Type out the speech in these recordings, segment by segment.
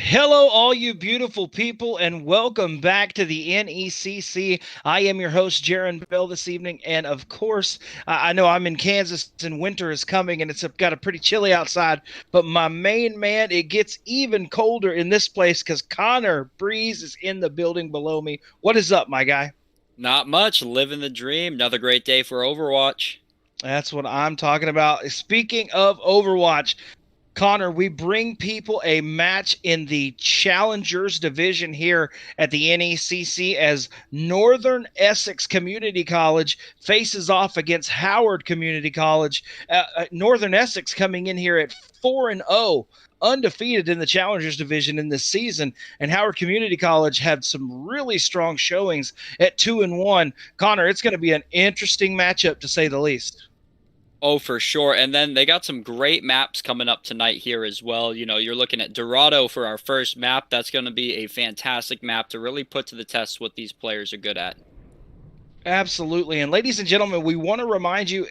Hello, all you beautiful people, and welcome back to the NECC. I am your host, Jaron Bell, this evening, and of course, I know I'm in Kansas and winter is coming, and it's got a pretty chilly outside. But my main man, it gets even colder in this place because Connor Breeze is in the building below me. What is up, my guy? Not much. Living the dream. Another great day for Overwatch. That's what I'm talking about. Speaking of Overwatch, Connor, we bring people a match in the Challengers division here at the NECC as Northern Essex Community College faces off against Howard Community College. Northern Essex coming in here at 4-0, undefeated in the Challengers division in this season, and Howard Community College had some really strong showings at 2-1. Connor, it's going to be an interesting matchup to say the least. Oh, for sure. And then they got some great maps coming up tonight here as well. You know, you're looking at Dorado for our first map. That's going to be a fantastic map to really put to the test what these players are good at. Absolutely. And ladies and gentlemen, we want to remind you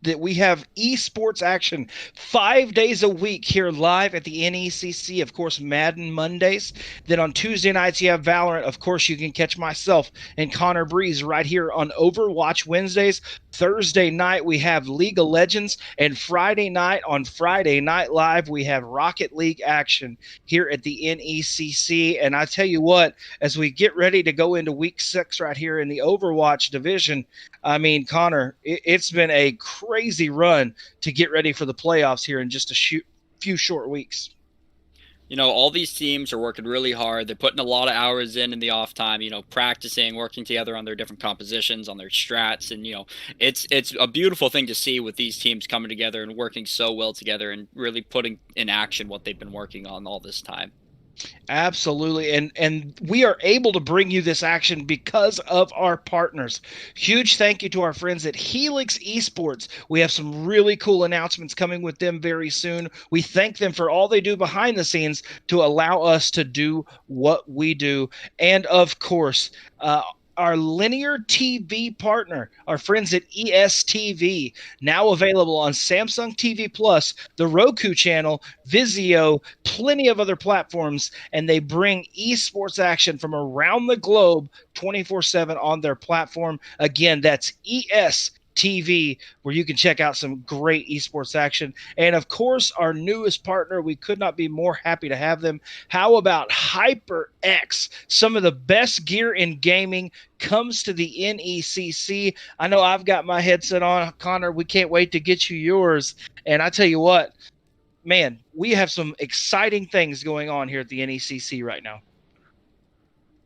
that we have esports action 5 days a week here live at the NECC. Of course, Madden Mondays. Then on Tuesday nights, you have Valorant. Of course, you can catch myself and Connor Breeze right here on Overwatch Wednesdays. Thursday night, we have League of Legends. And Friday night on Friday Night Live, we have Rocket League action here at the NECC. And I tell you what, as we get ready to go into week 6 right here in the Overwatch division, I mean, Connor, it's been a crazy run to get ready for the playoffs here in just a few short weeks. You know, all these teams are working really hard. They're putting a lot of hours in the off time, you know, practicing, working together on their different compositions, on their strats. And, you know, it's a beautiful thing to see with these teams coming together and working so well together and really putting in action what they've been working on all this time. Absolutely. And we are able to bring you this action because of our partners. Huge thank you to our friends at Helix Esports. We have some really cool announcements coming with them very soon. We thank them for all they do behind the scenes to allow us to do what we do. And of course, our linear TV partner, our friends at ESTV, now available on Samsung TV Plus, the Roku channel, Vizio, plenty of other platforms, and they bring esports action from around the globe 24/7 on their platform. Again, that's ESTV, where you can check out some great esports action. And of course, our newest partner, we could not be more happy to have them. How about HyperX? Some of the best gear in gaming comes to the NECC. I know I've got my headset on, Connor. We can't wait to get you yours. And I tell you what, man, we have some exciting things going on here at the NECC right now.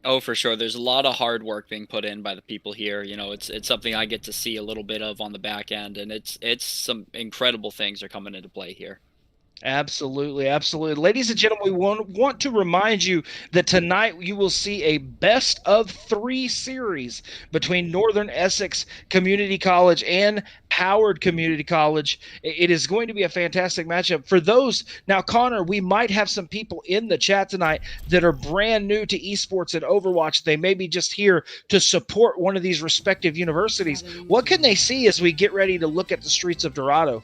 Oh, for sure. There's a lot of hard work being put in by the people here. You know, it's something I get to see a little bit of on the back end, and it's some incredible things are coming into play here. Absolutely, absolutely. Ladies and gentlemen, we want to remind you that tonight you will see a best of 3 series between Northern Essex Community College and Howard Community College. It is going to be a fantastic matchup. For those, now, Connor, we might have some people in the chat tonight that are brand new to esports and Overwatch. They may be just here to support one of these respective universities. What can they see as we get ready to look at the streets of Dorado?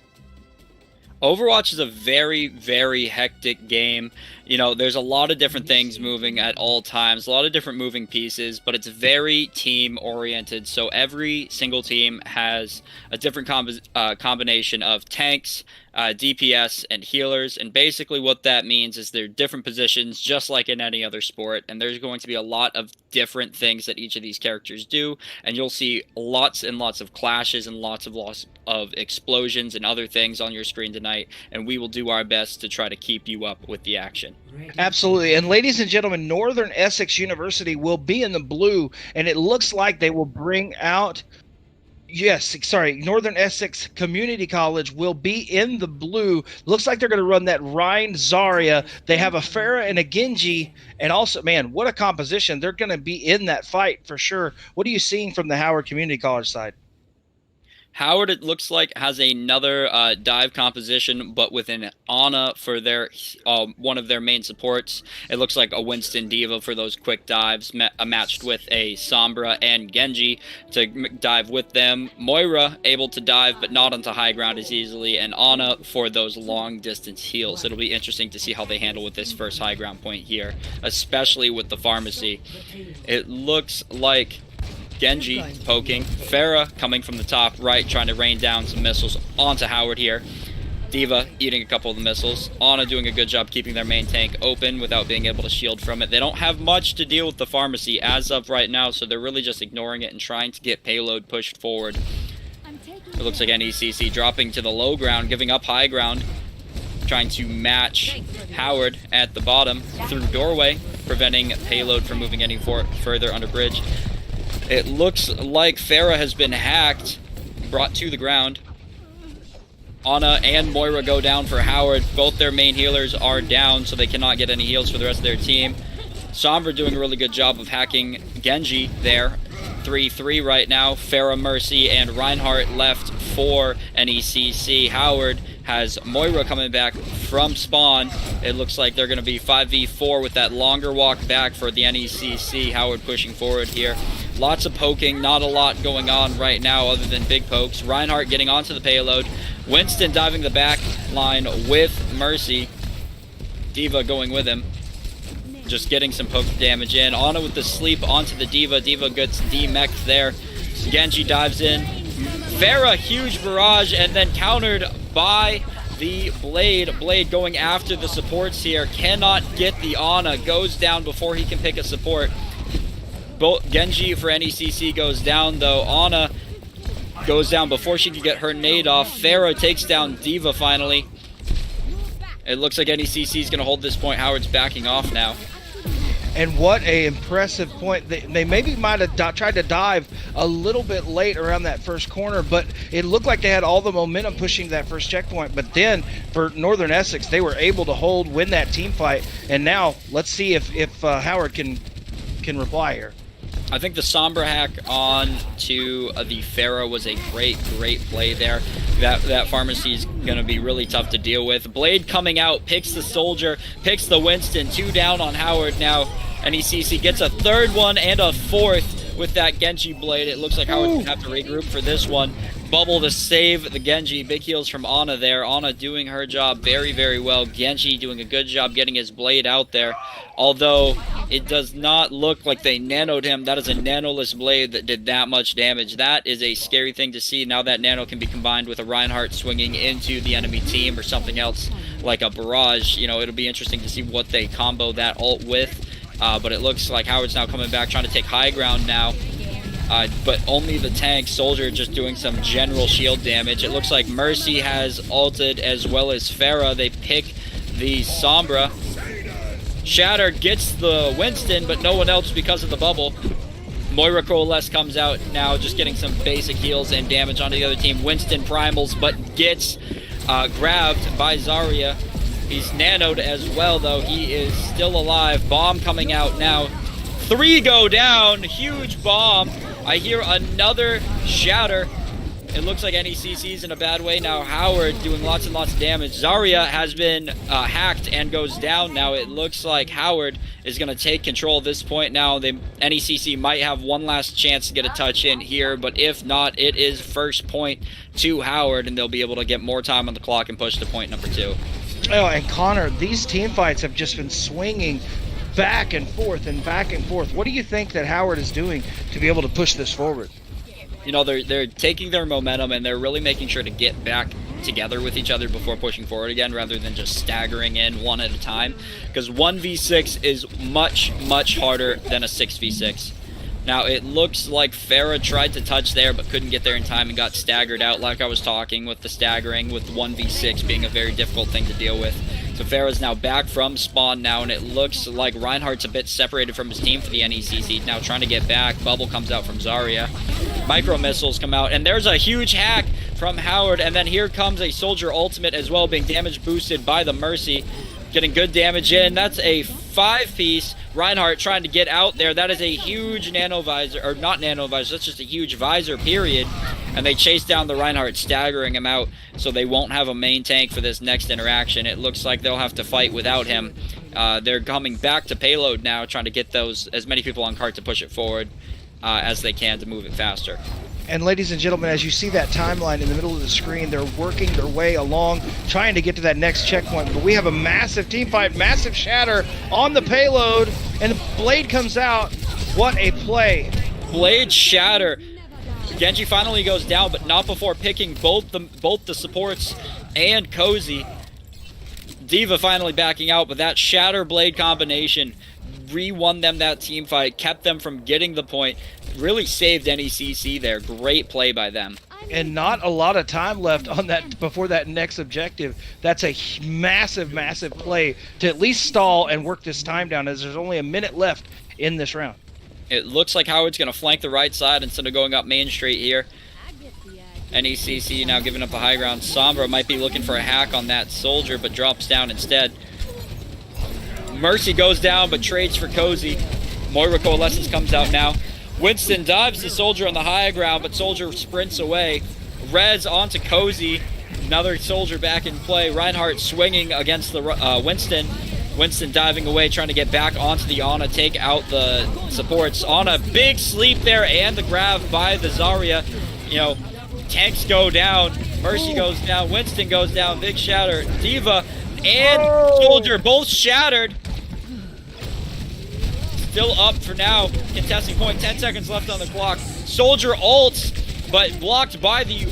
Overwatch is a very, very hectic game. You know, there's a lot of different things moving at all times, a lot of different moving pieces, but it's very team-oriented. So every single team has a different combination of tanks, DPS, and healers. And basically what that means is they're different positions, just like in any other sport. And there's going to be a lot of different things that each of these characters do. And you'll see lots and lots of clashes and lots of explosions and other things on your screen tonight. And we will do our best to try to keep you up with the action. Absolutely. And ladies and gentlemen, Northern Essex University will be in the blue, and it looks like they will bring out Northern Essex Community College will be in the blue. Looks like they're going to run that Rhine Zarya. They have a Farah and a Genji, and also, man, what a composition. They're going to be in that fight for sure. What are you seeing from the Howard Community College side? Howard, it looks like, has another dive composition, but with an Ana for their one of their main supports. It looks like a Winston D.Va for those quick dives, matched with a Sombra and Genji to dive with them. Moira able to dive, but not onto high ground as easily, and Ana for those long distance heals. It'll be interesting to see how they handle with this first high ground point here, especially with the pharmacy. It looks like Genji poking, Pharah coming from the top right, trying to rain down some missiles onto Howard here. D.Va eating a couple of the missiles. Ana doing a good job keeping their main tank open without being able to shield from it. They don't have much to deal with the pharmacy as of right now, so they're really just ignoring it and trying to get payload pushed forward. It looks like NECC dropping to the low ground, giving up high ground, trying to match Howard at the bottom through doorway, preventing payload from moving any further under bridge. It looks like Pharah has been hacked, brought to the ground. Ana and Moira go down for Howard. Both their main healers are down, so they cannot get any heals for the rest of their team. Sombra doing a really good job of hacking Genji there. 3-3 right now. Pharah, Mercy, and Reinhardt left for NECC. Howard has Moira coming back from spawn. It looks like they're going to be 5v4 with that longer walk back for the NECC. Howard pushing forward here. Lots of poking, not a lot going on right now other than big pokes. Reinhardt getting onto the payload. Winston diving the back line with Mercy. D.Va going with him. Just getting some poke damage in. Ana with the sleep onto the D.Va. D.Va gets D-mech'd there. Genji dives in. Pharah, huge barrage, and then countered by the Blade. Blade going after the supports here. Cannot get the Ana. Goes down before he can pick a support. Genji for NECC goes down, though. Ana goes down before she can get her nade off. Pharah takes down D.Va finally. It looks like NECC is going to hold this point. Howard's backing off now. And what a impressive point. They maybe might have tried to dive a little bit late around that first corner, but it looked like they had all the momentum pushing to that first checkpoint. But then for Northern Essex, they were able to win that team fight. And now let's see if Howard can reply here. I think the Sombra hack on to the Pharah was a great play there. That pharmacy is going to be really tough to deal with. Blade coming out, picks the Soldier, picks the Winston. 2 down on Howard now. NECC gets a third one and a fourth with that Genji Blade. It looks like Howard's going to have to regroup for this one. Bubble to save the Genji. Big heals from Ana there. Ana doing her job very well. Genji doing a good job getting his blade out there. Although it does not look like they nanoed him. That is a nanoless blade that did that much damage. That is a scary thing to see. Now that nano can be combined with a Reinhardt swinging into the enemy team or something else like a barrage. You know, it'll be interesting to see what they combo that ult with. But it looks like Howard's now coming back, trying to take high ground now. But only the tank Soldier just doing some general shield damage. It looks like Mercy has ulted as well as Pharah. They pick the Sombra. Shatter gets the Winston, but no one else because of the bubble. Moira Coalesce comes out now, just getting some basic heals and damage onto the other team. Winston primals, but gets grabbed by Zarya. He's nanoed as well, though. He is still alive. Bomb coming out now. 3 go down. Huge bomb. I hear another shatter. It looks like NECC's in a bad way now. Howard doing lots and lots of damage. Zarya has been hacked and goes down now. It looks like Howard is going to take control at this point now. NECC might have one last chance to get a touch in here, but if not, it is first point to Howard, and they'll be able to get more time on the clock and push to point number 2. Oh, and Connor, these team fights have just been swinging back and forth and back and forth. What do you think that Howard is doing to be able to push this forward? You know, they're taking their momentum and they're really making sure to get back together with each other before pushing forward again, rather than just staggering in one at a time. Because 1v6 is much harder than a 6v6. Now, it looks like Pharah tried to touch there, but couldn't get there in time and got staggered out, like I was talking, with the staggering, with 1v6 being a very difficult thing to deal with. So Pharah's now back from spawn now, and it looks like Reinhardt's a bit separated from his team for the NECC, now trying to get back. Bubble comes out from Zarya. Micro missiles come out, and there's a huge hack from Howard, and then here comes a Soldier ultimate as well, being damage boosted by the Mercy. Getting good damage in. That's a 5-piece. Reinhardt trying to get out there. That is a huge nano visor, or not nano visor, that's just a huge visor, period. And they chase down the Reinhardt, staggering him out, so they won't have a main tank for this next interaction. It looks like they'll have to fight without him. They're coming back to payload now, trying to get as many people on cart to push it forward as they can to move it faster. And ladies and gentlemen, as you see that timeline in the middle of the screen, they're working their way along, trying to get to that next checkpoint. But we have a massive team fight, massive shatter on the payload, and the Blade comes out. What a play. Blade shatter. Genji finally goes down, but not before picking both the supports and Cozy. D.Va finally backing out, but that shatter blade combination re-won them that team fight, kept them from getting the point, really saved NECC there. Great play by them. And not a lot of time left on that before that next objective. That's a massive, massive play to at least stall and work this time down, as there's only a minute left in this round. It looks like Howard's going to flank the right side instead of going up main straight here. NECC now giving up a high ground. Sombra might be looking for a hack on that soldier, but drops down instead. Mercy goes down, but trades for Cozy. Moira Coalescence comes out now. Winston dives the soldier on the high ground, but soldier sprints away. Reds onto Cozy. Another soldier back in play. Reinhardt swinging against the Winston. Winston diving away, trying to get back onto the Ana, take out the supports. Ana, big sleep there, and the grab by the Zarya. You know, tanks go down. Mercy goes down. Winston goes down. Big shatter. D.Va and Soldier both shattered. Still up for now. Contesting point. 10 seconds left on the clock. Soldier ults, but blocked by the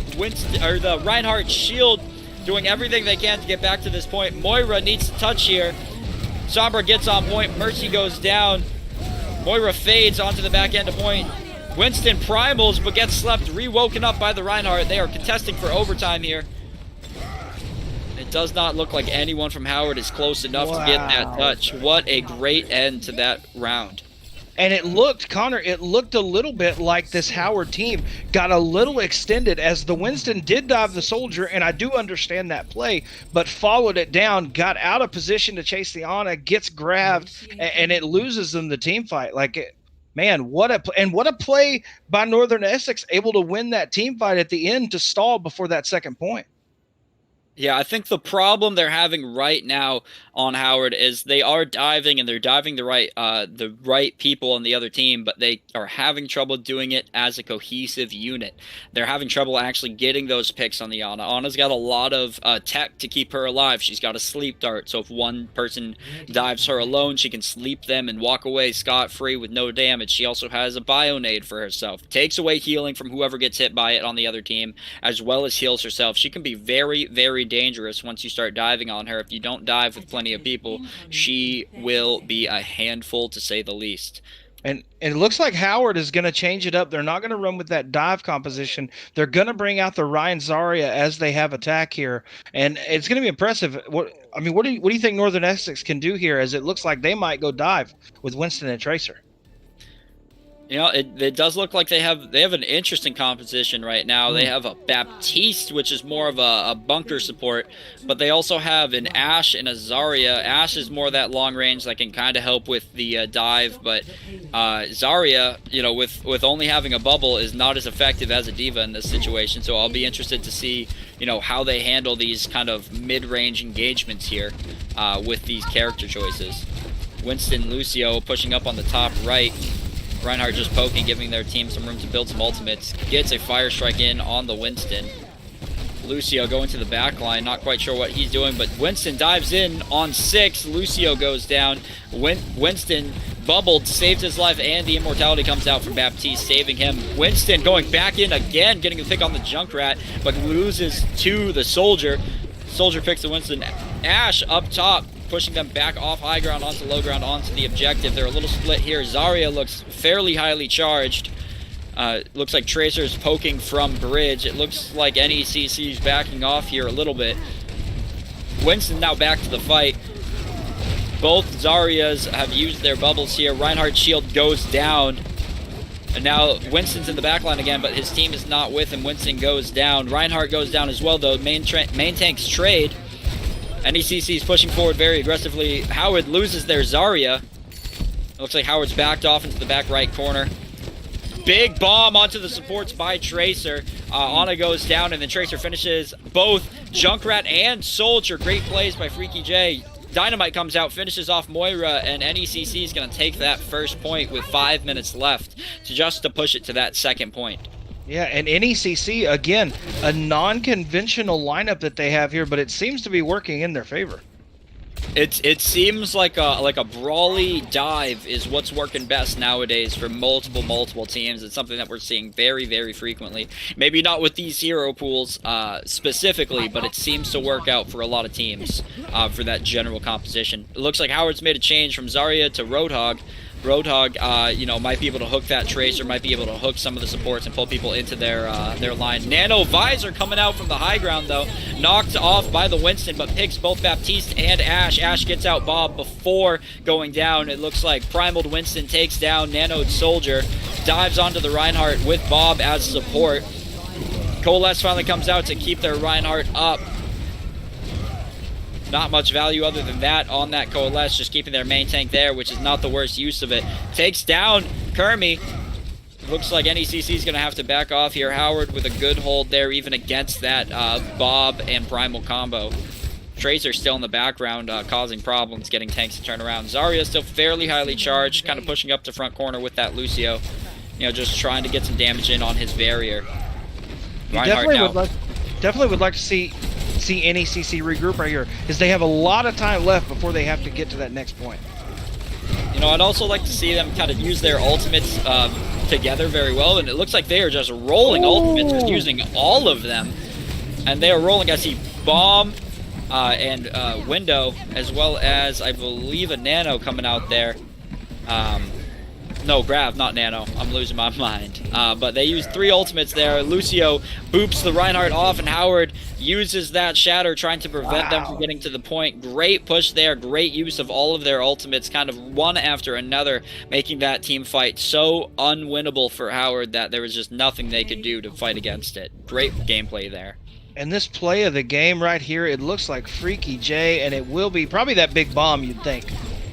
Reinhardt shield. Doing everything they can to get back to this point. Moira needs to touch here. Sombra gets on point. Mercy goes down. Moira fades onto the back end of point. Winston primals, but gets slept, re-woken up by the Reinhardt. They are contesting for overtime here. It does not look like anyone from Howard is close enough to get that touch. What a great end to that round. And it looked, Connor, it looked a little bit like this Howard team got a little extended, as the Winston did dive the soldier, and I do understand that play, but followed it down, got out of position to chase the Ana, gets grabbed, and it loses them the team fight. Man, what a play by Northern Essex, able to win that team fight at the end to stall before that second point. Yeah, I think the problem they're having right now on Howard is they are diving, and they're diving the right people on the other team, but they are having trouble doing it as a cohesive unit. They're having trouble actually getting those picks on the Ana. Ana's got a lot of tech to keep her alive. She's got a sleep dart, so if one person dives her alone, she can sleep them and walk away scot-free with no damage. She also has a Bionade for herself. Takes away healing from whoever gets hit by it on the other team, as well as heals herself. She can be very, very dangerous once you start diving on her. If you don't dive with plenty of people, she will be a handful, to say the least. And it looks like Howard is going to change it up. They're not going to run with that dive composition. They're going to bring out the Ryan Zarya as they have attack here, and it's going to be impressive. What do you think Northern Essex can do here, as it looks like they might go dive with Winston and Tracer? You know, it does look like they have an interesting composition right now. They have a Baptiste, which is more of a bunker support, but they also have an Ashe and a Zarya. Ashe is more that long range that can kind of help with the dive, but Zarya, you know, with only having a bubble, is not as effective as a D.Va in this situation. So I'll be interested to see, you know, how they handle these kind of mid-range engagements here with these character choices. Winston, Lucio pushing up on the top right. Reinhardt just poking, giving their team some room to build some ultimates. Gets a fire strike in on the Winston. Lucio going to the back line, not quite sure what he's doing, but Winston dives in on 6. Lucio goes down. Winston bubbled, saved his life, and the immortality comes out from Baptiste, saving him. Winston going back in again, getting the pick on the Junkrat, but loses to the Soldier. Soldier picks the Winston. Ashe up top, pushing them back off high ground onto low ground onto the objective. They're a little split here. Zarya looks fairly highly charged. Looks like Tracer's poking from bridge. It looks like NECC's backing off here a little bit. Winston now back to the fight. Both Zaryas have used their bubbles here. Reinhardt's shield goes down. And now Winston's in the back line again, but his team is not with him. Winston goes down. Reinhardt goes down as well, though. Main tanks trade. NECC is pushing forward very aggressively. Howard loses their Zarya. It looks like Howard's backed off into the back right corner. Big bomb onto the supports by Tracer. Ana goes down, and then Tracer finishes both Junkrat and Soldier. Great plays by Freaky J. Dynamite comes out, finishes off Moira, and NECC is going to take that first point with 5 minutes left to push it to that second point. Yeah, and NECC, again, a non-conventional lineup that they have here, but it seems to be working in their favor. It seems like a brawly dive is what's working best nowadays for multiple teams. It's something that we're seeing very frequently. Maybe not with these hero pools specifically, but it seems to work out for a lot of teams for that general composition. It looks like Howard's made a change from Zarya to Roadhog. Roadhog, you know, might be able to hook that Tracer, might be able to hook some of the supports and pull people into their line. Nano Visor coming out from the high ground, though. Knocked off by the Winston, but picks both Baptiste and Ash. Ash gets out Bob before going down. It looks like Primaled Winston takes down Nanoed Soldier. Dives onto the Reinhardt with Bob as support. Coalesce finally comes out to keep their Reinhardt up. Not much value other than that on that Coalesce, just keeping their main tank there, which is not the worst use of it. Takes down Kermi. Looks like NECC is going to have to back off here. Howard with a good hold there, even against that Bob and Primal combo. Tracer still in the background, causing problems, getting tanks to turn around. Zarya still fairly highly charged, kind of pushing up to front corner with that Lucio. You know, just trying to get some damage in on his barrier. Definitely would like to see NECC regroup right here, because they have a lot of time left before they have to get to that next point. You know, I'd also like to see them kind of use their ultimates together very well, and it looks like they are just rolling ultimates, just using all of them. And they are rolling, I see Bomb and Window, as well as, I believe, a Nano coming out there. No, Grav, not Nano. I'm losing my mind. But they used 3 ultimates there. Lucio boops the Reinhardt off, and Howard uses that Shatter, trying to prevent them from getting to the point. Great push there. Great use of all of their ultimates, kind of one after another, making that team fight so unwinnable for Howard that there was just nothing they could do to fight against it. Great gameplay there. And this play of the game right here, it looks like Freaky J, and it will be probably that big bomb, you'd think.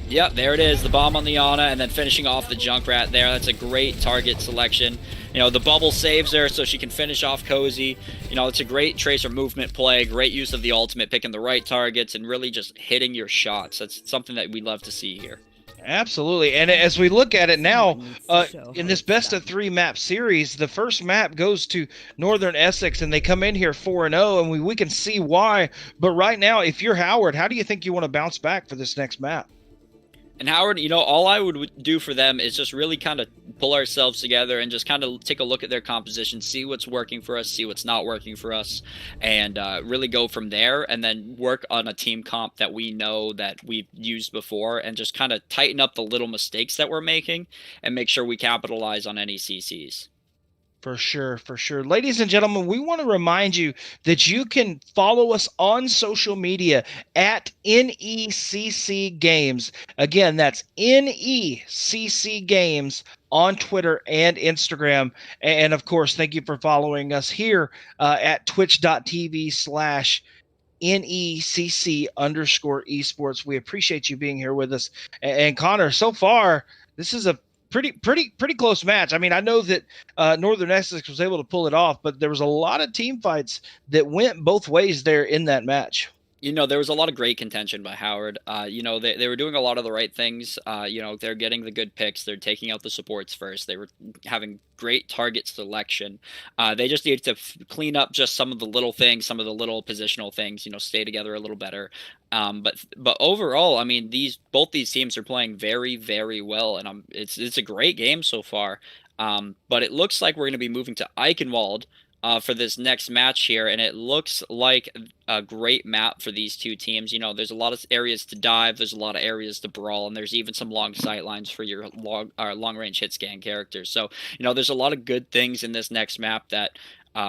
Yep, there it is, the bomb on the Ana, and then finishing off the Junkrat there. That's a great target selection. You know, the bubble saves her so she can finish off Cozy. You know, it's a great Tracer movement play, great use of the ultimate, picking the right targets, and really just hitting your shots. That's something that we love to see here. Absolutely. And as we look at it now, in this best-of-3 map series, the first map goes to Northern Essex, and they come in here 4-0, and we can see why. But right now, if you're Howard, how do you think you want to bounce back for this next map? And Howard, you know, all I would do for them is just really kind of pull ourselves together and just kind of take a look at their composition, see what's working for us, see what's not working for us, and really go from there, and then work on a team comp that we know that we've used before, and just kind of tighten up the little mistakes that we're making and make sure we capitalize on any CCs. For sure, for sure. Ladies and gentlemen, we want to remind you that you can follow us on social media at NECC Games. Again, that's NECC Games on Twitter and Instagram. And of course, thank you for following us here at twitch.tv/NECC_esports. We appreciate you being here with us. And Connor, so far, this is a pretty close match. I mean, I know that Northern Essex was able to pull it off, but there was a lot of team fights that went both ways there in that match. You know, there was a lot of great contention by Howard. You know, they were doing a lot of the right things. You know, they're getting the good picks. They're taking out the supports first. They were having great target selection. They just needed to clean up just some of the little things, some of the little positional things, you know, stay together a little better. But overall, I mean, both these teams are playing very well, and it's a great game so far. But it looks like we're going to be moving to Eichenwald for this next match here, and it looks like a great map for these two teams. You know, there's a lot of areas to dive, there's a lot of areas to brawl, and there's even some long sight lines for your long-range hit scan characters. So, you know, there's a lot of good things in this next map that,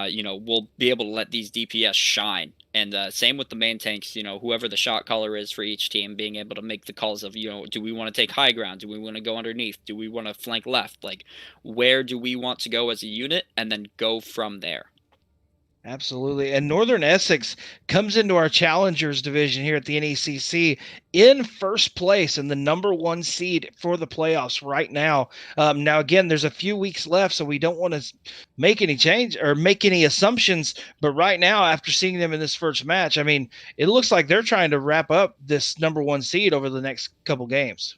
you know, will be able to let these DPS shine. And same with the main tanks, you know, whoever the shot caller is for each team, being able to make the calls of, you know, do we want to take high ground? Do we want to go underneath? Do we want to flank left? Like, where do we want to go as a unit? And then go from there. Absolutely. And Northern Essex comes into our Challengers division here at the NECC in first place and the #1 seed for the playoffs right now. Now, again, there's a few weeks left, so we don't want to make any change or make any assumptions. But right now, after seeing them in this first match, I mean, it looks like they're trying to wrap up this #1 seed over the next couple games.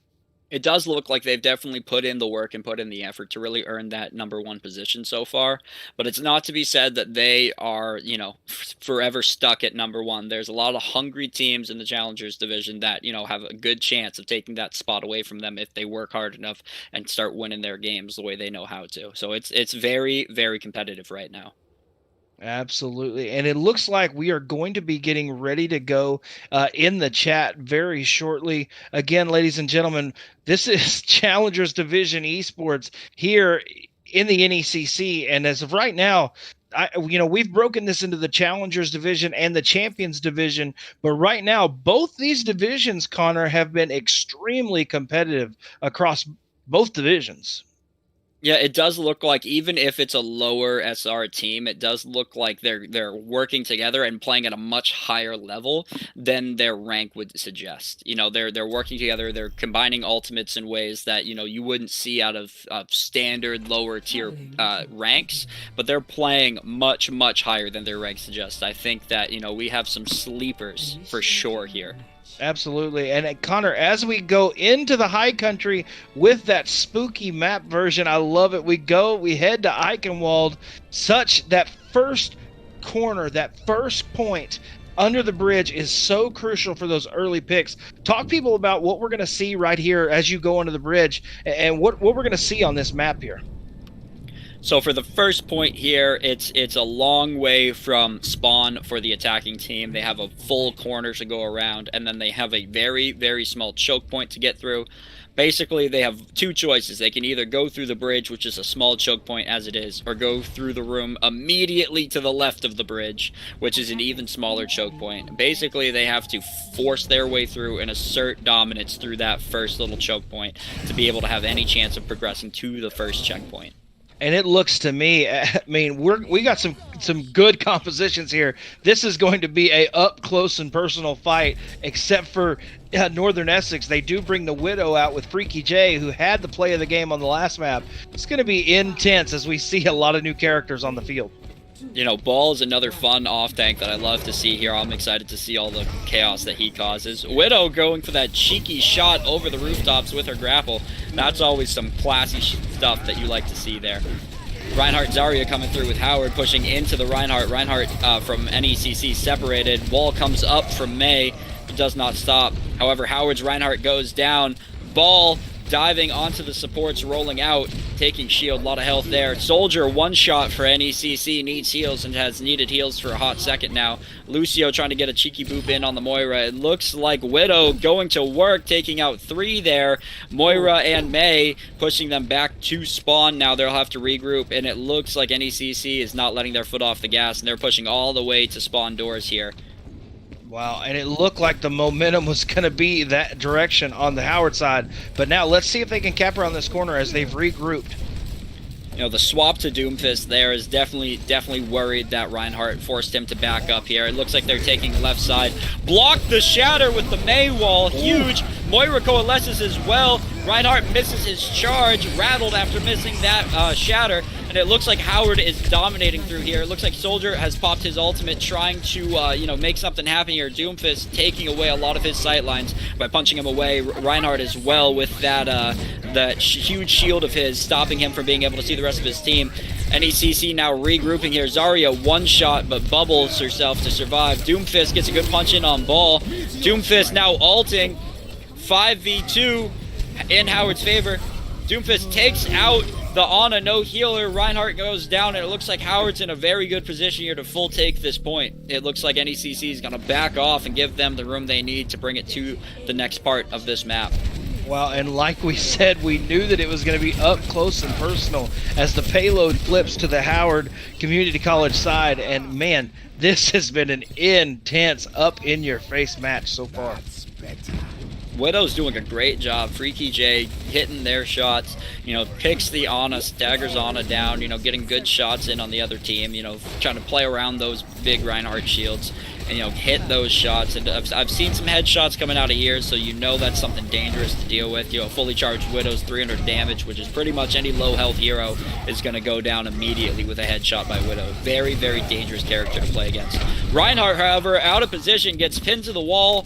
It does look like they've definitely put in the work and put in the effort to really earn that #1 position so far. But it's not to be said that they are, you know, forever stuck at #1. There's a lot of hungry teams in the Challengers division that, you know, have a good chance of taking that spot away from them if they work hard enough and start winning their games the way they know how to. So it's very, very competitive right now. Absolutely. And it looks like we are going to be getting ready to go in the chat very shortly. Again, ladies and gentlemen, this is Challengers Division Esports here in the NECC. And as of right now, we've broken this into the Challengers Division and the Champions Division. But right now, both these divisions, Connor, have been extremely competitive across both divisions. Yeah, it does look like even if it's a lower SR team, it does look like they're working together and playing at a much higher level than their rank would suggest. You know, they're working together, they're combining ultimates in ways that, you know, you wouldn't see out of standard lower tier ranks, but they're playing much, much higher than their rank suggests. I think that, you know, we have some sleepers for sure here. Absolutely. And Connor, as we go into the high country with that spooky map version, I love it. We head to Eichenwald, that first corner, that first point under the bridge is so crucial for those early picks. Talk people about what we're going to see right here as you go under the bridge and what we're going to see on this map here. So for the first point here, it's a long way from spawn for the attacking team. They have a full corner to go around, and then they have a very, very small choke point to get through. Basically, they have two choices. They can either go through the bridge, which is a small choke point as it is, or go through the room immediately to the left of the bridge, which is an even smaller choke point. Basically, they have to force their way through and assert dominance through that first little choke point to be able to have any chance of progressing to the first checkpoint. And it looks to me, I mean, we got some good compositions here. This is going to be a up close and personal fight, except for Northern Essex. They do bring the Widow out with Freaky J, who had the play of the game on the last map. It's going to be intense as we see a lot of new characters on the field. You know, Ball is another fun off-tank that I love to see here. I'm excited to see all the chaos that he causes. Widow going for that cheeky shot over the rooftops with her grapple. That's always some classy stuff that you like to see there. Reinhardt Zarya coming through with Howard, pushing into the Reinhardt. Reinhardt from NECC separated. Wall comes up from May, but does not stop. However, Howard's Reinhardt goes down. Ball diving onto the supports, rolling out, taking shield, a lot of health there. Soldier, one shot for NECC, needs heals and has needed heals for a hot second now. Lucio trying to get a cheeky boop in on the Moira. It looks like Widow going to work, taking out 3 there. Moira and May pushing them back to spawn. Now they'll have to regroup, and it looks like NECC is not letting their foot off the gas, and they're pushing all the way to spawn doors here. Wow, and it looked like the momentum was going to be that direction on the Howard side. But now let's see if they can cap around this corner as they've regrouped. You know, the swap to Doomfist there is definitely worried that Reinhardt forced him to back up here. It looks like they're taking left side. Block the shatter with the May wall. Huge. Moira coalesces as well. Reinhardt misses his charge, rattled after missing that shatter. And it looks like Howard is dominating through here. It looks like Soldier has popped his ultimate, trying to, make something happen here. Doomfist taking away a lot of his sightlines by punching him away. Reinhardt as well with that huge shield of his, stopping him from being able to see the rest of his team. NECC now regrouping here. Zarya one shot, but bubbles herself to survive. Doomfist gets a good punch in on Ball. Doomfist now ulting. 5v2 in Howard's favor. Doomfist takes out the Ana no healer. Reinhardt goes down, and it looks like Howard's in a very good position here to full take this point. It looks like NECC is going to back off and give them the room they need to bring it to the next part of this map. Well, and like we said, we knew that it was going to be up close and personal as the payload flips to the Howard Community College side. And man, this has been an intense, up-in-your-face match so far. Widow's doing a great job. Freaky J hitting their shots, you know, picks the Ana, staggers Ana down, you know, getting good shots in on the other team, you know, trying to play around those big Reinhardt shields and, you know, hit those shots. And I've seen some headshots coming out of here, so you know that's something dangerous to deal with. You know, fully charged Widow's 300 damage, which is pretty much any low health hero is going to go down immediately with a headshot by Widow. Very, very dangerous character to play against. Reinhardt, however, out of position, gets pinned to the wall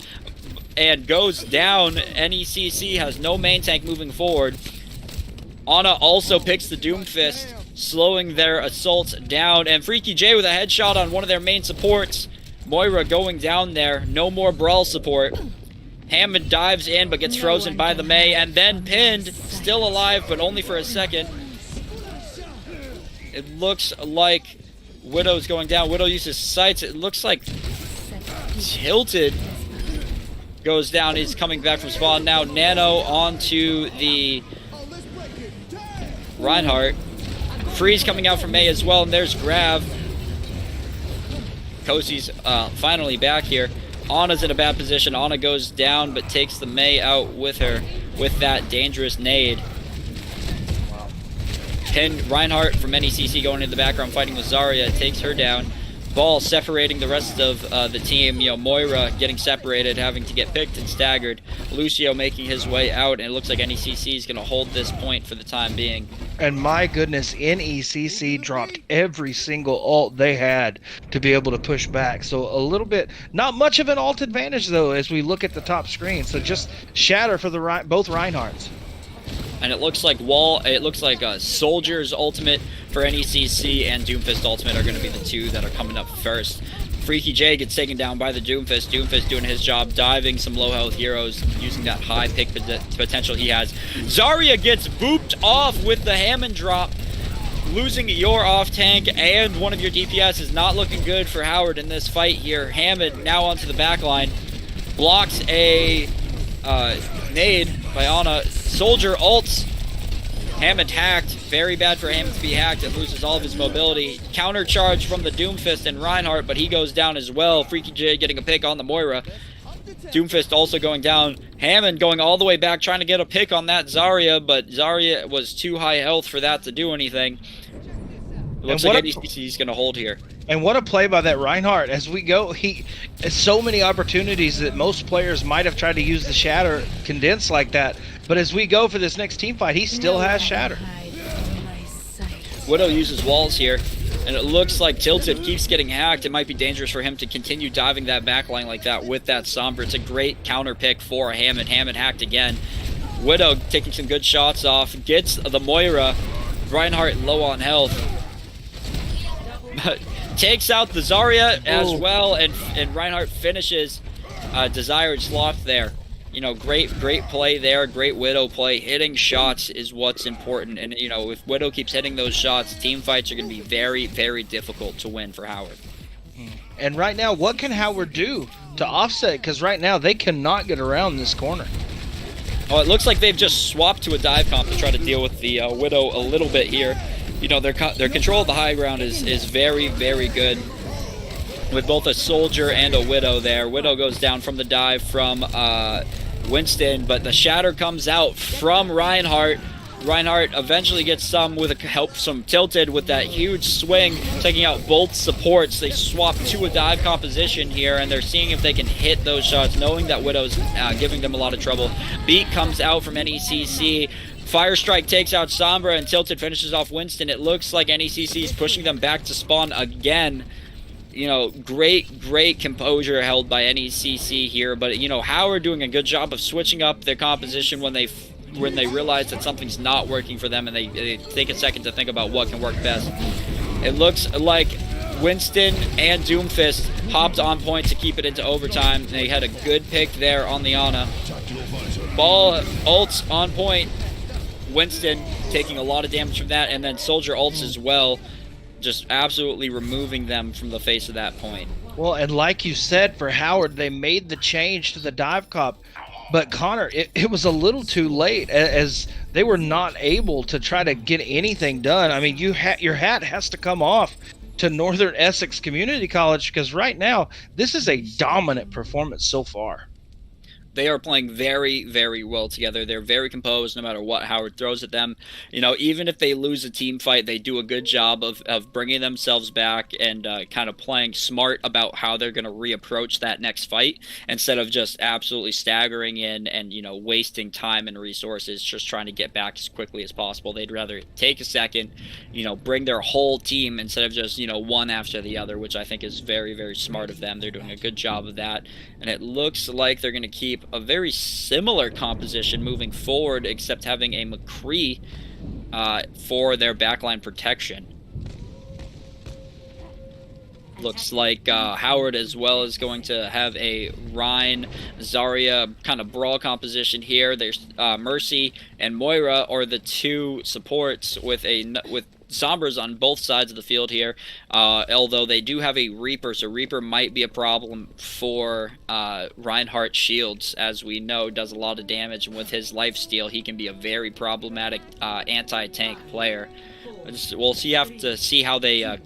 and goes down. NECC has no main tank moving forward. Ana also picks the Doomfist, slowing their assaults down. And Freaky J with a headshot on one of their main supports. Moira going down there. No more Brawl support. Hammond dives in but gets frozen by the Mei and then pinned. Still alive, but only for a second. It looks like Widow's going down. Widow uses sights. It looks like Tilted goes down. He's coming back from spawn now. Nano onto the Reinhardt. Freeze coming out from Mei as well, and there's Grav. Kosi's finally back here. Ana's in a bad position. Ana goes down, but takes the Mei out with her with that dangerous nade. Pinned Reinhardt from NECC going into the background, fighting with Zarya. Takes her down. Ball separating the rest of the team. You know, Moira getting separated, having to get picked and staggered. Lucio making his way out, and it looks like NECC is going to hold this point for the time being. And my goodness, NECC dropped every single ult they had to be able to push back. So a little bit, not much of an ult advantage though, as we look at the top screen. So just shatter for the both Reinhardts. And it looks like Soldier's ultimate for NECC and Doomfist ultimate are going to be the two that are coming up first. Freaky J gets taken down by the Doomfist. Doomfist doing his job, diving some low health heroes, using that high pick potential he has. Zarya gets booped off with the Hammond drop, losing your off tank and one of your DPS is not looking good for Howard in this fight here. Hammond now onto the back line, blocks a nade by Ana. Soldier ults. Hammond hacked. Very bad for Hammond to be hacked. It loses all of his mobility. Counter charge from the Doomfist and Reinhardt, but he goes down as well. Freaky J getting a pick on the Moira. Doomfist also going down. Hammond going all the way back, trying to get a pick on that Zarya, but Zarya was too high health for that to do anything. It looks like NECC going to hold here. And what a play by that Reinhardt. As we go, he has so many opportunities that most players might have tried to use the shatter condense like that. But as we go for this next team fight, he still has shatter. Widow uses walls here, and it looks like Tilted keeps getting hacked. It might be dangerous for him to continue diving that backline like that with that Sombra. It's a great counter pick for Hammond. Hammond hacked again. Widow taking some good shots off, gets the Moira. Reinhardt low on health. But takes out the Zarya as well, and Reinhardt finishes Desired Sloth there. You know, great play there, great Widow play. Hitting shots is what's important, and you know, if Widow keeps hitting those shots, team fights are going to be very, very difficult to win for Howard. And right now, what can Howard do to offset? Because right now, they cannot get around this corner. Oh, it looks like they've just swapped to a dive comp to try to deal with the Widow a little bit here. You know, their control of the high ground is very, very good, with both a Soldier and a Widow there. Widow goes down from the dive from Winston, but the shatter comes out from Reinhardt. Reinhardt eventually gets some with help from Tilted with that huge swing, taking out both supports. They swap to a dive composition here, and they're seeing if they can hit those shots, knowing that Widow's giving them a lot of trouble. Beat comes out from NECC. Fire Strike takes out Sombra, and Tilted finishes off Winston. It looks like NECC is pushing them back to spawn again. You know, great composure held by NECC here, but you know, Howard doing a good job of switching up their composition when they realize that something's not working for them, and they take a second to think about what can work best. It looks like Winston and Doomfist hopped on point to keep it into overtime. They had a good pick there on the Ana. Ball ults on point. Winston taking a lot of damage from that, and then Soldier ults as well, just absolutely removing them from the face of that point. Well, and like you said, for Howard, they made the change to the dive cop, but Connor, it was a little too late, as they were not able to try to get anything done. I mean, your hat has to come off to Northern Essex Community College, because right now, this is a dominant performance so far. They are playing very, very well together. They're very composed no matter what Howard throws at them. Even if they lose a team fight, they do a good job of bringing themselves back and kind of playing smart about how they're going to reapproach that next fight instead of just absolutely staggering in and, wasting time and resources just trying to get back as quickly as possible. They'd rather take a second, bring their whole team instead of just, one after the other, which I think is very, very smart of them. They're doing a good job of that. And it looks like they're going to keep a very similar composition moving forward, except having a McCree for their backline protection. Looks like Howard as well is going to have a Ryan Zarya kind of brawl composition here. There's Mercy and Moira are the two supports with Sombras on both sides of the field here, although they do have a Reaper, so Reaper might be a problem for Reinhardt Shields, as we know does a lot of damage, and with his lifesteal he can be a very problematic anti-tank player. We'll have to see how they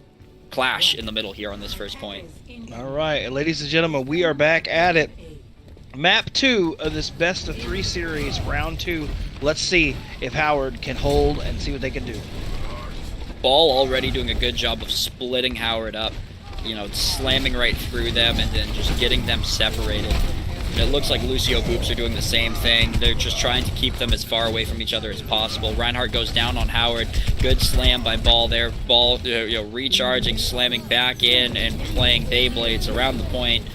clash in the middle here on this first point. All right, ladies and gentlemen, we are back at it. Map 2 of this best of 3 series, round 2. Let's see if Howard can hold and see what they can do. Ball already doing a good job of splitting Howard up, slamming right through them and then just getting them separated. And it looks like Lucio Boops are doing the same thing. They're just trying to keep them as far away from each other as possible. Reinhardt goes down on Howard. Good slam by Ball there. Ball, recharging, slamming back in and playing Beyblades around the point.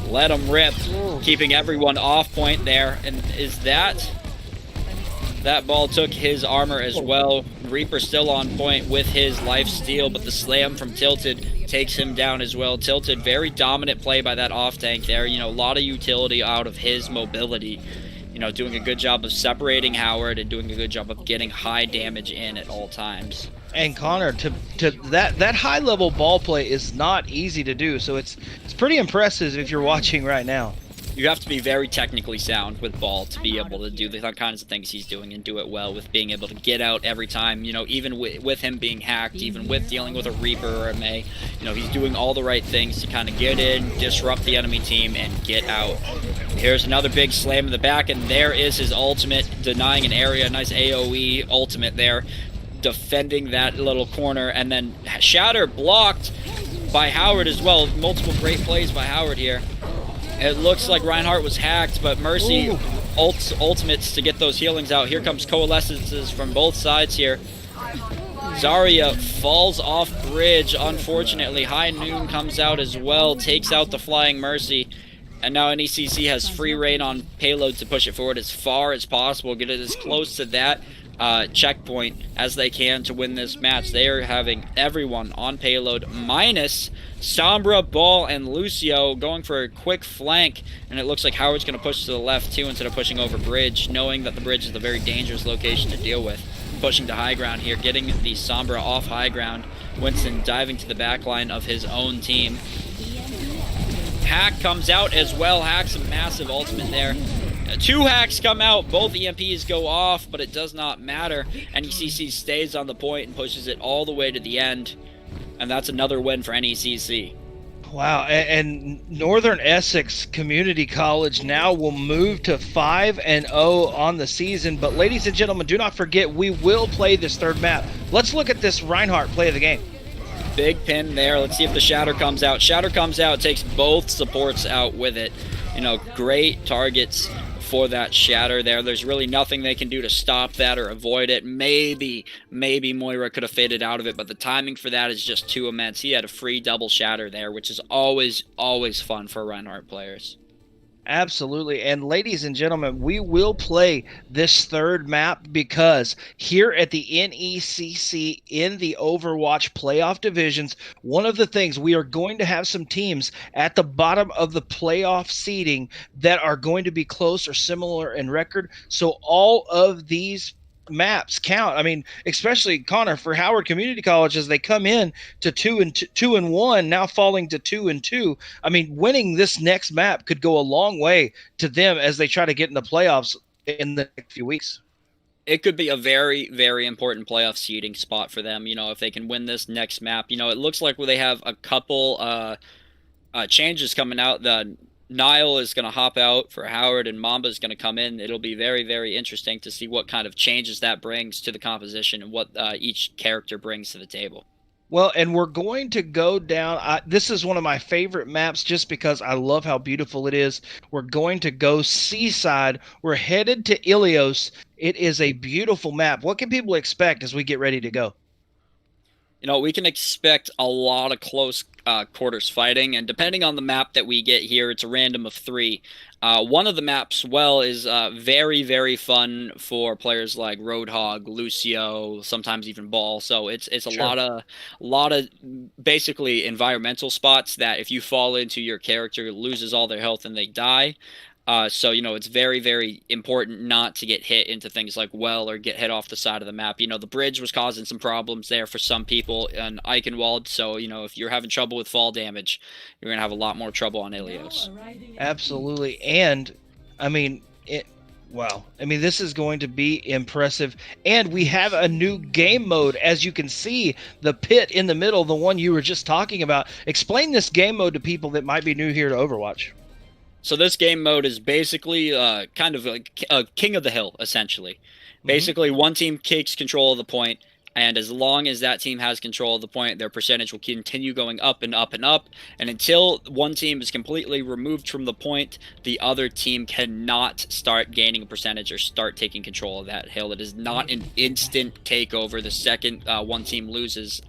Let them rip, keeping everyone off point there. And is that Ball took his armor as well. Reaper still on point with his lifesteal, but the slam from Tilted takes him down as well. Tilted, very dominant play by that off tank there. A lot of utility out of his mobility. Doing a good job of separating Howard and doing a good job of getting high damage in at all times. And Connor, to that high level ball play is not easy to do, so it's pretty impressive if you're watching right now. You have to be very technically sound with Ball to be able to do the kinds of things he's doing and do it well, with being able to get out every time, even with him being hacked, even with dealing with a Reaper or a Mei, he's doing all the right things to kind of get in, disrupt the enemy team, and get out. Here's another big slam in the back, and there is his ultimate, denying an area, nice AoE ultimate there, defending that little corner, and then Shatter blocked by Howard as well. Multiple great plays by Howard here. It looks like Reinhardt was hacked, but Mercy ultimates to get those healings out. Here comes coalescences from both sides here. Zarya falls off bridge, unfortunately. High Noon comes out as well, takes out the Flying Mercy. And now NECC has free reign on payload to push it forward as far as possible, get it as close to that checkpoint as they can to win this match. They are having everyone on payload, minus Sombra, Ball, and Lucio going for a quick flank, and it looks like Howard's going to push to the left too instead of pushing over bridge, knowing that the bridge is a very dangerous location to deal with. Pushing to high ground here, getting the Sombra off high ground. Winston diving to the back line of his own team. Hack comes out as well. Hack's a massive ultimate there. Two hacks come out, both EMPs go off, but it does not matter. NECC stays on the point and pushes it all the way to the end. And that's another win for NECC. Wow, and Northern Essex Community College now will move to 5-0 on the season. But ladies and gentlemen, do not forget, we will play this third map. Let's look at this Reinhardt play of the game. Big pin there. Let's see if the Shatter comes out. Shatter comes out, takes both supports out with it. Great targets for that Shatter there. There's really nothing they can do to stop that or avoid it. Maybe Moira could have faded out of it, but the timing for that is just too immense. He had a free double Shatter there, which is always fun for Reinhardt players. Absolutely. And ladies and gentlemen, we will play this third map because here at the NECC in the Overwatch playoff divisions, one of the things, we are going to have some teams at the bottom of the playoff seeding that are going to be close or similar in record. So all of these maps count. I mean, especially Connor for Howard Community College, as they come in to 2-1, now falling to 2-2. I mean, winning this next map could go a long way to them as they try to get in the playoffs in the next few weeks. It could be a very, very important playoff seeding spot for them, if they can win this next map. It looks like they have a couple changes coming out. The Niall is going to hop out for Howard, and Mamba is going to come in. It'll be very, very interesting to see what kind of changes that brings to the composition and what each character brings to the table. Well, and we're going to go down. This is one of my favorite maps just because I love how beautiful it is. We're going to go seaside. We're headed to Ilios. It is a beautiful map. What can people expect as we get ready to go? You know, we can expect a lot of close quarters fighting, and depending on the map that we get here, it's a random of 3. One of the maps, is very, very fun for players like Roadhog, Lucio, sometimes even Ball. So it's a Sure. lot of basically environmental spots that if you fall into, your character loses all their health and they die. So, you know, it's very, very important not to get hit into things like well or get hit off the side of the map. You know, the bridge was causing some problems there for some people in Eichenwald. So, you know, if you're having trouble with fall damage, you're going to have a lot more trouble on Ilios. Absolutely. And, I mean, wow. I mean, this is going to be impressive. And we have a new game mode. As you can see, the pit in the middle, the one you were just talking about. Explain this game mode to people that might be new here to Overwatch. So this game mode is basically kind of like a king of the hill, essentially. Basically, one team takes control of the point, and as long as that team has control of the point, their percentage will continue going up and up and up, and until one team is completely removed from the point, the other team cannot start gaining a percentage or start taking control of that hill. It is not an instant takeover. The second one team loses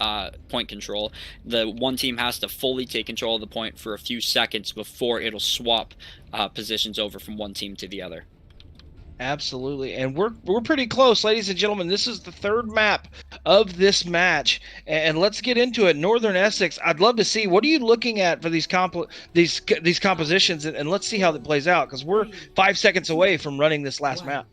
point control, the one team has to fully take control of the point for a few seconds before it'll swap positions over from one team to the other. Absolutely. And we're pretty close, ladies and gentlemen. This is the 3rd map of this match, and let's get into it. Northern Essex. I'd love to see, what are you looking at for these compositions, and let's see how that plays out, because we're 5 seconds away from running this last map.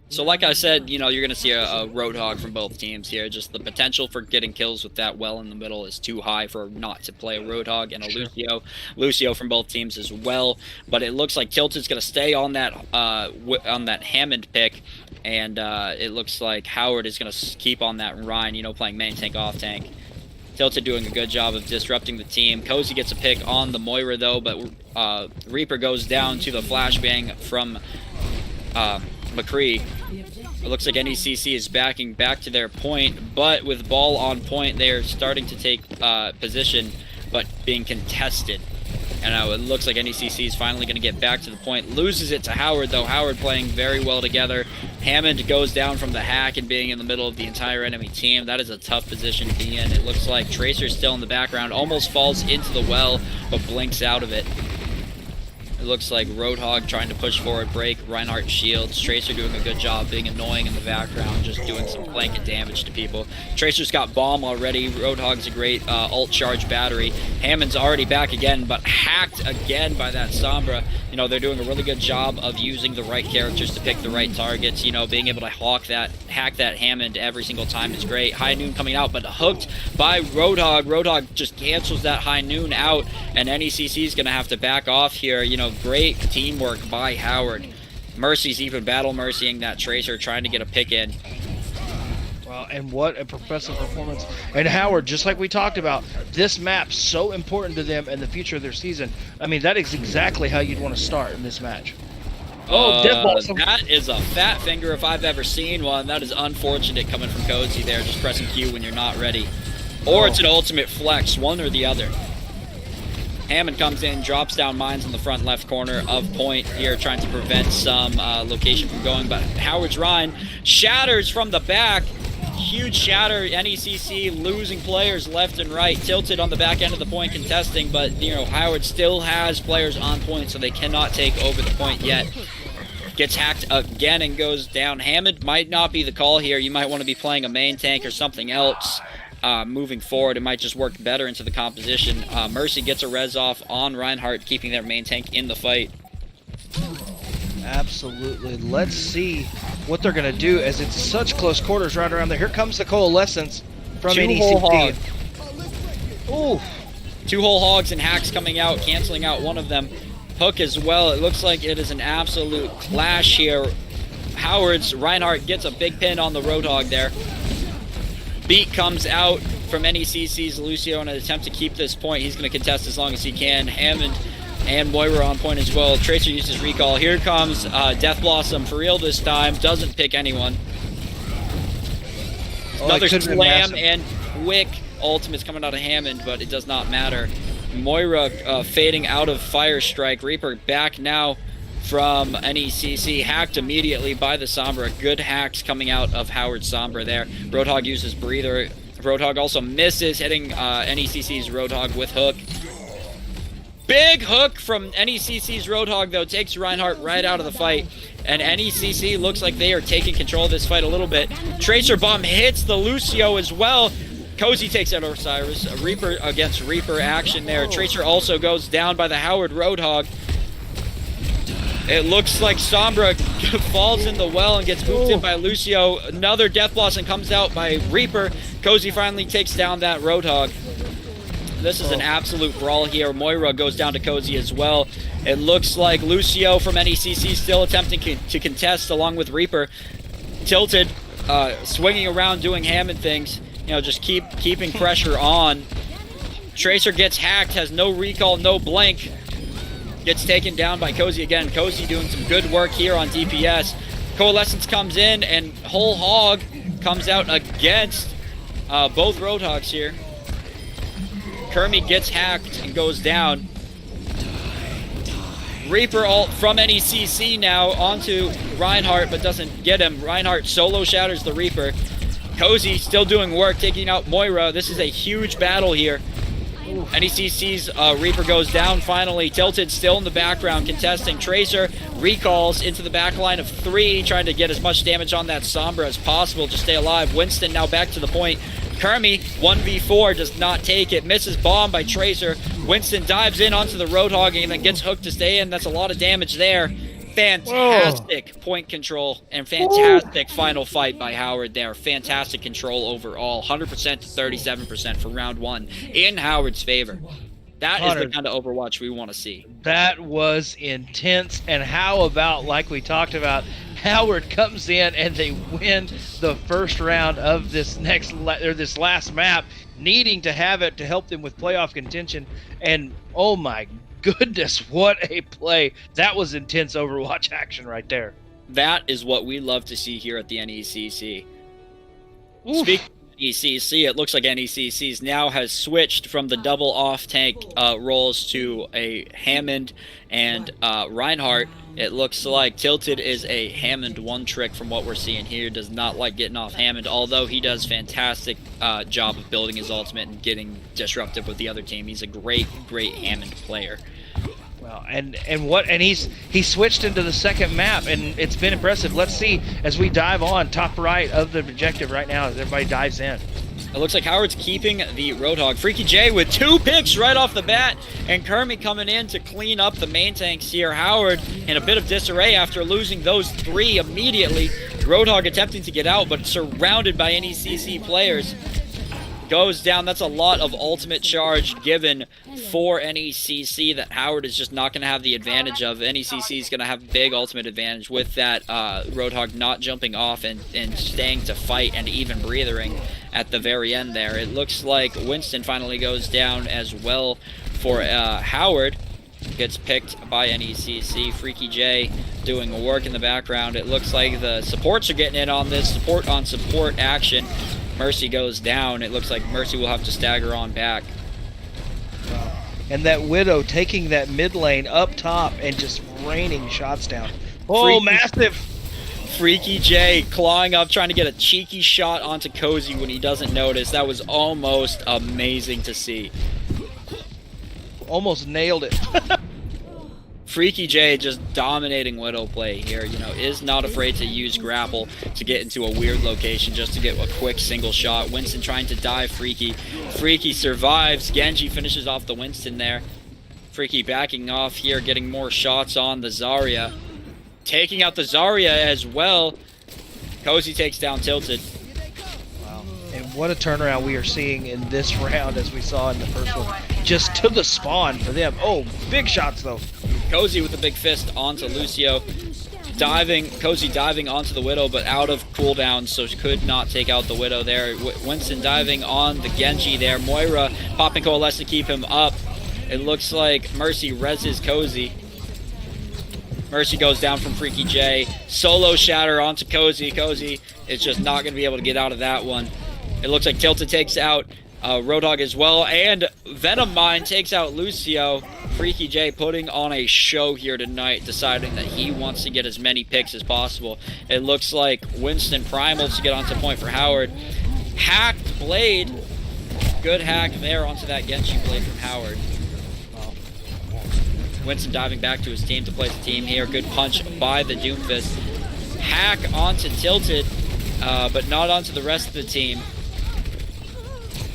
So like I said, you know, you're going to see a Roadhog from both teams here. Just the potential for getting kills with that well in the middle is too high for not to play a Roadhog, and a Lucio from both teams as well. But it looks like Tilted's going to stay on that Hammond pick, and it looks like Howard is going to keep on that Ryan, you know, playing main tank, off tank. Tilted doing a good job of disrupting the team. Cozy gets a pick on the Moira though, but Reaper goes down to the flashbang from McCree. It looks like NECC is backing back to their point, but with Ball on point, they are starting to take position, but being contested. And now it looks like NECC is finally going to get back to the point. Loses it to Howard, though. Howard playing very well together. Hammond goes down from the hack and being in the middle of the entire enemy team. That is a tough position to be in. It looks like Tracer's still in the background, almost falls into the well, but blinks out of it. It looks like Roadhog trying to push forward, break Reinhardt shields. Tracer doing a good job being annoying in the background, just doing some blanket damage to people. Tracer's got bomb already. Roadhog's a great ult charge battery. Hammond's already back again, but hacked again by that Sombra. You know, they're doing a really good job of using the right characters to pick the right targets. You know, being able to hack that Hammond every single time is great. High Noon coming out, but hooked by Roadhog. Roadhog just cancels that High Noon out, and NECC is going to have to back off here. You know, great teamwork by Howard. Mercy's even battle mercying that Tracer, trying to get a pick in. Well, and what a professional performance. And Howard, just like we talked about, this map's so important to them and the future of their season. I mean, that is exactly how you'd want to start in this match. Oh, that is a fat finger if I've ever seen one. That is unfortunate coming from Cozy there, just pressing Q when you're not ready. Or it's an ultimate flex, one or the other. Hammond comes in, drops down mines in the front left corner of point here, trying to prevent some location from going. But Howard's Rhine shatters from the back. Huge shatter. NECC losing players left and right. Tilted on the back end of the point contesting, but you know, Howard still has players on point, so they cannot take over the point yet. Gets hacked again and goes down. Hammond might not be the call here. You might want to be playing a main tank or something else. Moving forward, it might just work better into the composition. Mercy gets a res off on Reinhardt, keeping their main tank in the fight. Absolutely. Let's see what they're going to do, as it's such close quarters right around there. Here comes the coalescence from NECC. Ooh. 2 whole hogs and hacks coming out, canceling out one of them. Hook as well. It looks like it is an absolute clash here. Howard's Reinhardt gets a big pin on the Roadhog there. Beat comes out from NECC's Lucio in an attempt to keep this point. He's going to contest as long as he can. Hammond and Moira on point as well. Tracer uses recall. Here comes Death Blossom for real this time. Doesn't pick anyone. Another slam and quick ultimates coming out of Hammond, but it does not matter. Moira fading out of Fire Strike. Reaper back now from NECC, hacked immediately by the Sombra. Good hacks coming out of Howard Sombra there. Roadhog uses breather. Roadhog also misses, hitting NECC's Roadhog with hook. Big hook from NECC's Roadhog, though, takes Reinhardt right out of the fight. And NECC looks like they are taking control of this fight a little bit. Tracer Bomb hits the Lucio as well. Cozy takes out Osiris. Reaper against Reaper action there. Tracer also goes down by the Howard Roadhog. It looks like Sombra falls in the well and gets moved in by Lucio. Another Death Blossom comes out by Reaper. Cozy finally takes down that Roadhog. This is an absolute brawl here. Moira goes down to Cozy as well. It looks like Lucio from NECC still attempting to contest along with Reaper. Tilted, swinging around doing Hammond things. You know, just keeping pressure on. Tracer gets hacked, has no recall, no blink. Gets taken down by Cozy again. Cozy doing some good work here on DPS. Coalescence comes in, and Whole Hog comes out against both Roadhogs here. Kermie gets hacked and goes down. Reaper ult from NECC now onto Reinhardt, but doesn't get him. Reinhardt solo shatters the Reaper. Cozy still doing work, taking out Moira. This is a huge battle here. NECC's Reaper goes down finally. Tilted still in the background contesting. Tracer recalls into the back line of 3, trying to get as much damage on that Sombra as possible to stay alive. Winston now back to the point. Kermie, 1v4, does not take it. Misses bomb by Tracer. Winston dives in onto the Roadhog and then gets hooked to stay in. That's a lot of damage there. Fantastic point control and fantastic final fight by Howard there. Fantastic control overall. 100% to 37% for round 1 in Howard's favor. That is the kind of Overwatch we want to see. That was intense. And how about, like we talked about, Howard comes in and they win the first round of this this last map, needing to have it to help them with playoff contention. And oh my goodness, what a play. That was intense Overwatch action right there. That is what we love to see here at the NECC. Speaking of NECC, it looks like NECC's now has switched from the double off-tank roles to a Hammond and Reinhardt. It looks like Tilted is a Hammond one-trick from what we're seeing here. Does not like getting off Hammond, although he does fantastic job of building his ultimate and getting disruptive with the other team. He's a great Hammond player. Well, and he switched into the second map, and it's been impressive. Let's see as we dive on top right of the objective right now as everybody dives in. It looks like Howard's keeping the Roadhog. Freaky J with 2 picks right off the bat, and Kermie coming in to clean up the main tanks here. Howard in a bit of disarray after losing those 3 immediately. Roadhog attempting to get out, but surrounded by NECC players. Goes down. That's a lot of ultimate charge given for NECC that Howard is just not going to have the advantage of. NECC is going to have big ultimate advantage with that Roadhog not jumping off and staying to fight and even breathering at the very end there. It looks like Winston finally goes down as well for Howard. Gets picked by NECC. Freaky J doing work in the background. It looks like the supports are getting in on this support on support action. Mercy goes down. It looks like Mercy will have to stagger on back. And that Widow taking that mid lane up top and just raining shots down. Oh, massive! Freaky J clawing up, trying to get a cheeky shot onto Cozy when he doesn't notice. That was almost amazing to see. Almost nailed it. Freaky J just dominating Widow play here, you know, is not afraid to use grapple to get into a weird location just to get a quick single shot. Winston trying to dive Freaky. Freaky survives. Genji finishes off the Winston there. Freaky backing off here, getting more shots on the Zarya. Taking out the Zarya as well. Cozy takes down Tilted. Wow. And what a turnaround we are seeing in this round as we saw in the first one. Just to the spawn for them. Oh, big shots though. Cozy with a big fist onto Lucio. Cozy diving onto the Widow, but out of cooldown, so could not take out the Widow there. Winston diving on the Genji there. Moira popping Coalesce to keep him up. It looks like Mercy reses Cozy. Mercy goes down from Freaky J. Solo shatter onto Cozy. Cozy is just not going to be able to get out of that one. It looks like Tilted takes out Roadhog as well. And Venom Mine takes out Lucio. Freaky J putting on a show here tonight, deciding that he wants to get as many picks as possible. It looks like Winston Primal to get onto point for Howard. Hacked Blade. Good hack there onto that Genji Blade from Howard. Winston diving back to his team to place the team here. Good punch by the Doomfist. Hack onto Tilted, but not onto the rest of the team.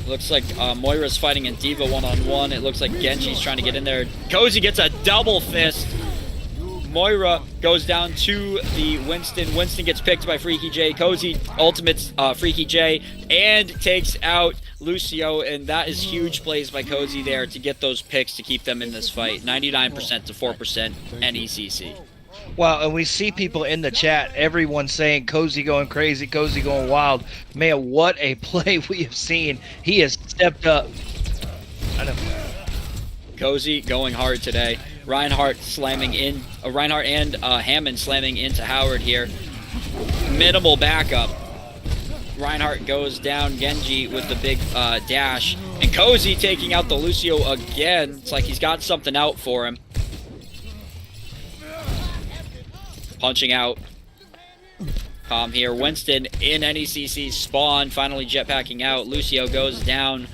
Looks like Moira's fighting in D.Va one-on-one. It looks like Genji's trying to get in there. Cozy gets a double fist. Moira goes down to the Winston. Winston gets picked by Freaky J. Cozy ultimates Freaky J and takes out Lucio, and that is huge plays by Cozy there to get those picks to keep them in this fight. 99% to 4% NECC. Wow, and we see people in the chat, everyone saying Cozy going crazy, Cozy going wild. Man, what a play we have seen. He has stepped up. I know. Cozy going hard today. Reinhardt slamming in, Reinhardt and Hammond slamming into Howard here. Minimal backup. Reinhardt goes down Genji with the big dash. And Cozy taking out the Lucio again. It's like he's got something out for him. Punching out. Calm here. Winston in NECC spawn. Finally jetpacking out. Lucio goes down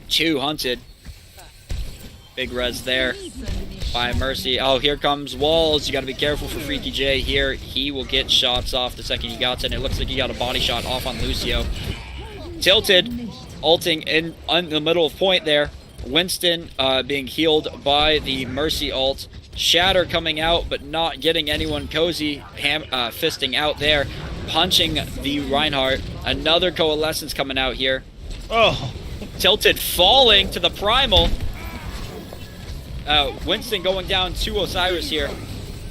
to Hunted. Big res there by Mercy. Oh, here comes Walls. You got to be careful for Freaky J here. He will get shots off the second he got it. It looks like he got a body shot off on Lucio. Tilted, ulting in the middle of point there. Winston being healed by the Mercy ult. Shatter coming out, but not getting anyone. Cozy fisting out there. Punching the Reinhardt. Another Coalescence coming out here. Oh. Tilted falling to the Primal. Winston going down to Osiris here.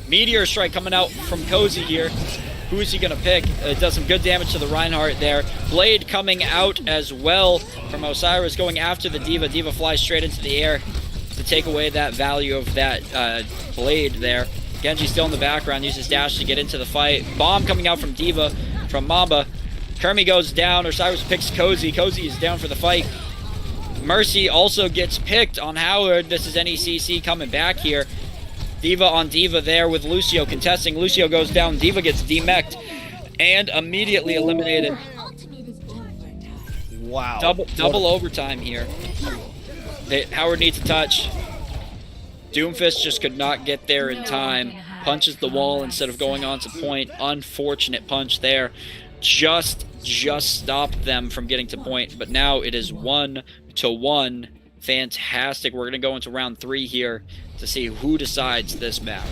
Meteor Strike coming out from Cozy here. Who is he going to pick? It does some good damage to the Reinhardt there. Blade coming out as well from Osiris, going after the D.Va. D.Va flies straight into the air to take away that value of that Blade there. Genji still in the background, uses dash to get into the fight. Bomb coming out from D.Va, from Mamba. Kermie goes down. Osiris picks Cozy. Cozy is down for the fight. Mercy also gets picked on Howard. This is NECC coming back here. D.Va on D.Va there with Lucio contesting. Lucio goes down. D.Va gets demeched and immediately eliminated. Wow. Double overtime here. Howard needs a touch. Doomfist just could not get there in time. Punches the wall instead of going on to point. Unfortunate punch there. Just stopped them from getting to point. But now it is 1-1. Fantastic. We're going to go into round 3 here to see who decides this map.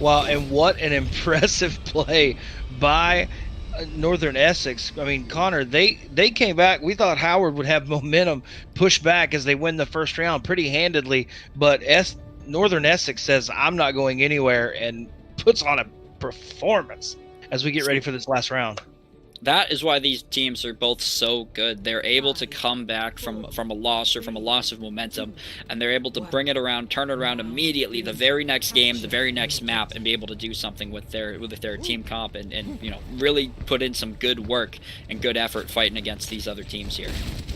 Wow, and what an impressive play by Northern Essex. I mean, Connor, they came back. We thought Howard would have momentum push back as they win the first round pretty handedly, but Northern Essex says, I'm not going anywhere, and puts on a performance as we get ready for this last round. That is why these teams are both so good. They're able to come back from a loss or from a loss of momentum, and they're able to bring it around, turn it around immediately, the very next game, the very next map, and be able to do something with their team comp and you know, really put in some good work and good effort fighting against these other teams here.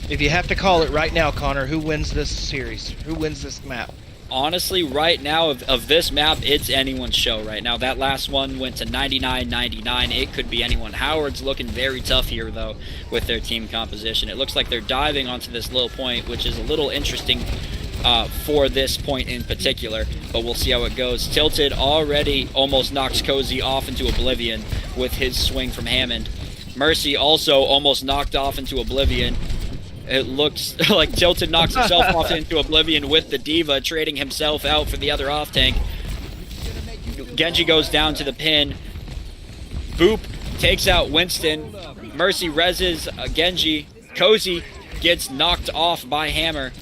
If you have to call it right now, Connor, who wins this series? Who wins this map? Honestly, right now, of this map, it's anyone's show right now. That last one went to 99-99. It could be anyone. Howard's looking very tough here, though, with their team composition. It looks like they're diving onto this low point, which is a little interesting for this point in particular, but we'll see how it goes. Tilted already almost knocks Cozy off into oblivion with his swing from Hammond. Mercy also almost knocked off into oblivion. It looks like Tilted knocks himself off into oblivion with the D.Va, trading himself out for the other off-tank. Genji goes down to the pin. Boop takes out Winston. Mercy reses Genji. Cozy gets knocked off by Hammer.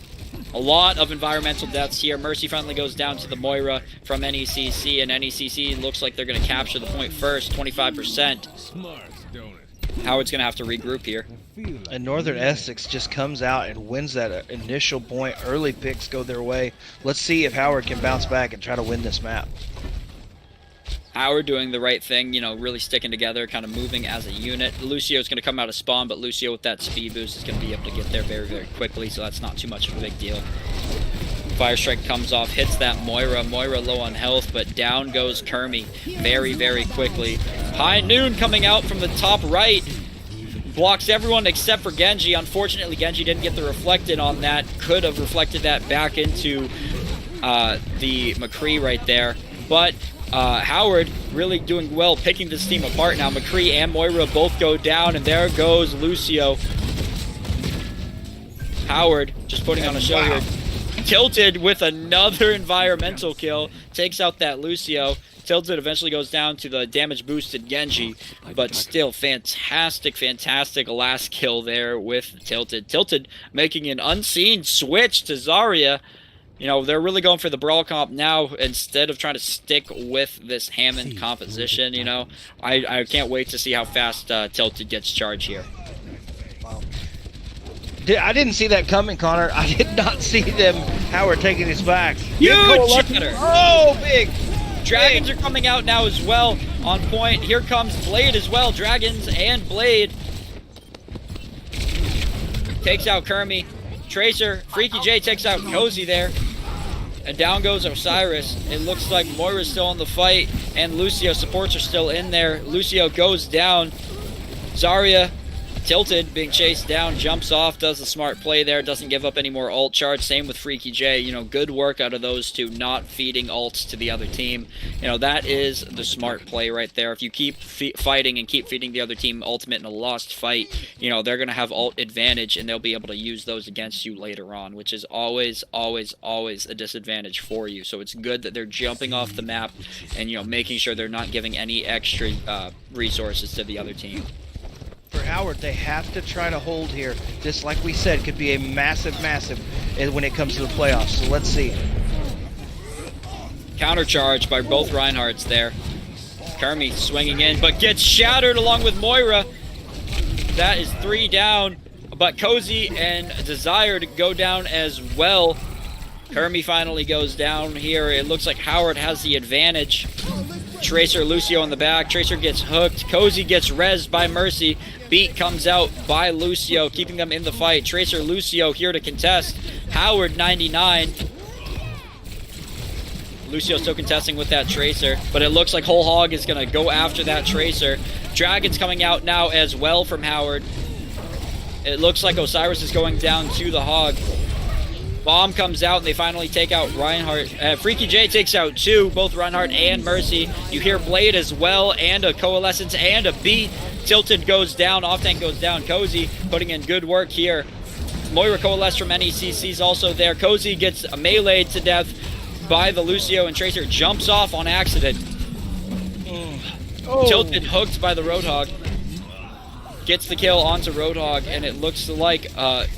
A lot of environmental deaths here. Mercy finally goes down to the Moira from NECC, and NECC looks like they're going to capture the point first, 25%. Smart, don't it? Howard's going to have to regroup here. And Northern Essex just comes out and wins that initial point. Early picks go their way. Let's see if Howard can bounce back and try to win this map. Howard doing the right thing, you know, really sticking together, kind of moving as a unit. Lucio's going to come out of spawn, but Lucio with that speed boost is going to be able to get there very, very quickly, so that's not too much of a big deal. Fire Strike comes off, hits that Moira. Moira low on health, but down goes Kermi very, very quickly. High Noon coming out from the top right. Blocks everyone except for Genji. Unfortunately, Genji didn't get the reflected on that. Could have reflected that back into the McCree right there. But Howard really doing well, picking this team apart now. McCree and Moira both go down, and there goes Lucio. Howard just putting on a show here. Tilted with another environmental kill. Takes out that Lucio. Tilted eventually goes down to the damage boosted Genji, but still fantastic, fantastic last kill there with Tilted. Tilted making an unseen switch to Zarya. You know, they're really going for the brawl comp now instead of trying to stick with this Hammond composition, you know. I can't wait to see how fast Tilted gets charged here. I didn't see that coming, Connor. I did not see them, Howard taking his back. Huge shatter. Oh, big. Dragons are coming out now as well on point. Here comes Blade as well. Dragons and Blade. Takes out Kermi. Tracer. Freaky J takes out Cozy there. And down goes Osiris. It looks like Moira's still in the fight. And Lucio supports are still in there. Lucio goes down. Zarya. Tilted, being chased down, jumps off, does the smart play there, doesn't give up any more ult charge. Same with Freaky J. You know, good work out of those two, not feeding ults to the other team. You know, that is the smart play right there. If you keep fighting and keep feeding the other team ultimate in a lost fight, you know, they're going to have ult advantage, and they'll be able to use those against you later on, which is always, always, always a disadvantage for you. So it's good that they're jumping off the map and, you know, making sure they're not giving any extra resources to the other team. For Howard, they have to try to hold here. This, like we said, could be a massive when it comes to the playoffs. So let's see. Counter charge by both Reinhardts there. Kermi swinging in, but gets shattered along with Moira. That is 3 down, but Cozy and Desire to go down as well. Kermi finally goes down here. It looks like Howard has the advantage. Tracer, Lucio in the back. Tracer gets hooked. Cozy gets rezzed by Mercy. Beat comes out by Lucio, keeping them in the fight. Tracer, Lucio here to contest. Howard, 99. Lucio still contesting with that Tracer, but it looks like Whole Hog is going to go after that Tracer. Dragon's coming out now as well from Howard. It looks like Osiris is going down to the Hog. Bomb comes out, and they finally take out Reinhardt. Freaky J takes out 2, both Reinhardt and Mercy. You hear Blade as well, and a Coalescence, and a Beat. Tilted goes down, Off-Tank goes down. Cozy putting in good work here. Moira Coalesce from NECC is also there. Cozy gets meleeed to death by the Lucio, and Tracer jumps off on accident. Oh. Tilted hooked by the Roadhog. Gets the kill onto Roadhog, and it looks like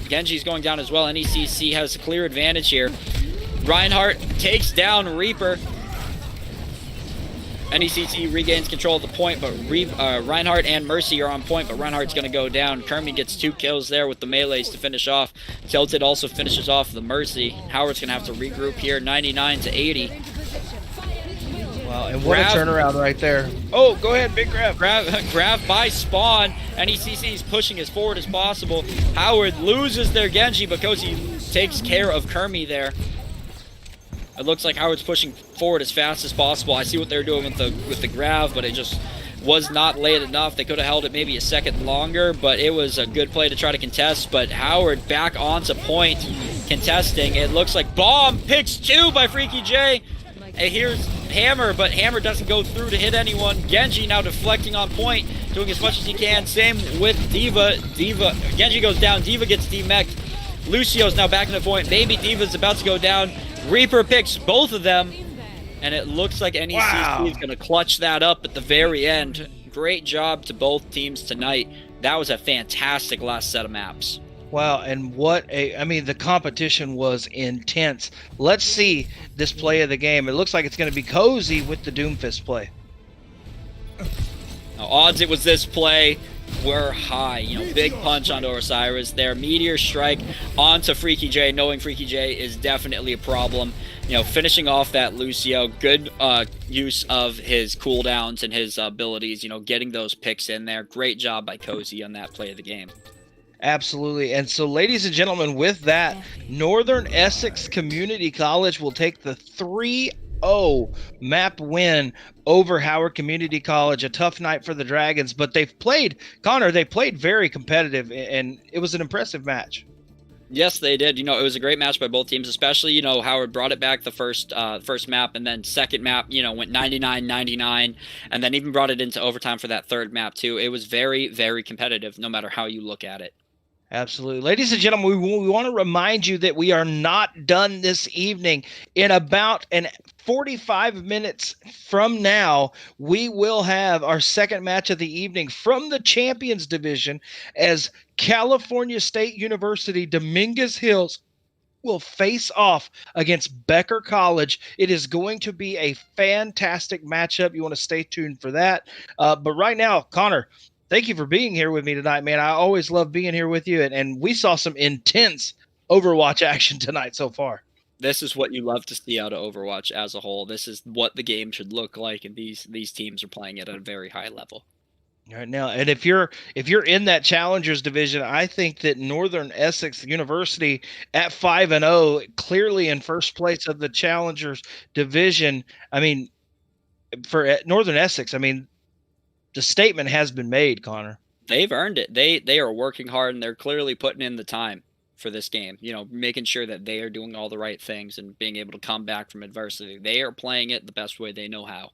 Genji's going down as well. NECC has a clear advantage here. Reinhardt takes down Reaper. NECC regains control of the point, but Reinhardt and Mercy are on point, but Reinhardt's going to go down. Kermi gets 2 kills there with the melees to finish off. Tilted also finishes off the Mercy. Howard's going to have to regroup here, 99 to 80. Wow, and what a turnaround right there. Oh, go ahead, big grab. Grab by Spawn. NECC is pushing as forward as possible. Howard loses their Genji, but Cozy takes care of Kermi there. It looks like Howard's pushing forward as fast as possible. I see what they're doing with the grab, but it just was not late enough. They could have held it maybe a second longer, but it was a good play to try to contest. But Howard back onto point, contesting. It looks like Bomb picks 2 by Freaky J. And here's Hammer, but Hammer doesn't go through to hit anyone. Genji now deflecting on point, doing as much as he can. Same with Diva. Genji goes down, Diva gets demeched. Lucio's now back in the point. Maybe Diva's about to go down. Reaper picks both of them, and it looks like NECC is going to clutch that up at the very end. Great job to both teams tonight. That was a fantastic last set of maps. Wow, and the competition was intense. Let's see this play of the game. It looks like it's going to be Cozy with the Doomfist play. Now, odds it was this play. were high. You know, big punch onto Osiris there. Meteor strike onto Freaky J, knowing Freaky J is definitely a problem. You know, finishing off that Lucio, good use of his cooldowns and his abilities, you know, getting those picks in there. Great job by Cozy on that play of the game. Absolutely. And so, ladies and gentlemen, with that, Northern Essex Community College will take the 3-0 map win over Howard Community College. A tough night for the Dragons, but they played very competitive, and it was an impressive match. Yes, they did. You know, it was a great match by both teams, especially, you know, Howard brought it back the first map, and then second map, you know, went 99-99, and then even brought it into overtime for that third map too. It was very, very competitive, no matter how you look at it. Absolutely. Ladies and gentlemen, we want to remind you that we are not done this evening. In about 45 minutes from now, we will have our second match of the evening from the Champions Division as California State University Dominguez Hills will face off against Becker College. It is going to be a fantastic matchup. You want to stay tuned for that. But right now, Connor, thank you for being here with me tonight, man. I always love being here with you, and we saw some intense Overwatch action tonight so far. This is what you love to see out of Overwatch as a whole. This is what the game should look like, and these teams are playing it at a very high level. Right now, and if you're in that Challengers division, I think that Northern Essex University at 5-0, clearly in first place of the Challengers division. I mean, for Northern Essex, I mean, the statement has been made, Connor. They've earned it. They are working hard, and they're clearly putting in the time for this game. You know, making sure that they are doing all the right things and being able to come back from adversity. They are playing it the best way they know how.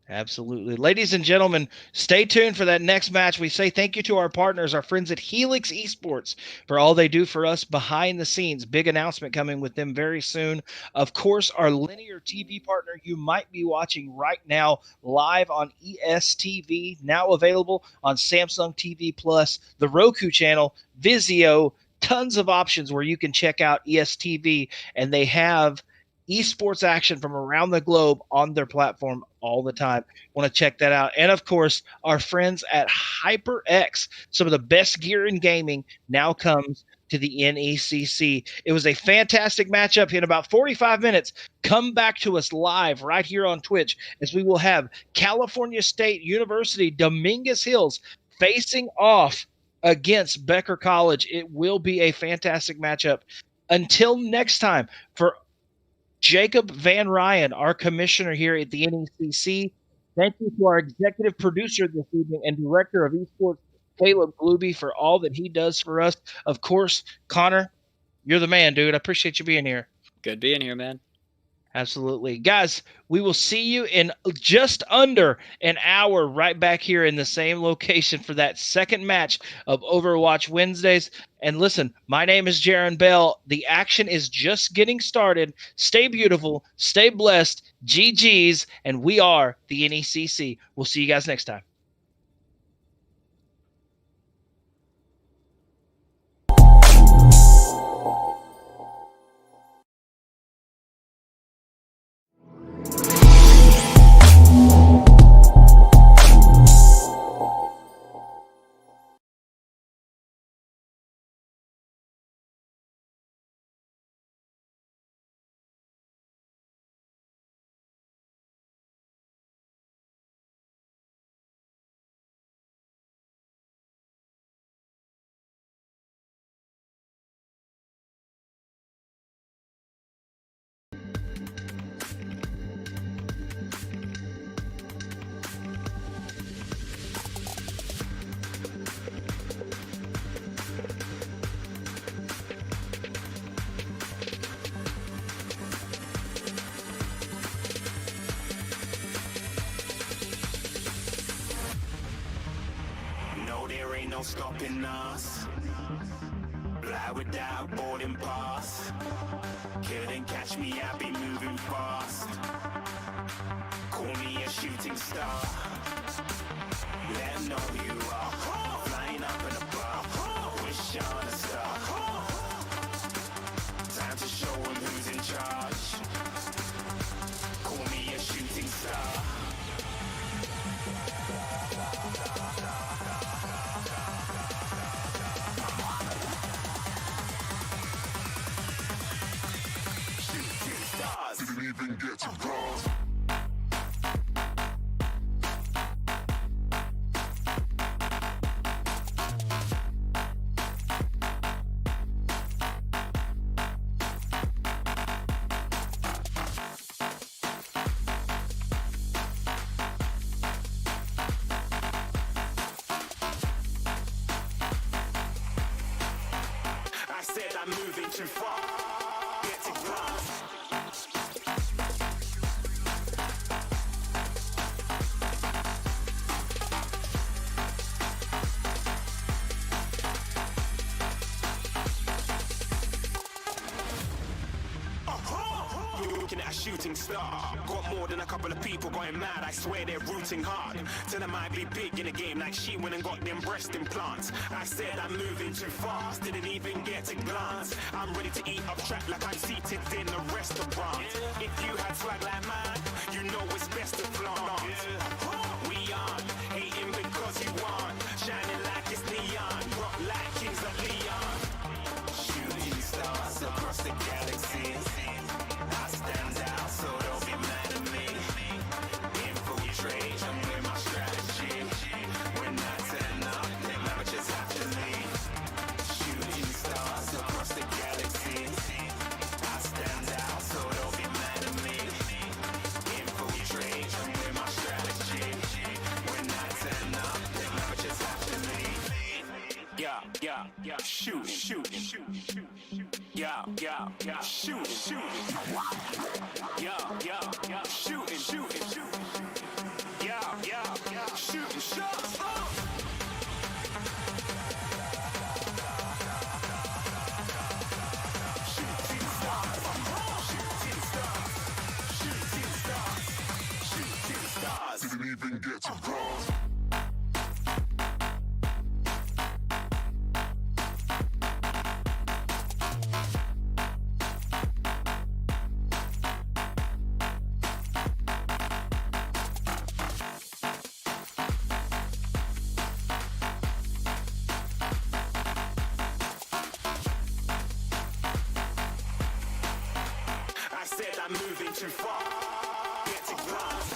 Absolutely. Ladies and gentlemen, stay tuned for that next match. We say thank you to our partners, our friends at Helix Esports, for all they do for us behind the scenes. Big announcement coming with them very soon. Of course, our linear TV partner you might be watching right now live on ESTV, now available on Samsung TV Plus, the Roku channel, Vizio, tons of options where you can check out ESTV, and they have esports action from around the globe on their platform all the time. Want to check that out. And of course, our friends at HyperX, some of the best gear in gaming now comes to the NECC. It was a fantastic matchup in about 45 minutes. Come back to us live right here on Twitch as we will have California State University Dominguez Hills facing off against Becker College. It will be a fantastic matchup. Until next time, for Jacob Van Ryan, our commissioner here at the NECC. Thank you to our executive producer this evening and director of esports, Caleb Blueby, for all that he does for us. Of course, Connor, you're the man, dude. I appreciate you being here. Good being here, man. Absolutely. Guys, we will see you in just under an hour right back here in the same location for that second match of Overwatch Wednesdays. And listen, my name is Jaron Bell. The action is just getting started. Stay beautiful, stay blessed, GGs, and we are the NECC. We'll see you guys next time. No stopping us. Fly without boarding pass. Couldn't catch me, I'll be moving fast. Call me a shooting star. Let them know who you are. Flying up in a bar. Wish on a star. Time to show them who's in charge. Call me a shooting star. far. Get to glass. Looking at a shooting star. Got more than a couple of people going mad. I swear they're rooting hard. Tell them I be big in the game like she went and got them breast implants. I said I'm moving too fast, didn't even get a glance. I'm ready to eat up track like I'm seated in a restaurant. If you had swag like mine, you know it's best to flaunt. We aren't hating because you aren't shining like it's neon, rock like kings of Leon. Shooting stars across the galaxy. I stand out, so don't be mad at me. Infiltrate, I'm with my strategy. When I turn up, then amateurs have to leave. Shooting stars across the galaxy. I stand out, so don't be mad at me. Infiltrate, I'm with my strategy. When I turn up, then amateurs have to leave. Yeah, shoot, shoot. Yeah, shoot, shoot. Yeah, shooting, shooting. Yeah, shooting shots. Shooting stars. Shooting stars. Didn't even get to cross. Too far, get to glass.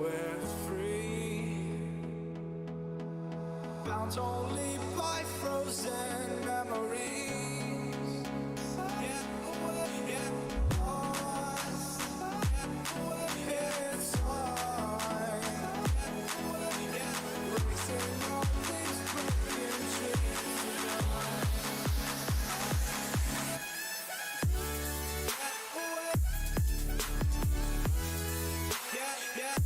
We're free, bound only by frozen memories. Get away, get lost. Get away, it's time. Get away, get racing all these broken dreams. Get away. Yeah.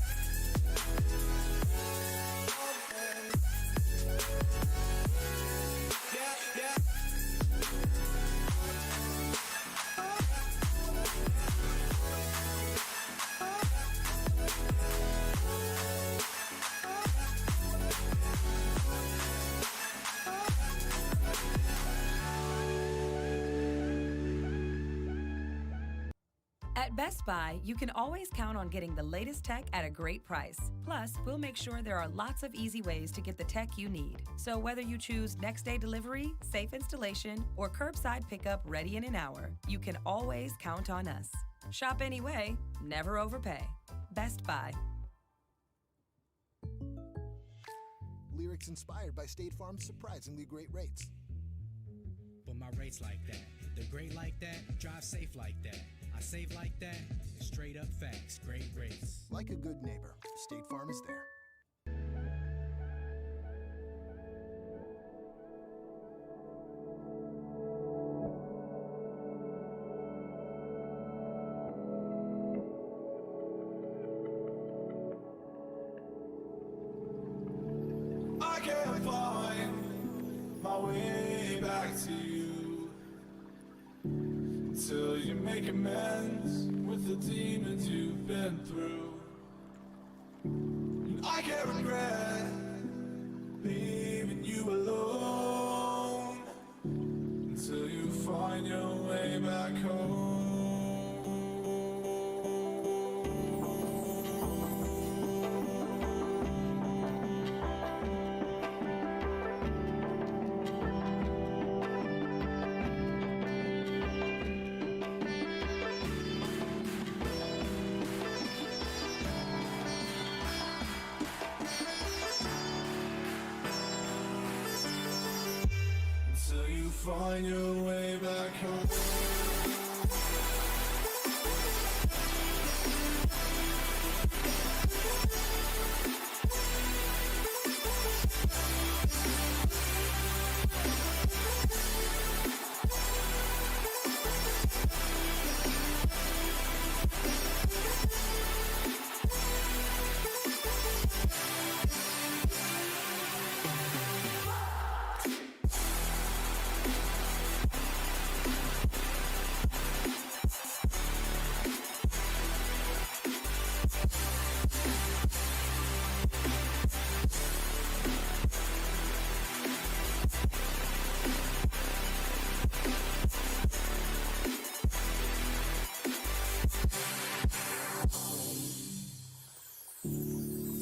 At Best Buy, you can always count on getting the latest tech at a great price. Plus, we'll make sure there are lots of easy ways to get the tech you need. So whether you choose next day delivery, safe installation, or curbside pickup ready in an hour, you can always count on us. Shop anyway, never overpay. Best Buy. Lyrics inspired by State Farm's surprisingly great rates. But my rates like that, they're great like that, drive safe like that. I save like that, straight up facts, great rates. Like a good neighbor, State Farm is there. I can't find my way back to you until you make amends with the demons you've been through. And I can't regret leaving you alone until you find your way back home. Find your way back home.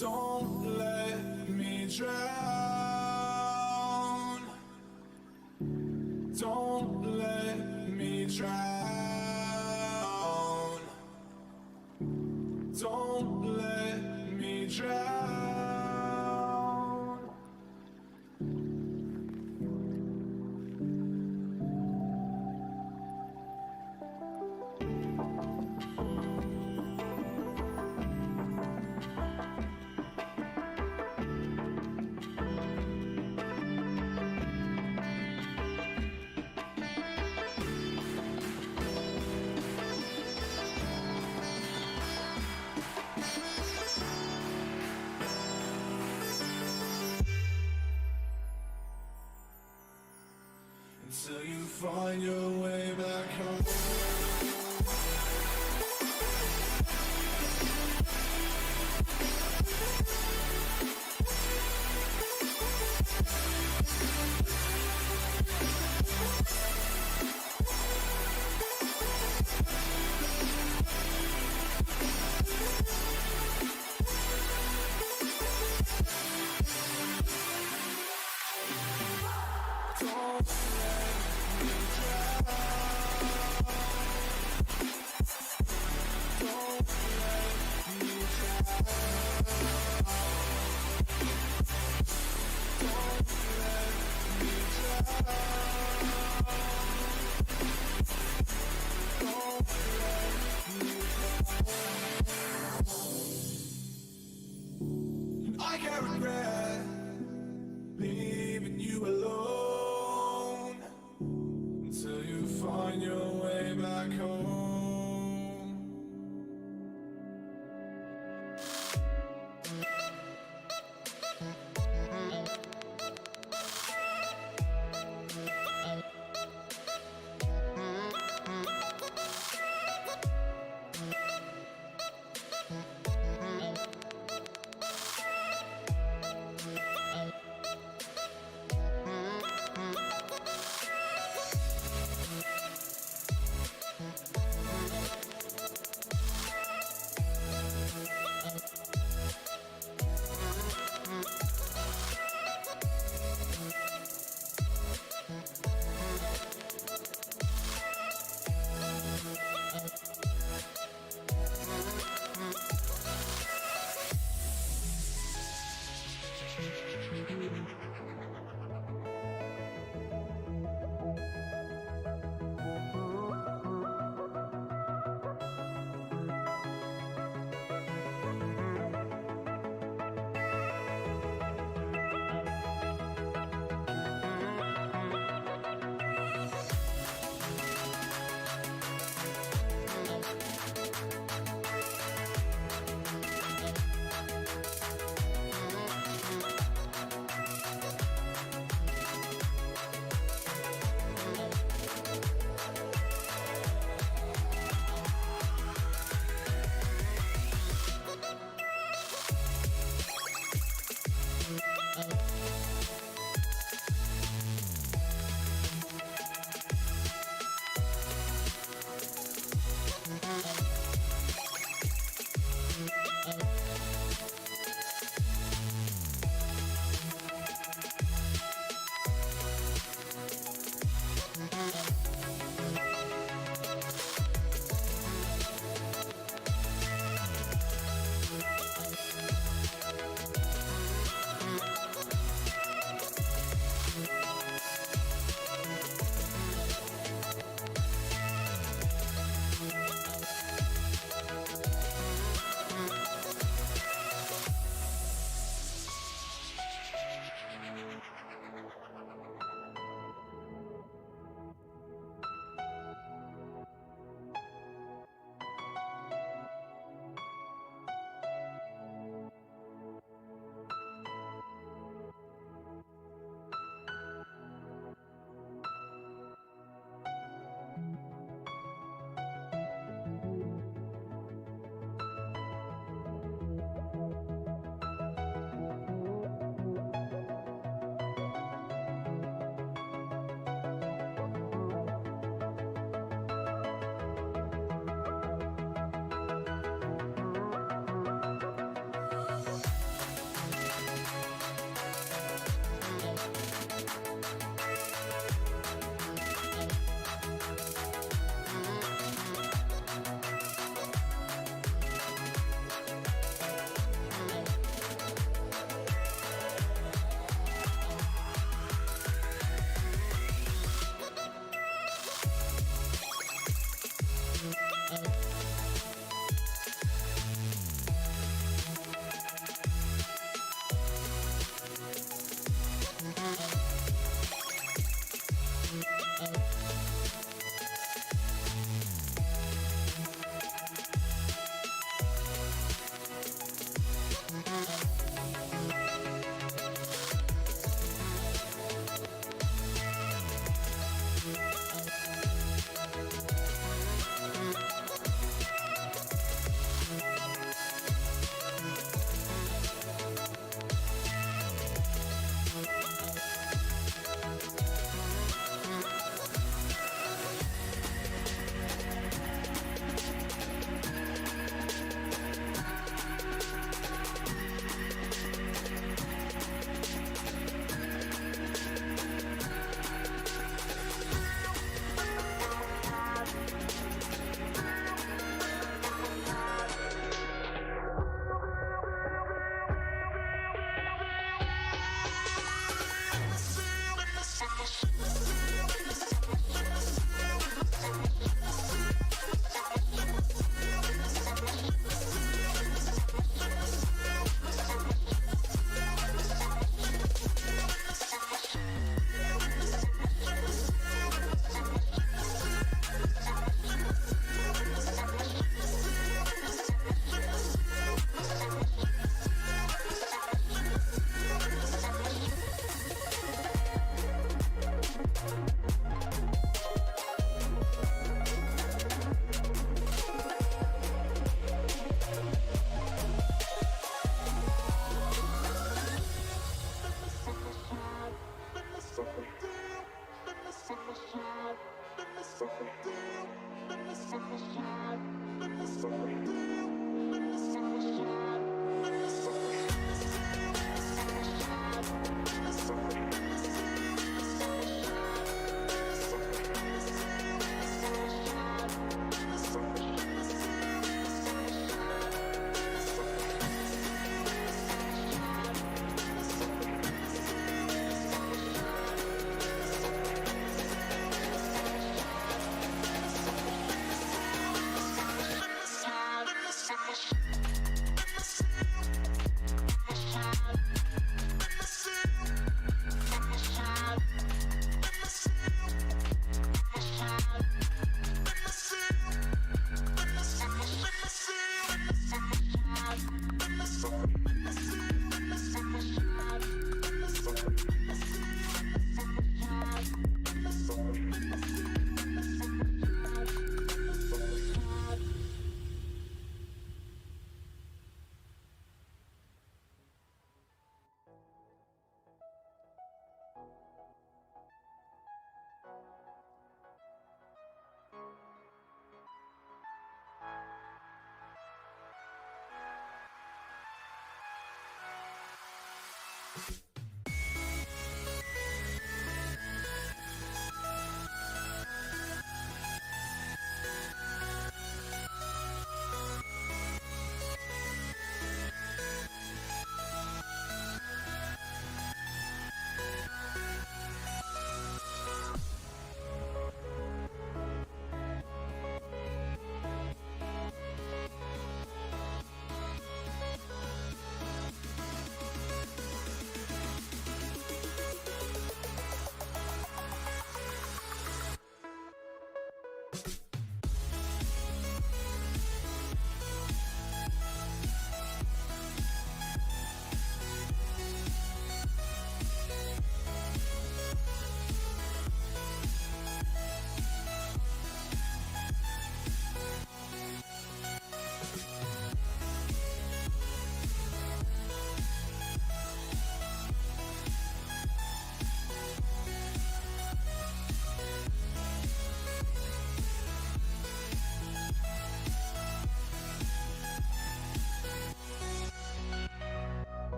Don't let me drown. Don't let me drown. Don't let me drown. find your way back home. Don't let me drown.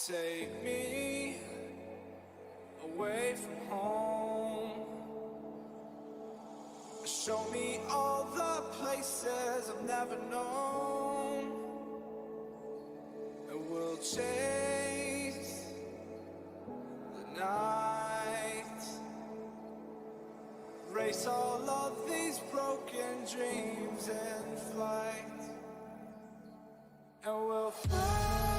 Take me away from home. Show me all the places I've never known. And we'll chase the night, race all of these broken dreams in flight. And we'll fly.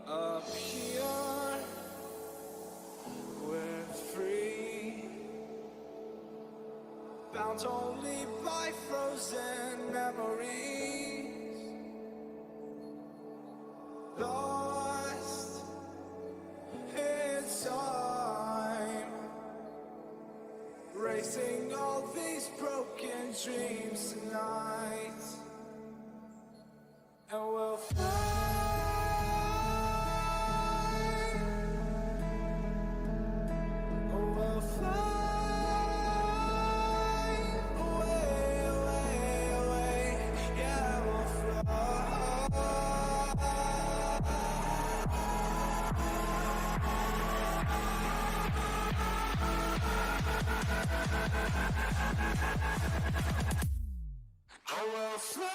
Up here, we're free, bound only by frozen memories, lost in time, racing all these broken dreams tonight, and we'll fly. We'll fly away, away, away. Yeah, we'll fly. I will fly.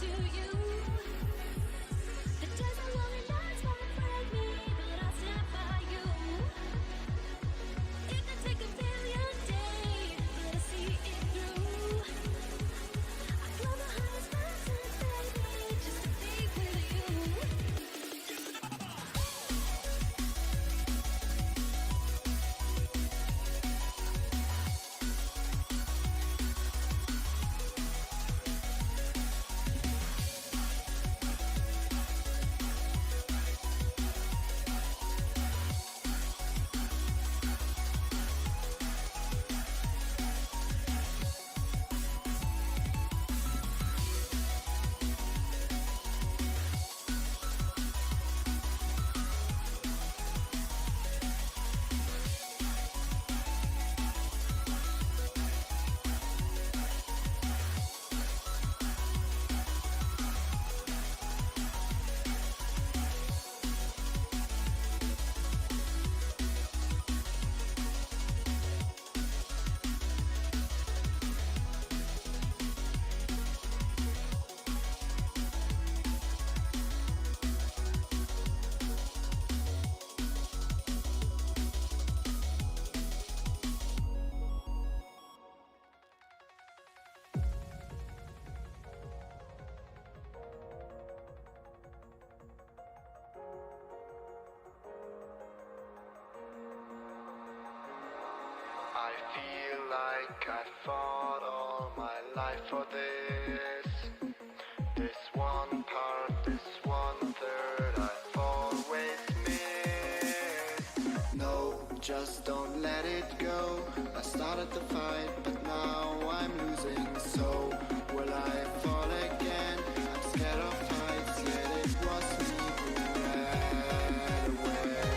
to you. feel like I fought all my life for this. This one part, this one third, I've always missed. No, just don't let it go. I started the fight, but now I'm losing. So will I fall again? I'm scared of heights, yet it was me who ran away.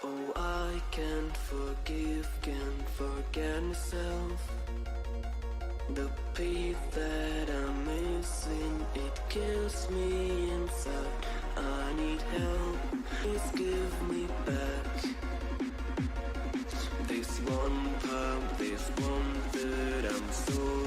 Oh, I can't forget myself. The piece that I'm missing, it kills me inside. I need help, please give me back this one part, this one third. I'm sorry.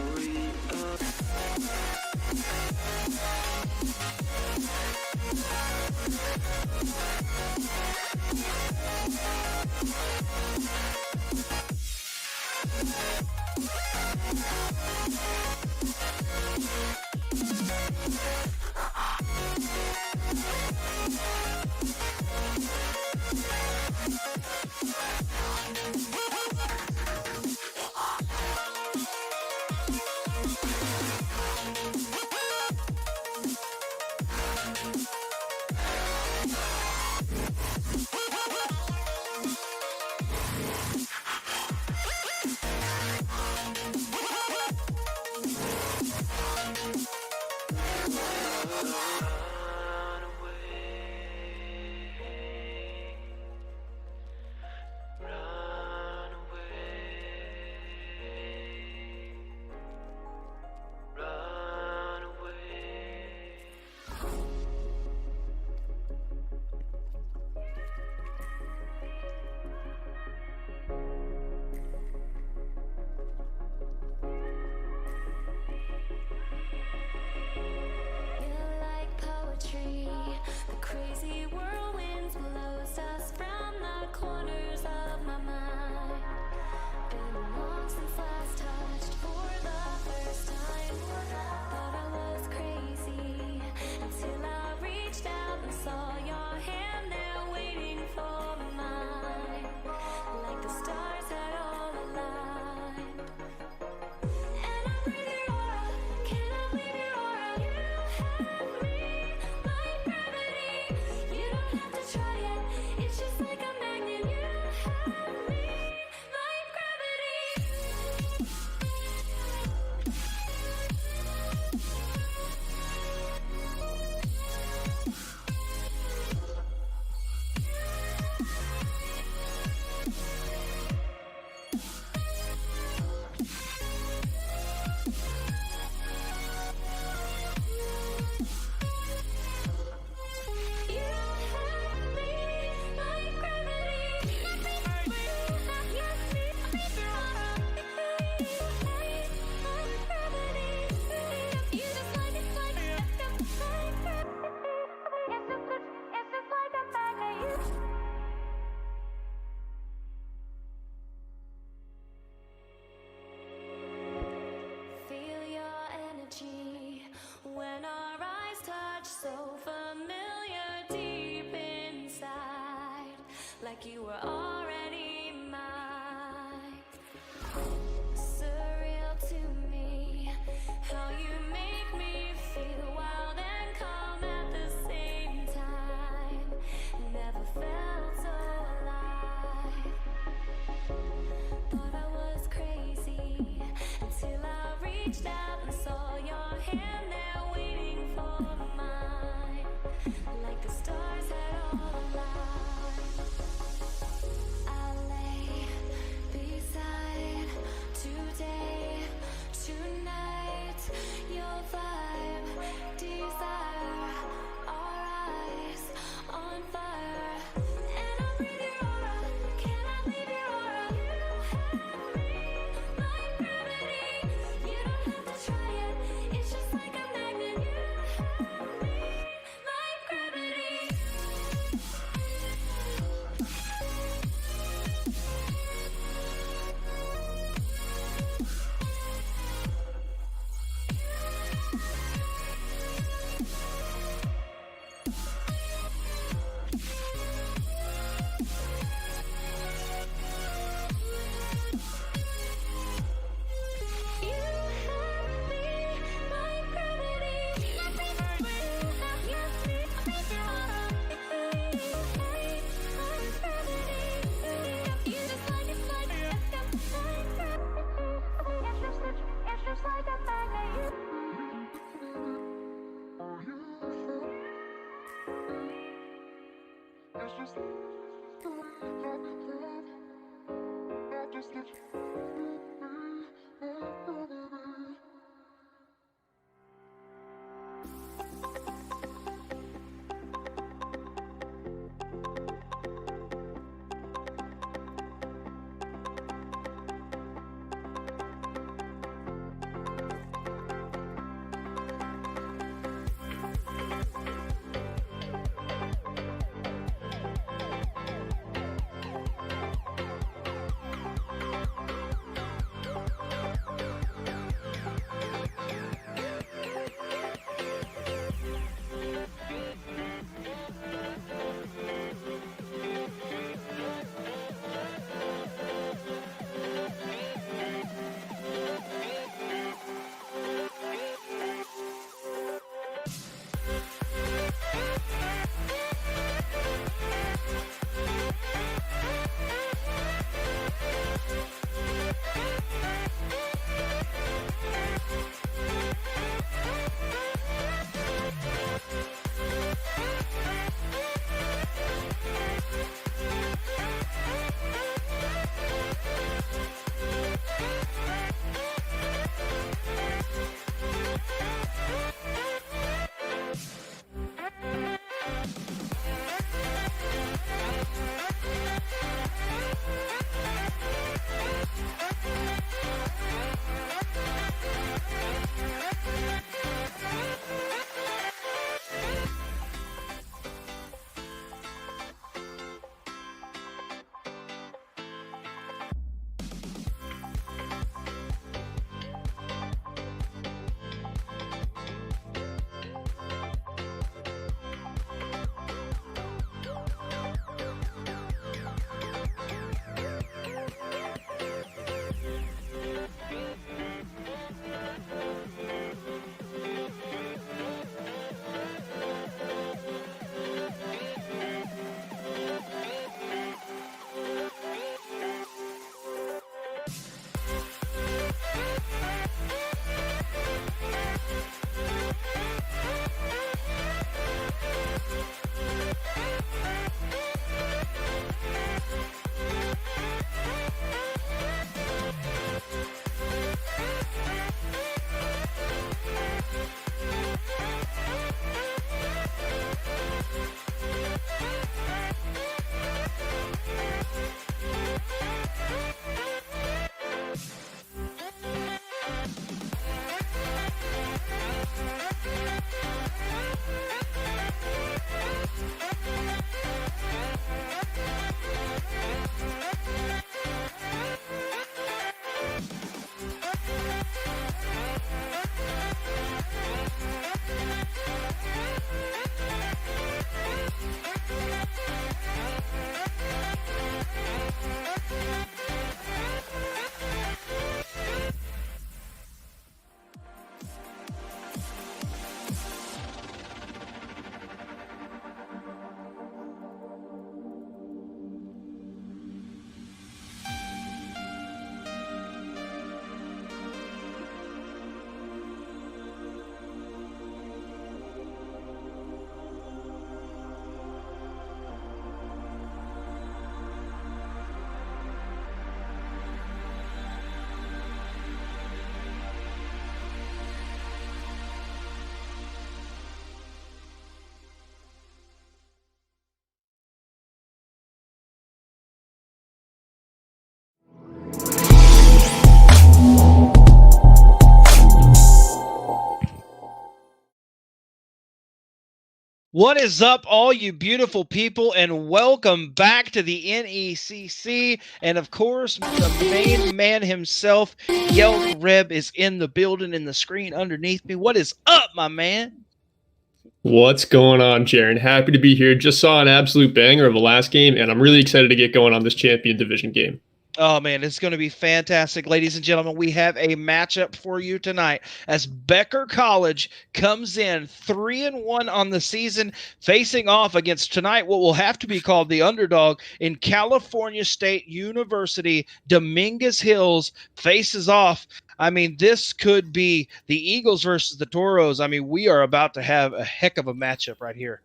like you were already mine. What is up, all you beautiful people, and welcome back to the NECC. And of course, the main man himself, Yelp Reb, is in the building in the screen underneath me. What is up, my man? What's going on, Jaron? Happy to be here. Just saw an absolute banger of the last game, and I'm really excited to get going on this champion division game. Oh, man, it's going to be fantastic. Ladies and gentlemen, we have a matchup for you tonight as Becker College comes in 3-1 on the season, facing off against tonight what will have to be called the underdog in California State University. Dominguez Hills faces off. I mean, this could be the Eagles versus the Toros. I mean, we are about to have a heck of a matchup right here.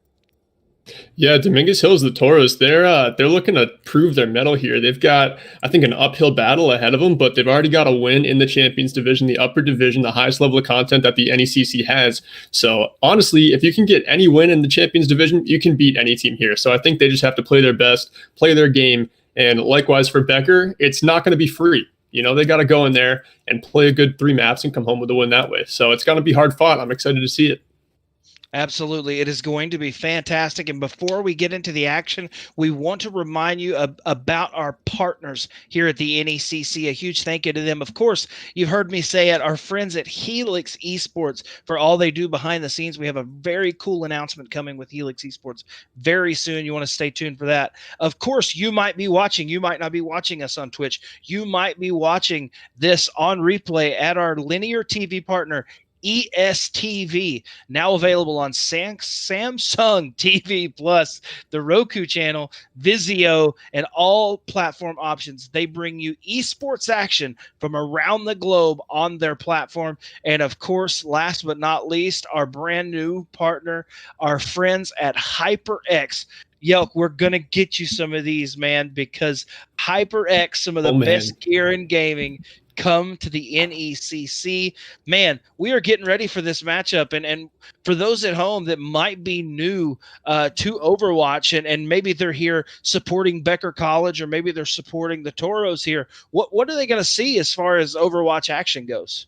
Yeah, Dominguez Hills, the Toros, they're looking to prove their mettle here. They've got, I think, an uphill battle ahead of them, but they've already got a win in the Champions Division, the upper division, the highest level of content that the NECC has. So honestly, if you can get any win in the Champions Division, you can beat any team here. So I think they just have to play their best, play their game, and likewise for Becker, it's not going to be free. You know, they got to go in there and play a good 3 maps and come home with a win that way. So it's going to be hard fought. I'm excited to see it. Absolutely. It is going to be fantastic. And before we get into the action, we want to remind you about our partners here at the NECC. A huge thank you to them. Of course, you've heard me say it, our friends at Helix Esports for all they do behind the scenes. We have a very cool announcement coming with Helix Esports very soon. You want to stay tuned for that. Of course, you might be watching. You might not be watching us on Twitch. You might be watching this on replay at our linear TV partner, ESTV, now available on Samsung TV Plus, the Roku channel, Vizio, and all platform options. They bring you esports action from around the globe on their platform. And of course, last but not least, our brand new partner, our friends at HyperX. Yelk, we're going to get you some of these, man, because HyperX, some of the best gear in gaming, come to the NECC. Man, we are getting ready for this matchup. And for those at home that might be new to Overwatch and maybe they're here supporting Becker College or maybe they're supporting the Toros here, what are they going to see as far as Overwatch action goes?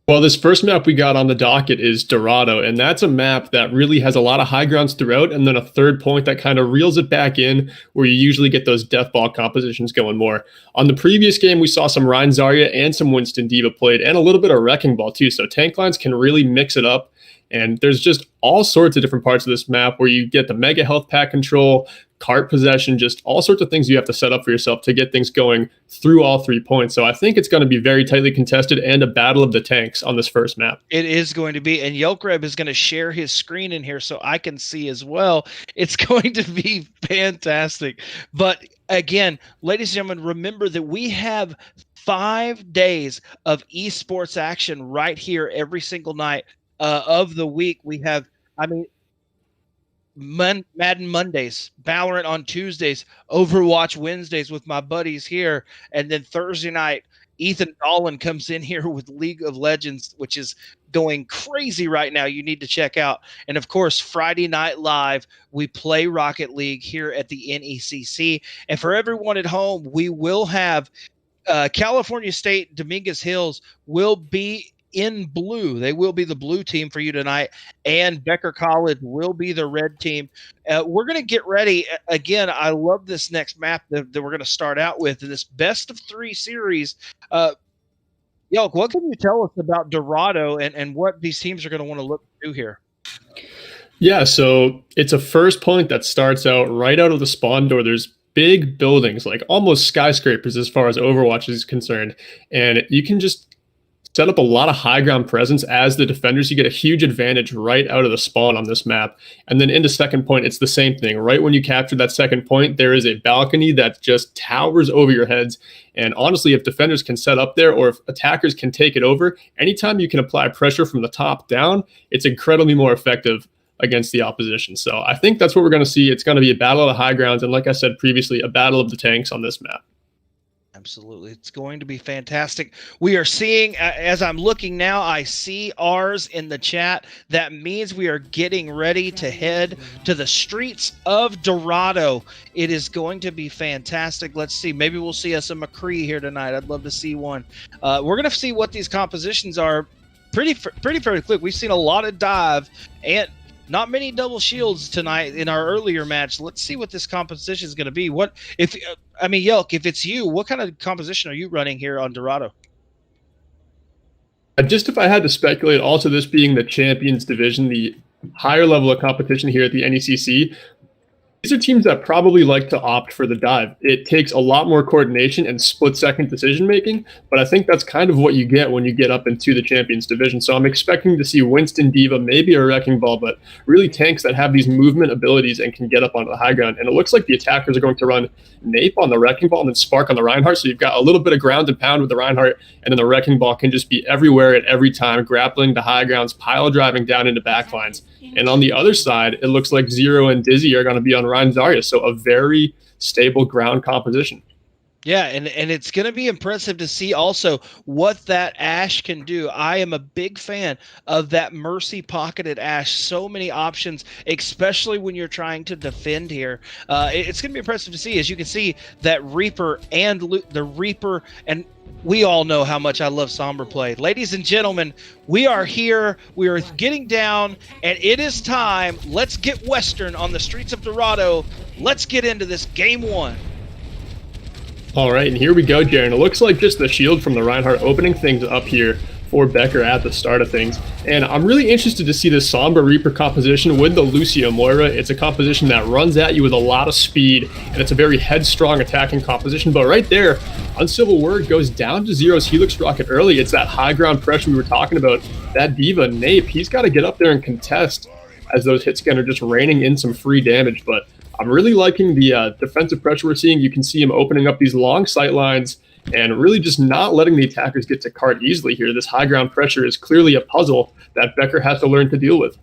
Well, this first map we got on the docket is Dorado, and that's a map that really has a lot of high grounds throughout, and then a third point that kind of reels it back in, where you usually get those death ball compositions going more. On the previous game, we saw some Ryan Zarya and some Winston Diva played, and a little bit of Wrecking Ball too, so tank lines can really mix it up. And there's just all sorts of different parts of this map where you get the mega health pack control, cart possession, just all sorts of things you have to set up for yourself to get things going through all 3 points. So I think it's going to be very tightly contested and a battle of the tanks on this first map. It is going to be, and Yelkreb is going to share his screen in here so I can see as well. It's going to be fantastic. But again, ladies and gentlemen, remember that we have 5 days of esports action right here every single night of the week. We have, Madden Mondays, Valorant on Tuesdays, Overwatch Wednesdays with my buddies here, and then Thursday night, Ethan Dolan comes in here with League of Legends, which is going crazy right now. You need to check out. And of course, Friday Night Live, we play Rocket League here at the NECC. And for everyone at home, we will have California State Dominguez Hills will be in blue. They will be the blue team for you tonight, and Becker College will be the red team. We're going to get ready. Again, I love this next map that we're going to start out with in this best of 3 series. Yelk, what can you tell us about Dorado and what these teams are going to want to look to do here? Yeah, so it's a first point that starts out right out of the spawn door. There's big buildings, like almost skyscrapers as far as Overwatch is concerned, and you can just set up a lot of high ground presence as the defenders. You get a huge advantage right out of the spawn on this map. And then into second point, it's the same thing. Right when you capture that second point, there is a balcony that just towers over your heads. And honestly, if defenders can set up there or if attackers can take it over, anytime you can apply pressure from the top down, it's incredibly more effective against the opposition. So I think that's what we're going to see. It's going to be a battle of the high grounds. And like I said previously, a battle of the tanks on this map. Absolutely. It's going to be fantastic. We are seeing, as I'm looking now, I see ours in the chat. That means we are getting ready to head to the streets of Dorado. It is going to be fantastic. Let's see. Maybe we'll see us a McCree here tonight. I'd love to see one. We're going to see what these compositions are pretty quick. We've seen a lot of dive and not many double shields tonight in our earlier match. Let's see what this composition is going to be. Yelk, if it's you, what kind of composition are you running here on Dorado? Just if I had to speculate, also this being the Champions Division, the higher level of competition here at the NECC, These are teams that probably like to opt for the dive. It takes a lot more coordination and split-second decision-making, but I think that's kind of what you get when you get up into the Champions Division. So I'm expecting to see Winston, D.Va, maybe a Wrecking Ball, but really tanks that have these movement abilities and can get up onto the high ground. And it looks like the attackers are going to run Nape on the Wrecking Ball and then Spark on the Reinhardt. So you've got a little bit of ground and pound with the Reinhardt, and then the Wrecking Ball can just be everywhere at every time, grappling to high grounds, pile driving down into backlines. And on the other side, it looks like Zero and Dizzy are going to be on Ryan Zarya. So a very stable ground composition. Yeah, and it's going to be impressive to see also what that Ashe can do. I am a big fan of that Mercy pocketed Ashe. So many options, especially when you're trying to defend here. It's going to be impressive to see. As you can see, that Reaper and the Reaper, and we all know how much I love Sombra play. Ladies and gentlemen, we are here. We are getting down, and it is time. Let's get Western on the streets of Dorado. Let's get into this game one. All right, and here we go, Jaron. It looks like just the shield from the Reinhardt opening things up here for Becker at the start of things. And I'm really interested to see the Sombra Reaper composition with the Lucio Moira. It's a composition that runs at you with a lot of speed, and it's a very headstrong attacking composition. But right there, Uncivil Word goes down to Zero's Helix Rocket early. It's that high ground pressure we were talking about. That D.Va, Nape, he's got to get up there and contest as those hit scan are just raining in some free damage. But I'm really liking the defensive pressure we're seeing. You can see him opening up these long sight lines and really just not letting the attackers get to cart easily here. This high ground pressure is clearly a puzzle that Becker has to learn to deal with.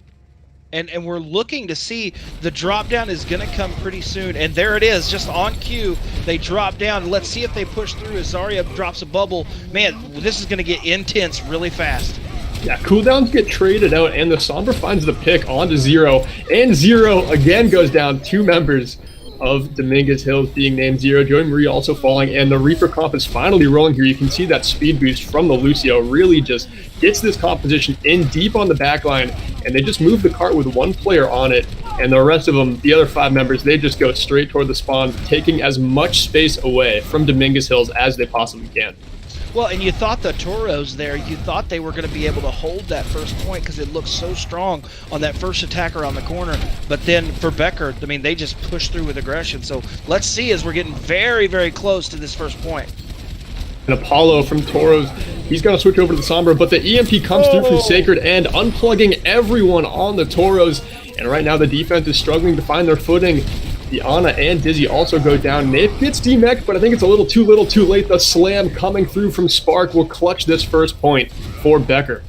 And we're looking to see the drop down is going to come pretty soon. And there it is, just on cue. They drop down. Let's see if they push through as Zarya drops a bubble. Man, this is going to get intense really fast. Yeah, cooldowns get traded out, and the Sombra finds the pick onto Zero. And Zero again goes down. Two members of Dominguez Hills being named Zero. Joey Marie also falling, and the Reaper comp is finally rolling here. You can see that speed boost from the Lucio really just gets this composition in deep on the back line, and they just move the cart with one player on it, and the rest of them, the other 5 members, they just go straight toward the spawn, taking as much space away from Dominguez Hills as they possibly can. Well, and you thought the Toros there, you thought they were going to be able to hold that first point because it looked so strong on that first attacker on the corner. But then for Becker, I mean, they just pushed through with aggression. So let's see as we're getting very, very close to this first point. And Apollo from Toros, he's going to switch over to the Sombra, but the EMP comes through from Sacred and unplugging everyone on the Toros. And right now the defense is struggling to find their footing. The Ana and Dizzy also go down. Nape gets DMEC, but I think it's a little too late. The slam coming through from Spark will clutch this first point for Becker.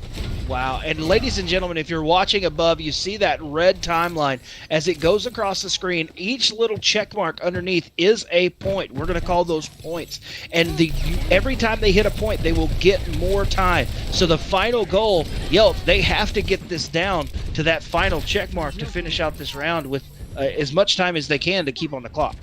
Wow. And ladies and gentlemen, if you're watching above, you see that red timeline as it goes across the screen. Each little check mark underneath is a point. We're going to call those points. And every time they hit a point, they will get more time. So the final goal, they have to get this down to that final check mark to finish out this round with as much time as they can to keep on the clock.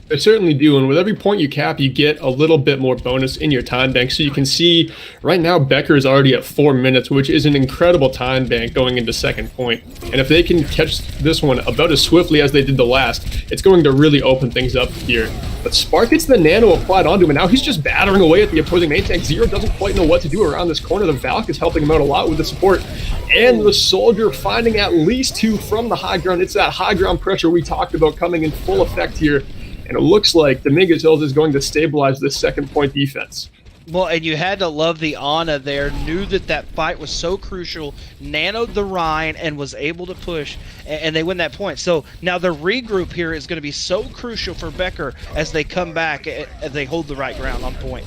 They certainly do, and with every point you cap, you get a little bit more bonus in your time bank. So you can see right now Becker is already at 4 minutes, which is an incredible time bank going into second point. And if they can catch this one about as swiftly as they did the last, it's going to really open things up here. But Spark gets the nano applied onto him, and now he's just battering away at the opposing main tank. Zero doesn't quite know what to do around this corner. The Valk is helping him out a lot with the support. And the Soldier finding at least 2 from the high ground. It's that high ground pressure we talked about coming in full effect here. And it looks like Dominguez Hills is going to stabilize this second point defense. Well, and you had to love the Ana there, knew that fight was so crucial, nanoed the Rhine, and was able to push, and they win that point. So now the regroup here is going to be so crucial for Becker as they come back, as they hold the right ground on point.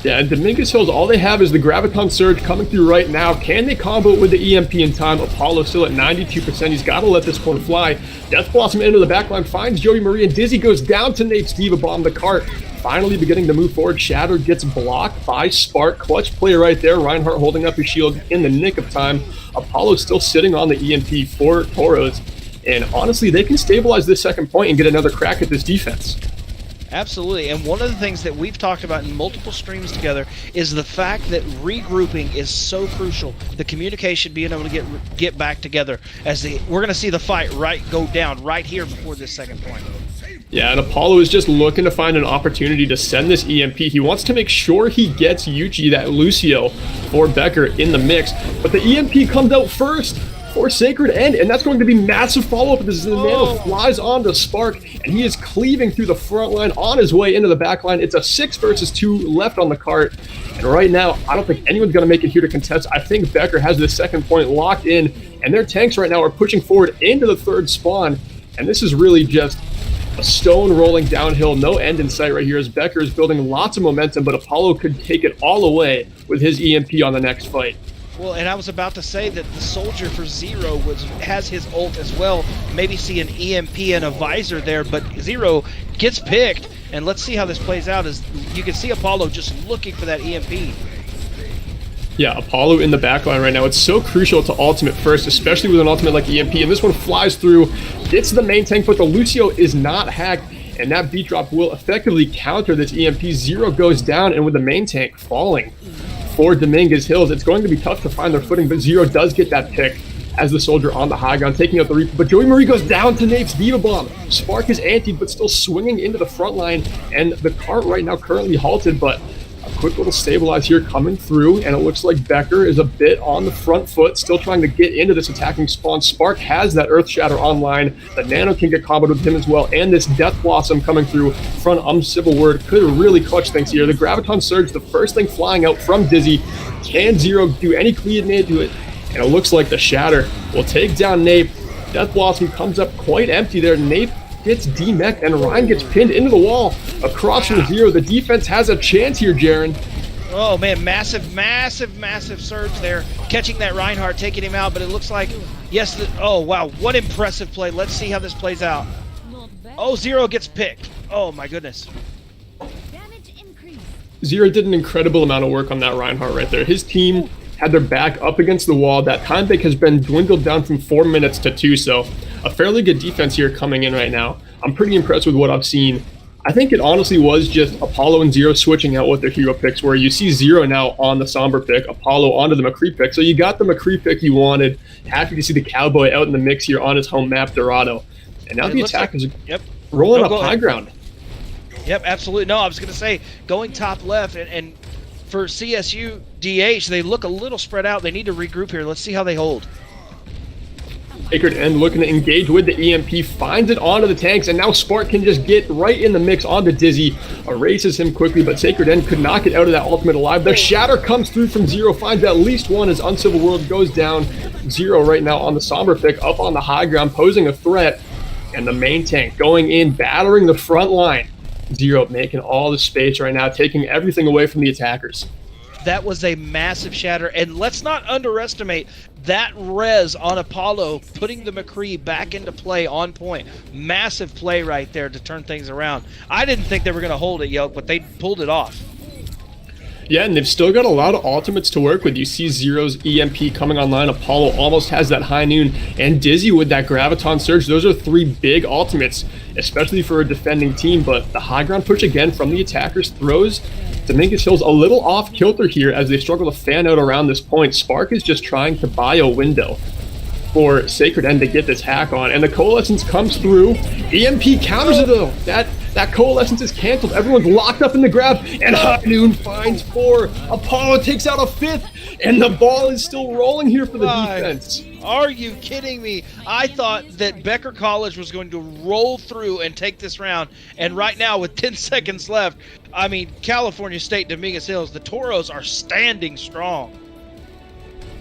Yeah, and Dominguez Hills, all they have is the Graviton Surge coming through right now. Can they combo it with the EMP in time? Apollo still at 92%. He's got to let this one fly. Death Blossom into the backline, finds Joey Marie, and Dizzy goes down to Nate's D.Va Bomb. The cart finally beginning to move forward. Shatter gets blocked by Spark. Clutch play right there. Reinhardt holding up his shield in the nick of time. Apollo still sitting on the EMP for Toros. And honestly, they can stabilize this second point and get another crack at this defense. Absolutely, and one of the things that we've talked about in multiple streams together is the fact that regrouping is so crucial. The communication, being able to get back together. We're going to see the fight go down right here before this second point. Yeah, and Apollo is just looking to find an opportunity to send this EMP. He wants to make sure he gets Yuchi, that Lucio, for Becker in the mix. But the EMP comes out first. for Sacred End, and that's going to be massive follow-up. This is Nano flies onto Spark, and he is cleaving through the front line on his way into the back line. It's a 6 versus 2 left on the cart, and right now, I don't think anyone's going to make it here to contest. I think Becker has the second point locked in, and their tanks right now are pushing forward into the third spawn, and this is really just a stone rolling downhill, no end in sight right here as Becker is building lots of momentum, but Apollo could take it all away with his EMP on the next fight. Well, and I was about to say that the soldier for Zero has his ult as well. Maybe see an EMP and a visor there, but Zero gets picked, and let's see how this plays out. As you can see Apollo just looking for that EMP. Yeah, Apollo in the backline right now. It's so crucial to ultimate first, especially with an ultimate like EMP, and this one flies through, gets to the main tank, but the Lucio is not hacked, and that beat drop will effectively counter this EMP. Zero goes down, and with the main tank falling for Dominguez Hills, it's going to be tough to find their footing, but Zero does get that pick as the soldier on the high ground, taking out the Reaper, but Joey Marie goes down to Nape's Diva Bomb. Spark is antied, but still swinging into the front line, and the cart right now currently halted, but a quick little stabilize here coming through, and it looks like Becker is a bit on the front foot, still trying to get into this attacking spawn. Spark has that Earth Shatter online. The Nano can get comboed with him as well, and this Death Blossom coming through front Civil Word could really clutch things here. The Graviton Surge, the first thing flying out from Dizzy. Can Zero do any clean nade to it? And it looks like the Shatter will take down Nape. Death Blossom comes up quite empty there. Nape gets demeched, and Ryan gets pinned into the wall across from Zero. The defense has a chance here, Jaron. Oh man, massive surge there, catching that Reinhardt, taking him out, but it looks like, yes, oh wow, what impressive play. Let's see how this plays out. Oh, Zero gets picked. Oh my goodness. Zero did an incredible amount of work on that Reinhardt right there. His team had their back up against the wall. That time bank has been dwindled down from 4 minutes to 2, so a fairly good defense here coming in right now. I'm pretty impressed with what I've seen. I think it honestly was just Apollo and Zero switching out what their hero picks were. You see Zero now on the Somber pick, Apollo onto the McCree pick. So you got the McCree pick you wanted. Happy to see the Cowboy out in the mix here on his home map, Dorado. And now the attack is rolling up high ground. Yep, absolutely. No, I was going to say, going top left, and for CSU DH, they look a little spread out. They need to regroup here. Let's see how they hold. Sacred End looking to engage with the EMP, finds it onto the tanks, and now Spark can just get right in the mix onto Dizzy, erases him quickly, but Sacred End could not get out of that ultimate alive. The Shatter comes through from Zero, finds at least one as Uncivil World goes down. Zero right now on the Somber pick, up on the high ground, posing a threat, and the main tank going in, battering the front line. Zero making all the space right now, taking everything away from the attackers. That was a massive Shatter, and let's not underestimate that res on Apollo, putting the McCree back into play on point. Massive play right there to turn things around. I didn't think they were going to hold it, Yoke, but they pulled it off. Yeah, and they've still got a lot of ultimates to work with. You see Zero's EMP coming online. Apollo almost has that high noon, and Dizzy with that Graviton Surge. Those are 3 big ultimates, especially for a defending team. But the high ground push again from the attackers throws Dominguez Hills a little off kilter here as they struggle to fan out around this point. Spark is just trying to buy a window for Sacred End to get this hack on, and the Coalescence comes through. EMP counters it though. That Coalescence is canceled. Everyone's locked up in the grab, and High Noon finds 4. Apollo takes out a 5th, and the ball is still rolling here for the defense. Are you kidding me? I thought that Becker College was going to roll through and take this round, and right now with 10 seconds left, I mean, California State, Dominguez Hills, the Toros are standing strong.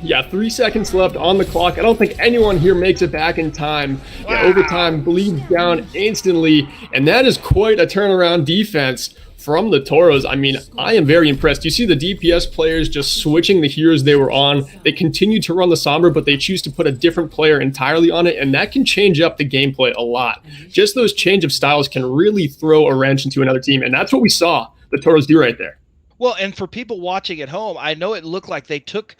Yeah, 3 seconds left on the clock. I don't think anyone here makes it back in time. Wow. Yeah, overtime bleeds down instantly, and that is quite a turnaround defense from the Toros. I mean, I am very impressed. You see the DPS players just switching the heroes they were on. They continue to run the Sombra, but they choose to put a different player entirely on it, and that can change up the gameplay a lot. Just those change of styles can really throw a wrench into another team, and that's what we saw the Toros do right there. Well, and for people watching at home, I know it looked like they took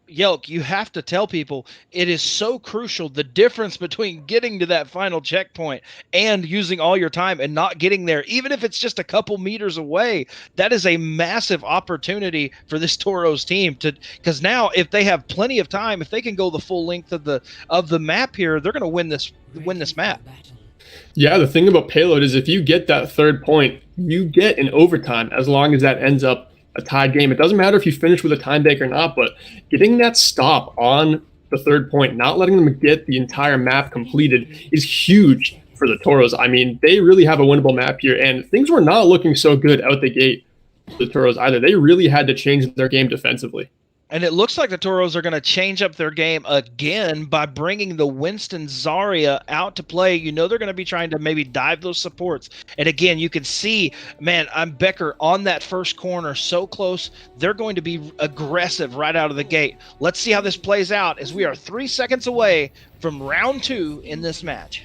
Yelk, you have to tell people it is so crucial, the difference between getting to that final checkpoint and using all your time and not getting there, even if it's just a couple meters away. That is a massive opportunity for this Toros team to, because now if they have plenty of time, if they can go the full length of the map here, they're going to win this map. Yeah, the thing about Payload is if you get that 3rd point, you get an overtime as long as that ends up a tied game. It doesn't matter if you finish with a time bank or not, but getting that stop on the third point, not letting them get the entire map completed is huge for the Toros. I mean, they really have a winnable map here, and things were not looking so good out the gate for the Toros either. They really had to change their game defensively. And it looks like the Toros are going to change up their game again by bringing the Winston Zarya out to play. You know they're going to be trying to maybe dive those supports. And again, you can see, man, I'm Becker on that first corner, so close. They're going to be aggressive right out of the gate. Let's see how this plays out as we are 3 seconds away from round 2 in this match.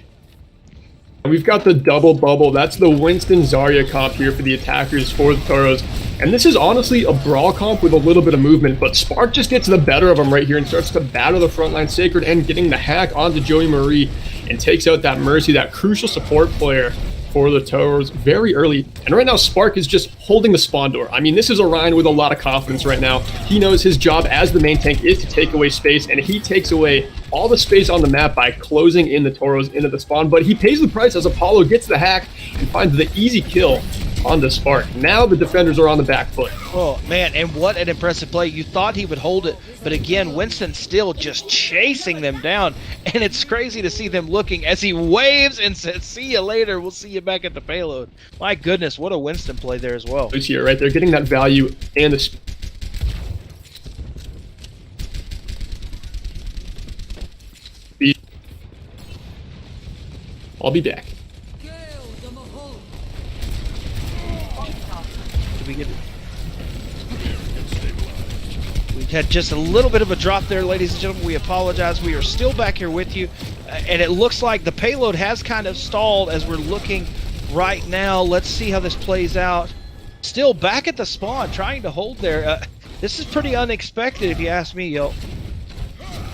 We've got the double bubble. That's the Winston Zarya comp here for the attackers for the Toros. And this is honestly a brawl comp with a little bit of movement, but Spark just gets the better of him right here and starts to battle the frontline Sacred and getting the hack onto Joey Marie and takes out that Mercy, that crucial support player for the Toros very early. And right now, Spark is just holding the spawn door. I mean, this is Orion with a lot of confidence right now. He knows his job as the main tank is to take away space, and he takes away all the space on the map by closing in the Toros into the spawn. But he pays the price as Apollo gets the hack and finds the easy kill on the Spark. Now the defenders are on the back foot. Oh, man, and what an impressive play. You thought he would hold it, but again, Winston still just chasing them down, and it's crazy to see them looking as he waves and says, see you later, we'll see you back at the payload. My goodness, what a Winston play there as well. It's here, right? They're getting that value and the speed. I'll be back. We had just a little bit of a drop there, ladies and gentlemen. We apologize. We are still back here with you. And it looks like the payload has kind of stalled as we're looking right now. Let's see how this plays out. Still back at the spawn, trying to hold there. This is pretty unexpected, if you ask me, yo.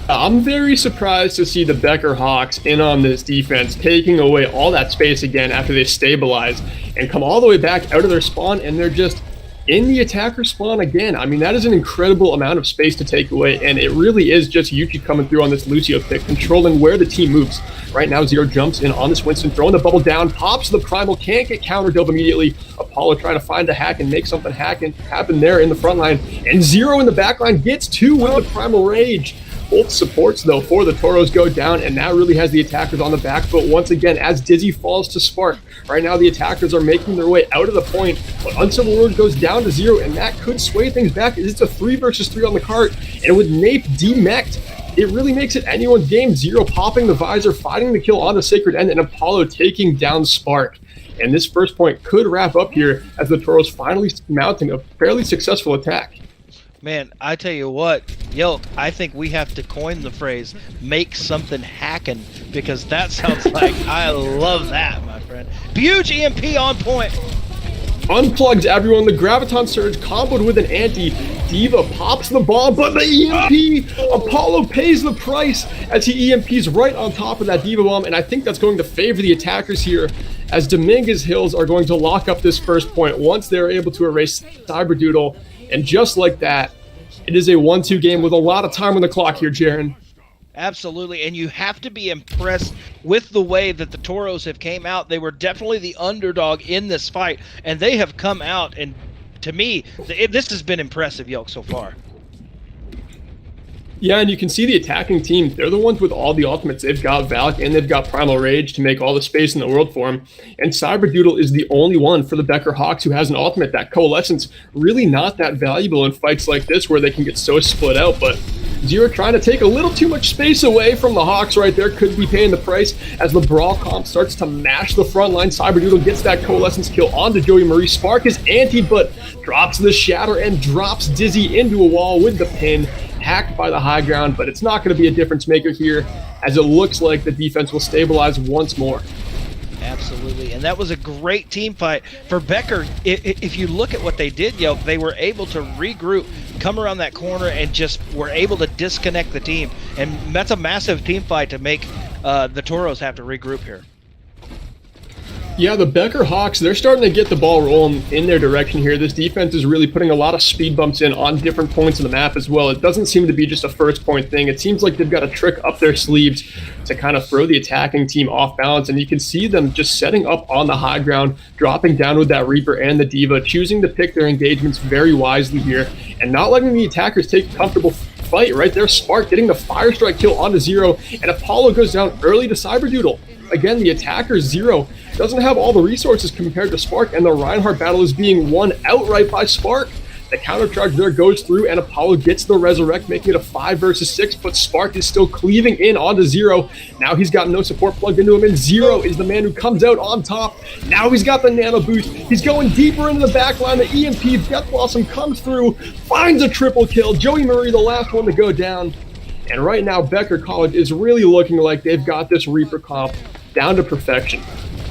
I'm very surprised to see the Becker Hawks in on this defense, taking away all that space again after they stabilize and come all the way back out of their spawn, and they're just in the attacker spawn again. I mean, that is an incredible amount of space to take away, and it really is just Yuki coming through on this Lucio pick, controlling where the team moves. Right now, Zero jumps in on this Winston, throwing the bubble down, pops the Primal, can't get counter-dove immediately. Apollo trying to find the hack and make something happen there in the front line, and Zero in the back line gets 2 with the Primal Rage. Both supports, though, for the Toros go down, and that really has the attackers on the back foot once again as Dizzy falls to Spark. Right now, the attackers are making their way out of the point, but Uncivil Word goes down to 0, and that could sway things back. It's a 3 versus 3 on the cart, and with Nape demeched, it really makes it anyone's game. 0 popping the visor, fighting the kill on the Sacred End, and Apollo taking down Spark. And this first point could wrap up here as the Toros finally mounting a fairly successful attack. Man, I tell you what, Yelk, I think we have to coin the phrase, make something hacking, because that sounds like, I love that, my friend. Huge EMP on point. Unplugs everyone, the Graviton Surge comboed with an anti. Diva pops the bomb, but the EMP! Apollo pays the price as he EMPs right on top of that Diva bomb, and I think that's going to favor the attackers here, as Dominguez Hills are going to lock up this first point once they're able to erase Cyberdoodle. And just like that, it is a 1-2 game with a lot of time on the clock here, Jaron. Absolutely, and you have to be impressed with the way that the Toros have came out. They were definitely the underdog in this fight, and they have come out, and to me, this has been impressive, Yelk, so far. Yeah, and you can see the attacking team. They're the ones with all the ultimates. They've got Valk and they've got Primal Rage to make all the space in the world for him. And Cyberdoodle is the only one for the Becker Hawks who has an ultimate. That Coalescence really not that valuable in fights like this where they can get so split out. But Zero trying to take a little too much space away from the Hawks right there. Could be paying the price as the Brawl comp starts to mash the front line. Cyberdoodle gets that Coalescence kill onto Joey Marie. Spark is anti, but drops the Shatter and drops Dizzy into a wall with the pin. Hacked by the high ground, but it's not going to be a difference maker here as it looks like the defense will stabilize once more. Absolutely, and that was a great team fight for Becker. If you look at what they did, Yelp, they were able to regroup, come around that corner, and just were able to disconnect the team. And that's a massive team fight to make the Toros have to regroup here. Yeah, the Becker Hawks, they're starting to get the ball rolling in their direction here. This defense is really putting a lot of speed bumps in on different points of the map as well. It doesn't seem to be just a first point thing. It seems like they've got a trick up their sleeves to kind of throw the attacking team off balance, and you can see them just setting up on the high ground, dropping down with that Reaper and the Diva, choosing to pick their engagements very wisely here, and not letting the attackers take a comfortable fight right there. Spark getting the Fire Strike kill onto Zero, and Apollo goes down early to Cyberdoodle. Again, the attacker, Zero, doesn't have all the resources compared to Spark, and the Reinhardt battle is being won outright by Spark. The counter charge there goes through, and Apollo gets the resurrect, making it a 5 versus 6, but Spark is still cleaving in onto Zero. Now he's got no support plugged into him, and Zero is the man who comes out on top. Now he's got the nano boost. He's going deeper into the back line. The EMP Death Blossom comes through, finds a triple kill. Joey Murray, the last one to go down. And right now, Becker College is really looking like they've got this Reaper comp down to perfection.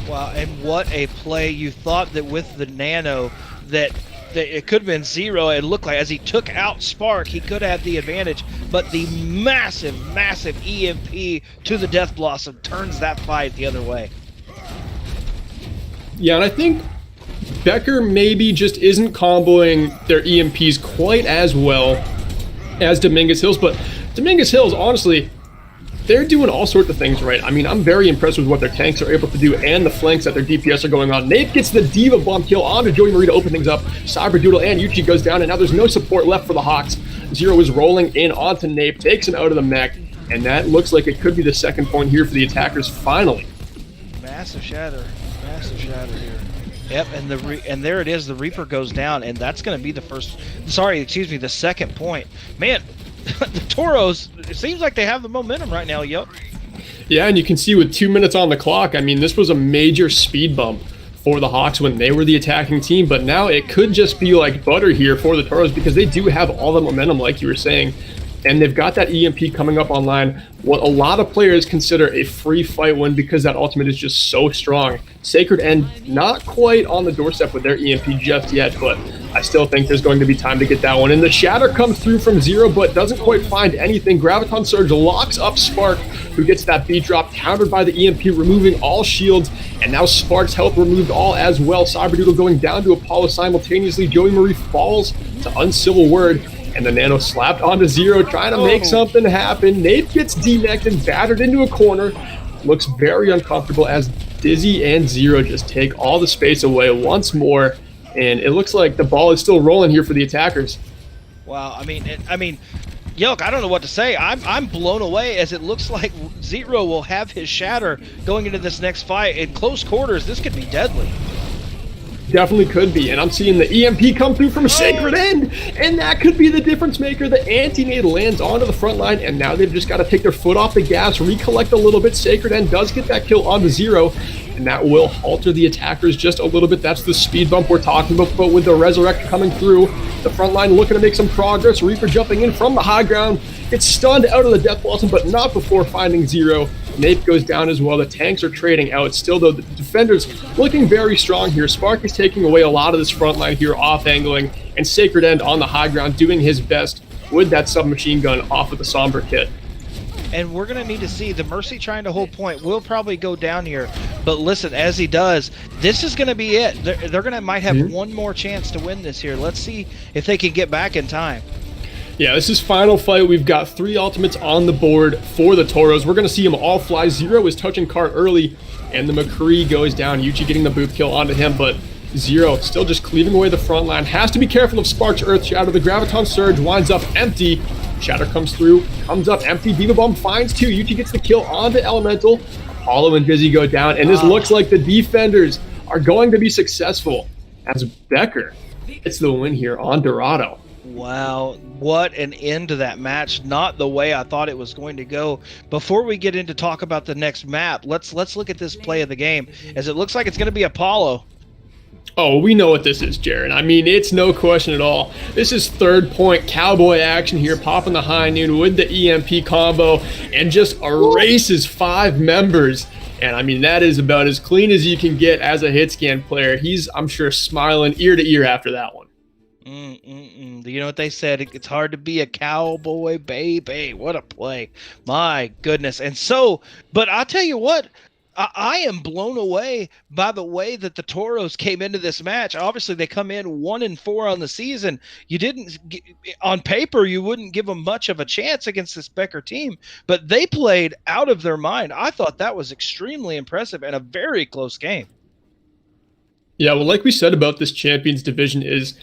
Wow, and what a play. You thought that with the nano that it could have been Zero. It looked like as he took out Spark, he could have the advantage, but the massive EMP to the Death Blossom turns that fight the other way. Yeah, and I think Becker maybe just isn't comboing their EMPs quite as well as Dominguez Hills, but Dominguez Hills, honestly, they're doing all sorts of things right. I mean, I'm very impressed with what their tanks are able to do and the flanks that their DPS are going on. Nape gets the Diva Bomb kill onto Joey Marie to open things up. Cyberdoodle and Yuchi goes down, and now there's no support left for the Hawks. Zero is rolling in onto Nape, takes him out of the mech, and that looks like it could be the second point here for the attackers finally. Massive shatter here. Yep, and there it is. The Reaper goes down, and that's going to be the second point. Man, the Toros, it seems like they have the momentum right now, yo. Yeah, and you can see with 2 minutes on the clock, I mean, this was a major speed bump for the Hawks when they were the attacking team, but now it could just be like butter here for the Toros because they do have all the momentum, like you were saying, and they've got that EMP coming up online, what a lot of players consider a free fight win because that ultimate is just so strong. Sacred End not quite on the doorstep with their EMP just yet, but I still think there's going to be time to get that one. And the Shatter comes through from Zero, but doesn't quite find anything. Graviton Surge locks up Spark, who gets that beat drop, countered by the EMP, removing all shields, and now Spark's health removed all as well. Cyberdoodle going down to Apollo simultaneously. Joey Marie falls to Uncivil Word, and the nano slapped onto Zero, trying to make something happen. Nape gets D-necked and battered into a corner. Looks very uncomfortable as Dizzy and Zero just take all the space away once more, and it looks like the ball is still rolling here for the attackers. Wow, I mean, Yelk, I don't know what to say. I'm blown away as it looks like Zero will have his shatter going into this next fight. In close quarters, this could be deadly. Definitely could be, and I'm seeing the EMP come through from Sacred End, and that could be the difference maker. The anti-nade lands onto the front line, and now they've just got to take their foot off the gas, recollect a little bit. Sacred End does get that kill onto Zero, and that will halter the attackers just a little bit. That's the speed bump we're talking about, but with the Resurrect coming through, the front line looking to make some progress. Reaper jumping in from the high ground, gets stunned out of the Death Blossom, but not before finding Zero. Nape goes down as well. The tanks are trading out. Still, though, the defenders looking very strong here. Spark is taking away a lot of this front line here, off-angling, and Sacred End on the high ground doing his best with that submachine gun off of the Somber kit. And we're going to need to see the Mercy trying to hold point will probably go down here. But listen, as he does, this is going to be it. They're going to might have one more chance to win this here. Let's see if they can get back in time. Yeah, this is final fight. We've got 3 ultimates on the board for the Toros. We're going to see them all fly. Zero is touching cart early, and the McCree goes down. Yuchi getting the booth kill onto him, but Zero still just cleaving away the front line. Has to be careful of Spark's Earth Shatter. The Graviton Surge winds up empty. Shatter comes through, comes up empty. Diva Bomb finds 2. Yuchi gets the kill onto Elemental. Apollo and Dizzy go down, and this looks like the defenders are going to be successful as Becker gets the win here on Dorado. Wow, what an end to that match. Not the way I thought it was going to go. Before we get into talk about the next map, let's look at this play of the game, as it looks like it's going to be Apollo. Oh, we know what this is, Jaron. I mean, it's no question at all. This is third point cowboy action here, popping the high noon with the EMP combo, and just erases 5 members. And I mean, that is about as clean as you can get as a hit scan player. He's, I'm sure, smiling ear to ear after that one. You know what they said? It's hard to be a cowboy, baby. What a play. My goodness. And so, but I'll tell you what, I am blown away by the way that the Toros came into this match. Obviously, they come in 1-4 on the season. You didn't, on paper, you wouldn't give them much of a chance against this Becker team, but they played out of their mind. I thought that was extremely impressive and a very close game. Yeah, well, like we said about this Champions division is,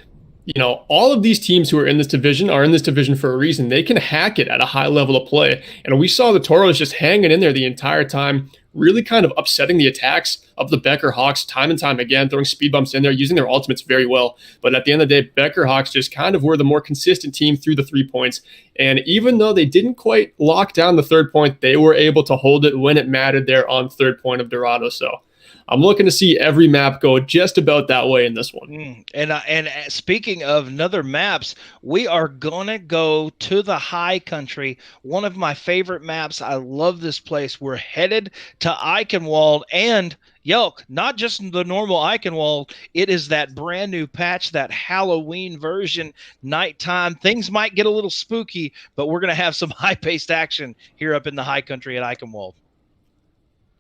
all of these teams who are in this division are in this division for a reason. They can hack it at a high level of play. And we saw the Toros just hanging in there the entire time, really kind of upsetting the attacks of the Becker Hawks time and time again, throwing speed bumps in there, using their ultimates very well. But at the end of the day, Becker Hawks just kind of were the more consistent team through the 3 points. And even though they didn't quite lock down the third point, they were able to hold it when it mattered there on third point of Dorado. So I'm looking to see every map go just about that way in this one. And speaking of another maps, we are going to go to the high country. One of my favorite maps. I love this place. We're headed to Eichenwald and Yelk, not just the normal Eichenwald. It is that brand new patch, that Halloween version, nighttime. Things might get a little spooky, but we're going to have some high-paced action here up in the high country at Eichenwald.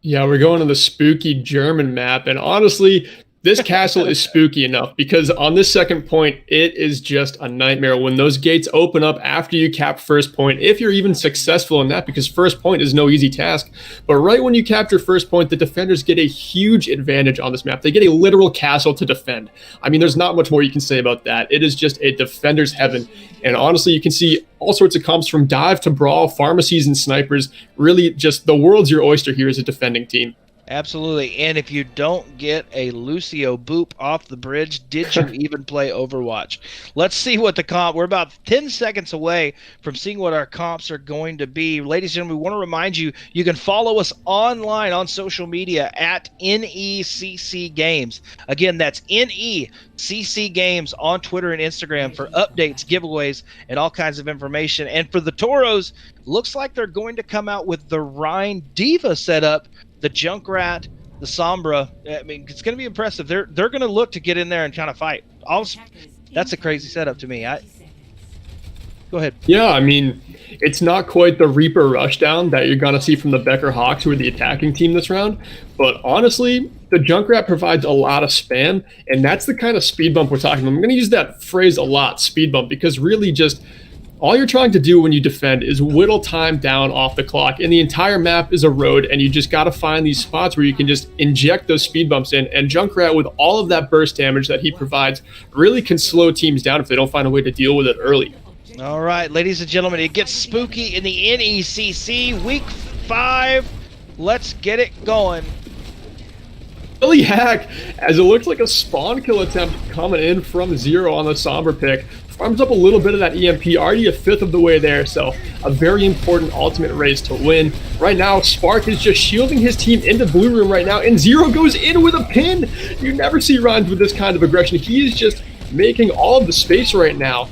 Yeah, we're going to the spooky German map. And honestly, this castle is spooky enough because on this second point, it is just a nightmare when those gates open up after you cap first point, if you're even successful in that, because first point is no easy task. But right when you capture first point, the defenders get a huge advantage on this map. They get a literal castle to defend. I mean, there's not much more you can say about that. It is just a defender's heaven. And honestly, you can see all sorts of comps from dive to brawl, pharmacies, and snipers. Really, just the world's your oyster here as a defending team. Absolutely. And if you don't get a Lucio boop off the bridge, did you even play Overwatch? Let's see what the comp. We're about 10 seconds away from seeing what our comps are going to be. Ladies and gentlemen, we want to remind you, you can follow us online on social media at NECC Games. Again, that's NECC Games on Twitter and Instagram for updates, giveaways, and all kinds of information. And for the Toros, looks like they're going to come out with the Rhine Diva setup, the Junkrat, the Sombra. I mean, it's going to be impressive. They're going to look to get in there and kind of fight. That's a crazy setup to me. Go ahead. Yeah, I mean, it's not quite the Reaper rushdown that you're going to see from the Becker Hawks, who are the attacking team this round. But honestly, the Junkrat provides a lot of spam, and that's the kind of speed bump we're talking about. I'm going to use that phrase a lot, speed bump, because really just all you're trying to do when you defend is whittle time down off the clock, and the entire map is a road, and you just got to find these spots where you can just inject those speed bumps in, and Junkrat, with all of that burst damage that he provides, really can slow teams down if they don't find a way to deal with it early. All right, ladies and gentlemen, it gets spooky in the NECC Week 5. Let's get it going. Really hack, as it looks like a spawn kill attempt coming in from Zero on the Somber pick. Farms up a little bit of that EMP, already a fifth of the way there, so a very important ultimate race to win. Right now, Spark is just shielding his team into Blue Room right now, and Zero goes in with a pin. You never see Rhymes with this kind of aggression. He is just making all of the space right now.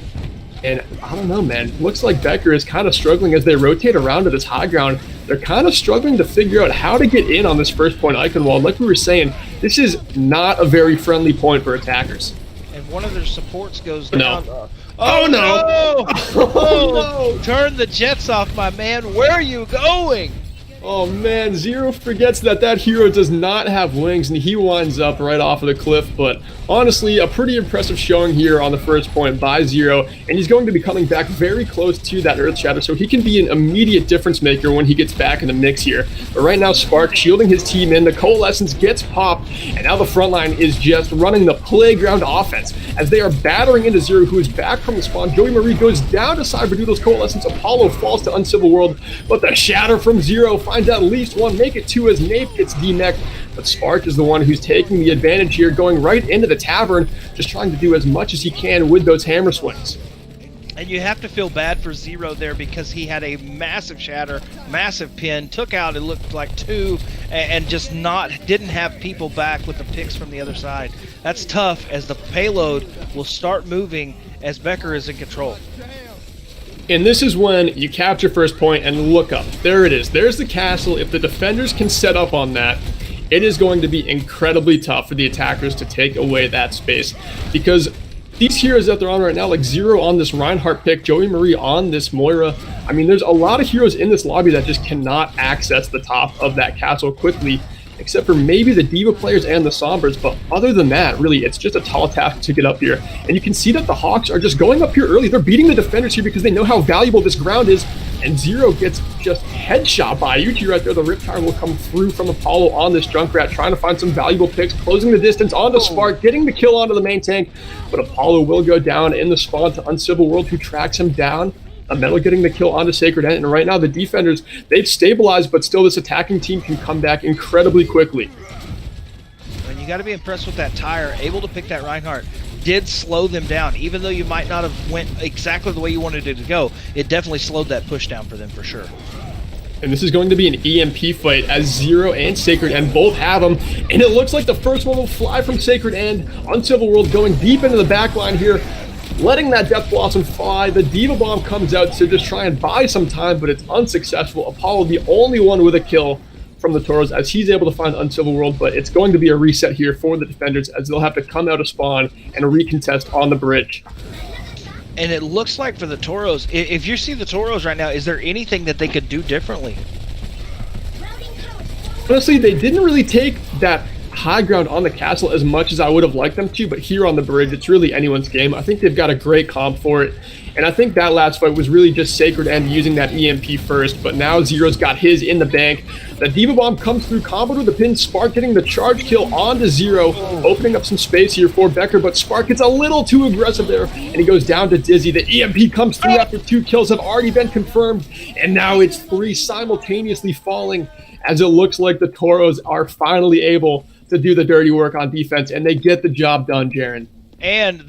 And I don't know, man. Looks like Becker is kind of struggling as they rotate around to this high ground. They're kind of struggling to figure out how to get in on this first point Eichenwald. Like we were saying, this is not a very friendly point for attackers. And one of their supports goes down. No. Oh, no! Oh, no! Turn the jets off, my man. Where are you going? Oh man, Zero forgets that hero does not have wings, and he winds up right off of the cliff. But honestly, a pretty impressive showing here on the first point by Zero, and he's going to be coming back very close to that Earth Shadow, so he can be an immediate difference maker when he gets back in the mix here. But right now, Spark shielding his team in, the Coalescence gets popped, and now the front line is just running the playground offense as they are battering into Zero, who is back from the spawn. Joey Marie goes down to Cyberdoodle's Coalescence. Apollo falls to Uncivil World, but the shatter from Zero finds at least one, make it two as Nape gets D-necked. But Spark is the one who's taking the advantage here, going right into the tavern, just trying to do as much as he can with those hammer swings. And you have to feel bad for Zero there because he had a massive shatter, massive pin, took out, it looked like two, and just didn't have people back with the picks from the other side. That's tough as the payload will start moving as Becker is in control. And this is when you capture first point and look up. There it is. There's the castle. If the defenders can set up on that, it is going to be incredibly tough for the attackers to take away that space. Because these heroes that they're on right now, like Zero on this Reinhardt pick, Joey Marie on this Moira, I mean, there's a lot of heroes in this lobby that just cannot access the top of that castle quickly, except for maybe the Diva players and the Sombras. But other than that, really, it's just a tall task to get up here. And you can see that the Hawks are just going up here early. They're beating the defenders here because they know how valuable this ground is. and Zero gets just headshot by Yuki right there. The Riptire will come through from Apollo on this Junkrat, trying to find some valuable picks, closing the distance onto Spark, getting the kill onto the main tank, but Apollo will go down in the spawn to Uncivil World, who tracks him down. A Metal getting the kill onto Sacred End, and right now the defenders, they've stabilized, but still this attacking team can come back incredibly quickly. And you got to be impressed with that tire, able to pick that Reinhardt. Did slow them down, even though you might not have went exactly the way you wanted it to go. It definitely slowed that push down for them for sure. And this is going to be an EMP fight as Zero and Sacred End both have them. And it looks like the first one will fly from Sacred End. Uncivil World going deep into the back line here, letting that Death Blossom fly. The Diva Bomb comes out to just try and buy some time, but it's unsuccessful. Apollo the only one with a kill from the Toros as he's able to find Uncivil World, but it's going to be a reset here for the defenders as they'll have to come out of spawn and recontest on the bridge. And it looks like for the Toros, if you see the Toros right now, is there anything that they could do differently? Honestly, they didn't really take that high ground on the castle as much as I would have liked them to, but here on the bridge, it's really anyone's game. I think they've got a great comp for it. And I think that last fight was really just Sacred End using that EMP first, but now Zero's got his in the bank. The Diva Bomb comes through, comboed with the pin, Spark getting the charge kill onto Zero, opening up some space here for Becker, but Spark gets a little too aggressive there, and he goes down to Dizzy. The EMP comes through after 2 kills have already been confirmed, and now it's 3 simultaneously falling, as it looks like the Toros are finally able to do the dirty work on defense, and they get the job done, Jaron. And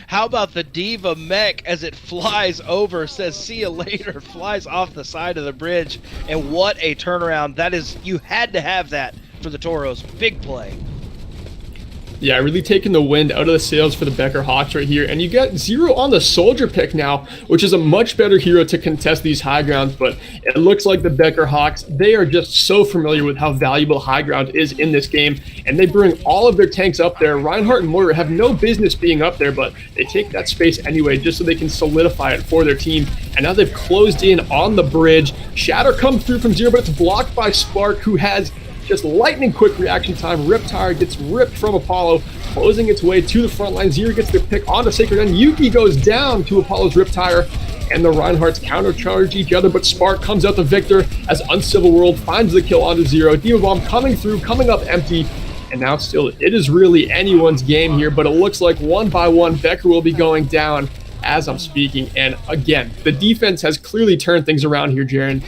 how about the Diva mech as it flies over, says see you later, flies off the side of the bridge, and what a turnaround. That is, you had to have that for the Toros. Big play. Yeah, really taking the wind out of the sails for the Becker Hawks right here. And you got Zero on the Soldier pick now, which is a much better hero to contest these high grounds. But it looks like the Becker Hawks, they are just so familiar with how valuable high ground is in this game. And they bring all of their tanks up there. Reinhardt and Moira have no business being up there, but they take that space anyway just so they can solidify it for their team. And now they've closed in on the bridge. Shatter comes through from Zero, but it's blocked by Spark, who has just lightning quick reaction time. Riptire gets ripped from Apollo, closing its way to the front line. Zero gets the pick onto Sacred End. Yuki goes down to Apollo's Riptire, and the Reinhardts countercharge each other, but Spark comes out the victor as Uncivil World finds the kill onto Zero. Diva Bomb coming through, coming up empty, and now still it is really anyone's game here, but it looks like one by one Becker will be going down as I'm speaking. And again, the defense has clearly turned things around here, Jaron.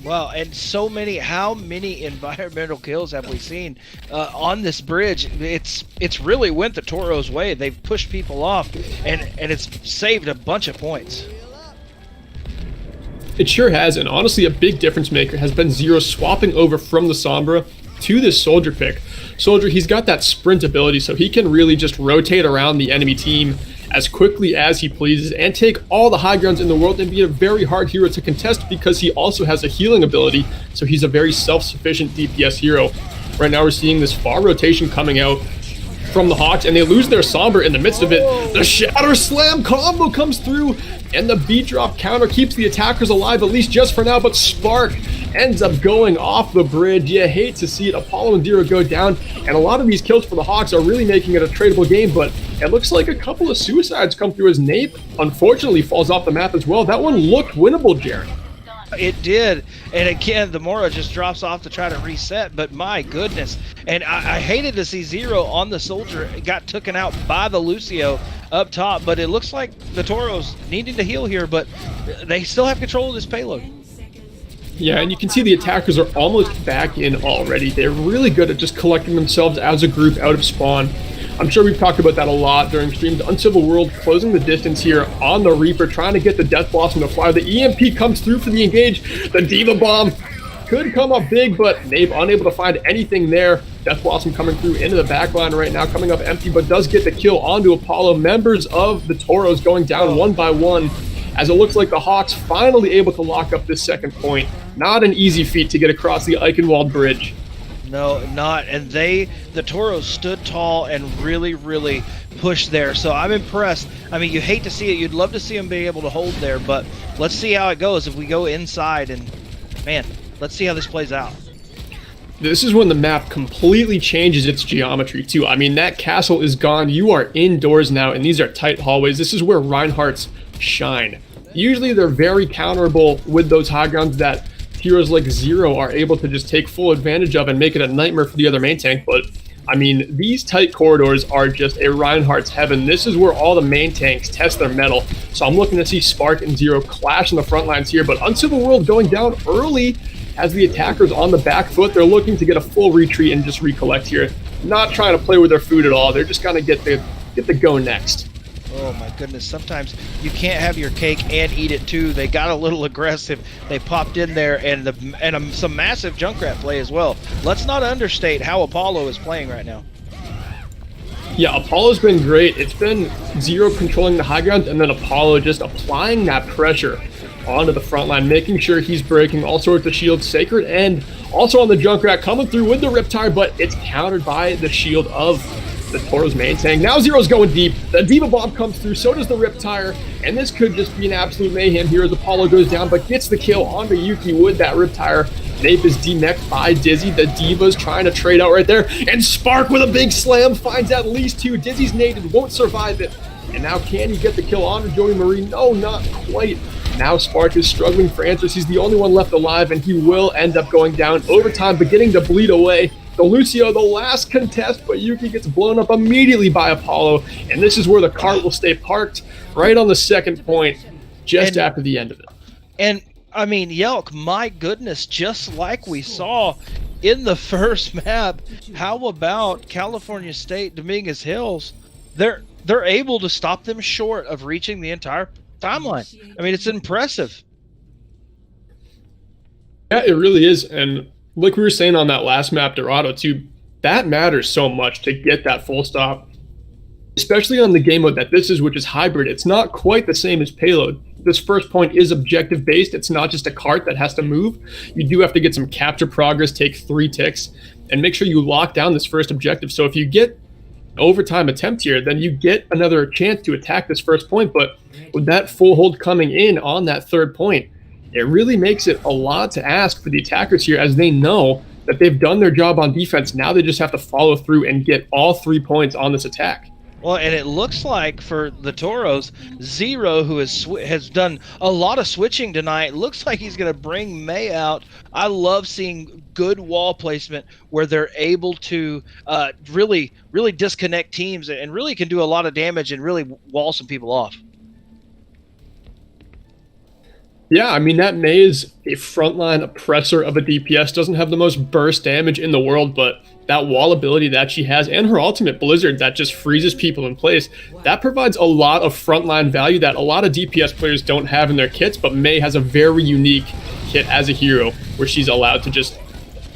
Well, and so many, how many environmental kills have we seen on this bridge? It's really went the Toros' way. They've pushed people off, and it's saved a bunch of points. It sure has, and honestly a big difference maker has been Zero swapping over from the Sombra to this Soldier pick. Soldier, he's got that sprint ability, so he can really just rotate around the enemy team as quickly as he pleases and take all the high grounds in the world and be a very hard hero to contest because he also has a healing ability, so he's a very self-sufficient DPS hero. Right now we're seeing this far rotation coming out from the Hawks, and they lose their Sombra in the midst of it. The Shatter Slam combo comes through, and the beat drop counter keeps the attackers alive, at least just for now, but Spark ends up going off the bridge. You hate to see it. Apollo and Zero go down, and a lot of these kills for the Hawks are really making it a tradable game, but it looks like a couple of suicides come through as Nape unfortunately falls off the map as well. That one looked winnable, Jaron. It did, and again, the Mora just drops off to try to reset, but my goodness. And I hated to see Zero on the Soldier. It got taken out by the Lucio up top, but it looks like the Toros needing to heal here, but they still have control of this payload. Yeah, and you can see the attackers are almost back in already. They're really good at just collecting themselves as a group out of spawn. I'm sure we've talked about that a lot during streams. Uncivil World closing the distance here on the Reaper, trying to get the Death Blossom to fly. The EMP comes through for the engage. The Diva Bomb could come up big, but Nape unable to find anything there. Death Blossom coming through into the back line right now, coming up empty, but does get the kill onto Apollo. Members of the Toros going down one by one, as it looks like the Hawks finally able to lock up this second point. Not an easy feat to get across the Eichenwald Bridge. No, not. And the Toros stood tall and really, really pushed there. So I'm impressed. I mean, you hate to see it. You'd love to see them be able to hold there, but let's see how it goes if we go inside. And, man, let's see how this plays out. This is when the map completely changes its geometry, too. I mean, that castle is gone. You are indoors now, and these are tight hallways. This is where Reinhardt's shine. usually they're very counterable with those high grounds that heroes like Zero are able to just take full advantage of and make it a nightmare for the other main tank. But I mean, these tight corridors are just a Reinhardt's heaven. This is where all the main tanks test their mettle. So I'm looking to see Spark and Zero clash in the front lines here, but Uncivil World going down early as the attackers on the back foot. They're looking to get a full retreat and just recollect here. Not trying to play with their food at all. They're just gonna get the go next. Oh my goodness, sometimes you can't have your cake and eat it too. They got a little aggressive. They popped in there and some massive Junkrat play as well. Let's not understate how Apollo is playing right now. Yeah, Apollo's been great. It's been Zero controlling the high ground and then Apollo just applying that pressure onto the front line, making sure he's breaking all sorts of shields. Sacred and also on the Junkrat coming through with the Riptide, but it's countered by the shield of the Toro's main tank. Now Zero's going deep. The Diva Bomb comes through, so does the Riptire, and this could just be an absolute mayhem here as Apollo goes down, but gets the kill onto Yuki with that Riptire. Nape is demeched by Dizzy. The Diva's trying to trade out right there, and Spark with a big slam finds at least two. Dizzy's naded, won't survive it. And now can he get the kill onto Joey Marie? No, not quite. Now Spark is struggling for answers. He's the only one left alive, and he will end up going down overtime, beginning to bleed away. The Lucio, the last contest, but Yuki gets blown up immediately by Apollo, and this is where the cart will stay parked right on the second point, just after the end of it. And, I mean, Yelk, my goodness, just like we saw in the first map, how about California State, Dominguez Hills? They're able to stop them short of reaching the entire timeline. I mean, it's impressive. Yeah, it really is, and like we were saying on that last map, Dorado, too, that matters so much to get that full stop, especially on the game mode that this is, which is hybrid. It's not quite the same as payload. This first point is objective based. It's not just a cart that has to move. You do have to get some capture progress, take 3 ticks, and make sure you lock down this first objective. So if you get an overtime attempt here, then you get another chance to attack this first point. But with that full hold coming in on that third point, it really makes it a lot to ask for the attackers here, as they know that they've done their job on defense. Now they just have to follow through and get all 3 points on this attack. Well, and it looks like for the Toros, Zero, who has done a lot of switching tonight, looks like he's going to bring May out. I love seeing good wall placement where they're able to really disconnect teams and really can do a lot of damage and really wall some people off. Yeah, I mean, that May is a frontline oppressor of a DPS, doesn't have the most burst damage in the world, but that wall ability that she has and her ultimate Blizzard that just freezes people in place, that provides a lot of frontline value that a lot of DPS players don't have in their kits, but May has a very unique kit as a hero where she's allowed to just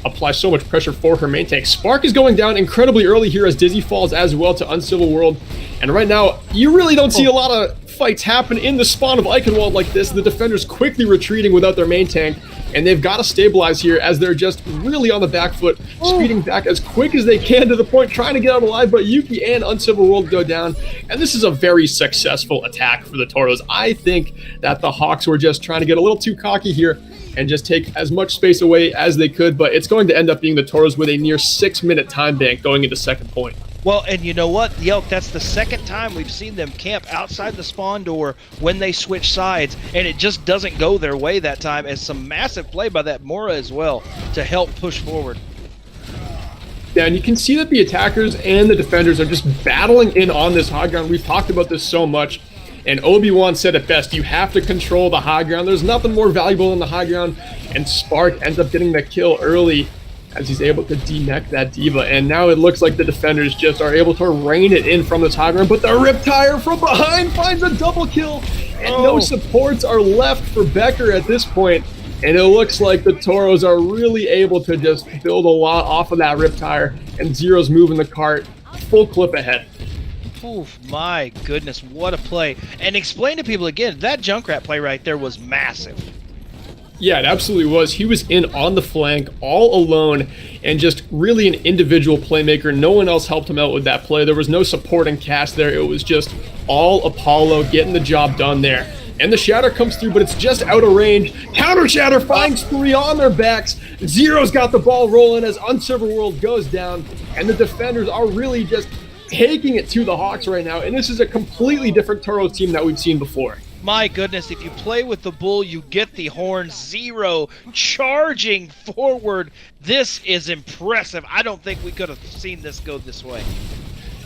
apply so much pressure for her main tank. Spark is going down incredibly early here as Dizzy falls as well to Uncivil World, and right now, you really don't see a lot of fights happen in the spawn of Eichenwald like this. The defenders quickly retreating without their main tank, and they've got to stabilize here as they're just really on the back foot, speeding back as quick as they can to the point, trying to get out alive, but Yuki and Uncivil World go down, and this is a very successful attack for the Toros. I think that the Hawks were just trying to get a little too cocky here and just take as much space away as they could, but it's going to end up being the Toros with a near 6-minute time bank going into second point. Well, and you know what, Yelk, that's the second time we've seen them camp outside the spawn door when they switch sides, and it just doesn't go their way that time, and some massive play by that Mora as well to help push forward. Yeah, and you can see that the attackers and the defenders are just battling in on this high ground. We've talked about this so much, and Obi-Wan said it best, you have to control the high ground. There's nothing more valuable than the high ground, and Spark ends up getting the kill early as he's able to demech that Diva, and now it looks like the defenders just are able to rein it in from this high ground, but the Riptire from behind finds a double kill, and no supports are left for Becker at this point, and it looks like the Toros are really able to just build a lot off of that Riptire, and Zero's moving the cart full clip ahead. Oh my goodness, what a play. And explain to people again, that Junkrat play right there was massive. Yeah, it absolutely was. He was in on the flank all alone and just really an individual playmaker. No one else helped him out with that play. There was no supporting cast there. It was just all Apollo getting the job done there. And the Shatter comes through, but it's just out of range. Counter Shatter finds 3 on their backs. Zero's got the ball rolling as Uncivil World goes down. And the defenders are really just taking it to the Hawks right now. And this is a completely different Toros team that we've seen before. My goodness, if you play with the bull, you get the horn. Zero charging forward. This is impressive. I don't think we could have seen this go this way.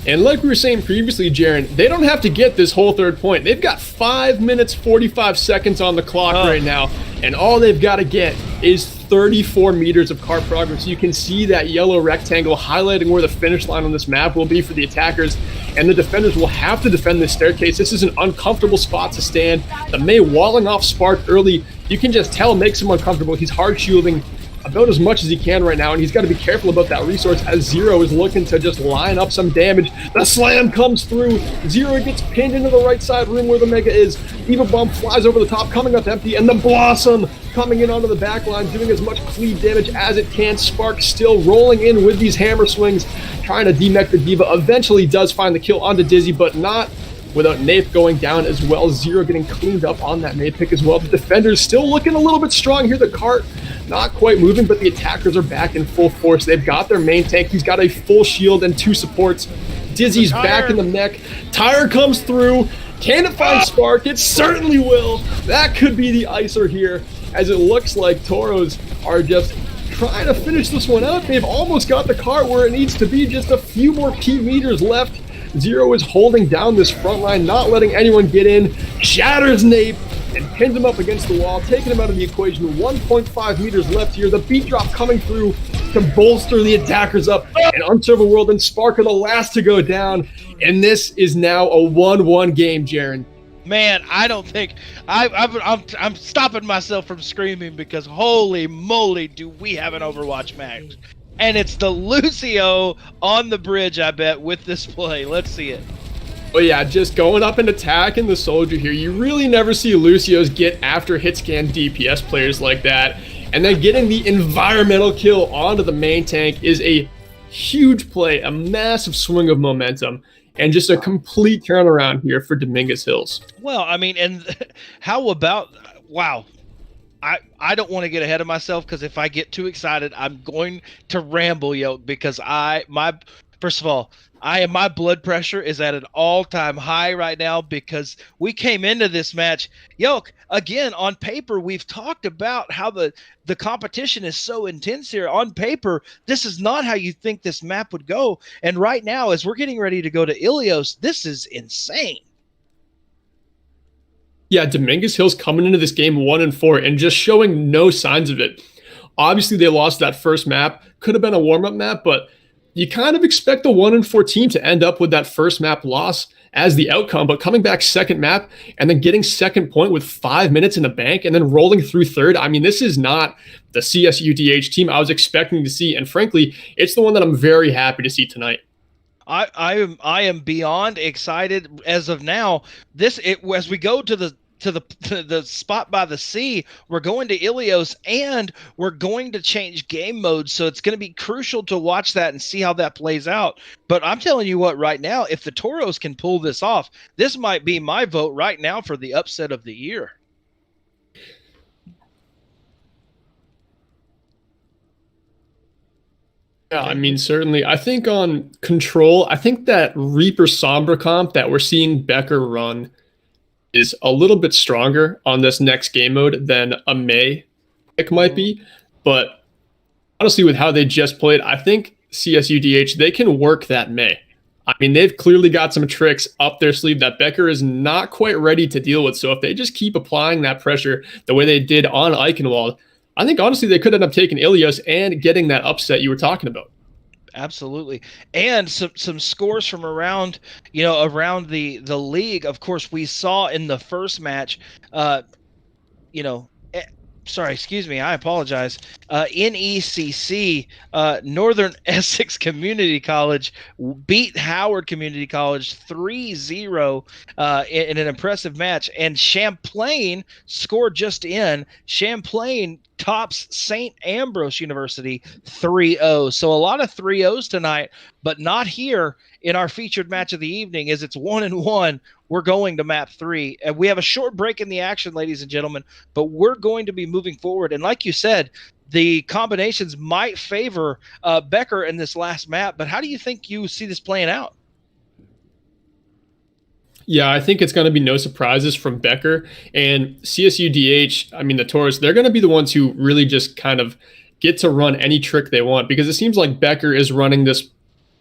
And like we were saying previously, Jaron, they don't have to get this whole third point. They've got 5 minutes, 45 seconds on the clock right now, and all they've got to get is 34 meters of car progress. You can see that yellow rectangle highlighting where the finish line on this map will be for the attackers, and the defenders will have to defend this staircase. This is an uncomfortable spot to stand. The May walling off Spark early, you can just tell, makes him uncomfortable. He's hard shielding about as much as he can right now, and he's got to be careful about that resource as Zero is looking to just line up some damage. The slam comes through. Zero gets pinned into the right side room where the Mega is. Eva Bomb flies over the top, coming up empty, and the Blossom coming in onto the back line, doing as much cleave damage as it can. Spark still rolling in with these hammer swings, trying to demech the Diva. Eventually does find the kill onto Dizzy, but not without Nath going down as well. Zero getting cleaned up on that May pick as well. The defenders still looking a little bit strong here. The cart not quite moving, but the attackers are back in full force. They've got their main tank. He's got a full shield and 2 supports. Dizzy's back in the mech. Tire comes through. Can it find Spark? It certainly will. That could be the icer here, as it looks like Toros are just trying to finish this one out. They've almost got the cart where it needs to be. Just a few more key meters left. Zero is holding down this front line, not letting anyone get in. Shatters Nape and pins him up against the wall, taking him out of the equation. 1.5 meters left here. The beat drop coming through to bolster the attackers up. And Unserver World and Spark are the last to go down. And this is now a 1-1 game, Jaron. Man, I don't think I'm stopping myself from screaming because holy moly, do we have an Overwatch match? And it's the Lucio on the bridge, I bet, with this play. Let's see it. But yeah, just going up and attacking the soldier here. You really never see Lucios get after hit scan DPS players like that. And then getting the environmental kill onto the main tank is a huge play, a massive swing of momentum, and just a complete turnaround here for Dominguez Hills. Well, I mean, and how about, wow. I don't want to get ahead of myself because if I get too excited, I'm going to ramble, Yoke, because first of all, my blood pressure is at an all-time high right now because we came into this match. Yoke, again, on paper, we've talked about how the competition is so intense here. On paper, this is not how you think this map would go. And right now, as we're getting ready to go to Ilios, this is insane. Yeah, Dominguez Hills coming into this game 1-4 and just showing no signs of it. Obviously, they lost that first map. Could have been a warm-up map, but you kind of expect the 1-4 team to end up with that first map loss as the outcome. But coming back second map and then getting second point with 5 minutes in the bank and then rolling through third. I mean, this is not the CSUDH team I was expecting to see. And frankly, it's the one that I'm very happy to see tonight. I am beyond excited as of now. As we go to the spot by the sea, we're going to Ilios and we're going to change game modes, so it's going to be crucial to watch that and see how that plays out. But I'm telling you what, right now, if the Toros can pull this off, this might be my vote right now for the upset of the year. Yeah, I mean, certainly. I think on Control, I think that Reaper Sombra comp that we're seeing Becker run is a little bit stronger on this next game mode than a May pick might be. But honestly, with how they just played, I think CSUDH, they can work that May. I mean, they've clearly got some tricks up their sleeve that Becker is not quite ready to deal with. So if they just keep applying that pressure the way they did on Eichenwald, I think, honestly, they could end up taking Ilios and getting that upset you were talking about. Absolutely. And some scores from around the league. Of course, we saw in the first match, sorry, excuse me, I apologize. NECC, Northern Essex Community College, beat Howard Community College 3-0 in an impressive match. And Champlain scored just in. Champlain tops St. Ambrose University 3-0. So a lot of 3-0s tonight, but not here in our featured match of the evening, as it's 1-1. We're going to map 3. And we have a short break in the action, ladies and gentlemen, but we're going to be moving forward. And like you said, the combinations might favor Becker in this last map, but how do you think you see this playing out? Yeah, I think it's going to be no surprises from Becker and CSUDH. I mean, the Taurus, they're going to be the ones who really just kind of get to run any trick they want, because it seems like Becker is running this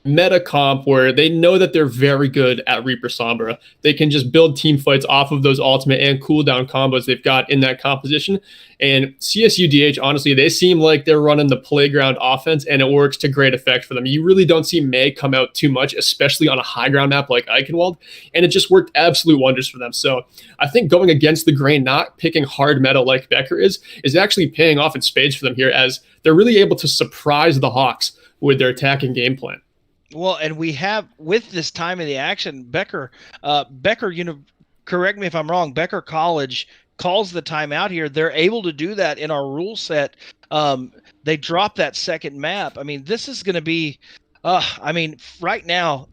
meta comp where they know that they're very good at Reaper Sombra. They can just build team fights off of those ultimate and cooldown combos they've got in that composition. And CSUDH, honestly, they seem like they're running the playground offense, and it works to great effect for them. You really don't see May come out too much, especially on a high ground map like Eichenwald, and it just worked absolute wonders for them. So I think going against the grain, not picking hard meta like Becker is actually paying off in spades for them here, as they're really able to surprise the Hawks with their attacking game plan. Well, and we have, with this time of the action, Becker, correct me if I'm wrong, Becker College calls the timeout here. They're able to do that in our rule set. They drop that second map. I mean, this is going to be, right now,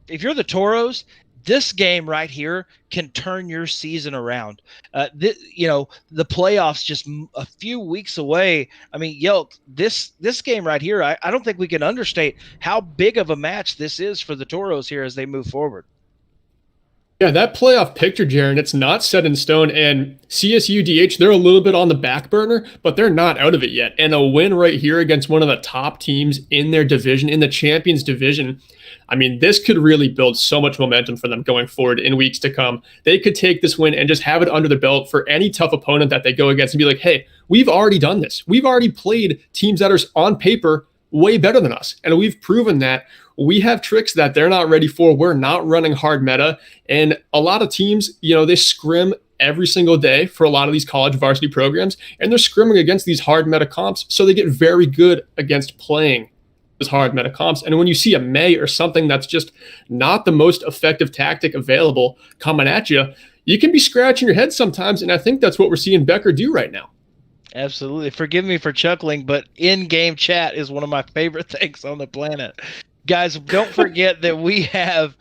if you're the Toros, this game right here can turn your season around. The playoffs just a few weeks away. I mean, this game right here, I don't think we can understate how big of a match this is for the Toros here as they move forward. Yeah, that playoff picture, Jaron, it's not set in stone, and CSUDH, they're a little bit on the back burner, but they're not out of it yet. And a win right here against one of the top teams in their division, in the Champions division, I mean, this could really build so much momentum for them going forward in weeks to come. They could take this win and just have it under the belt for any tough opponent that they go against and be like, hey, we've already done this. We've already played teams that are on paper way better than us, and we've proven that we have tricks that they're not ready for. We're not running hard meta, and a lot of teams, they scrim every single day for a lot of these college varsity programs, and they're scrimming against these hard meta comps, so they get very good against playing those hard meta comps. And when you see a May or something that's just not the most effective tactic available coming at you, you can be scratching your head sometimes, and I think that's what we're seeing Becker do right now. Absolutely. Forgive me for chuckling, but in-game chat is one of my favorite things on the planet. Guys, don't forget that we have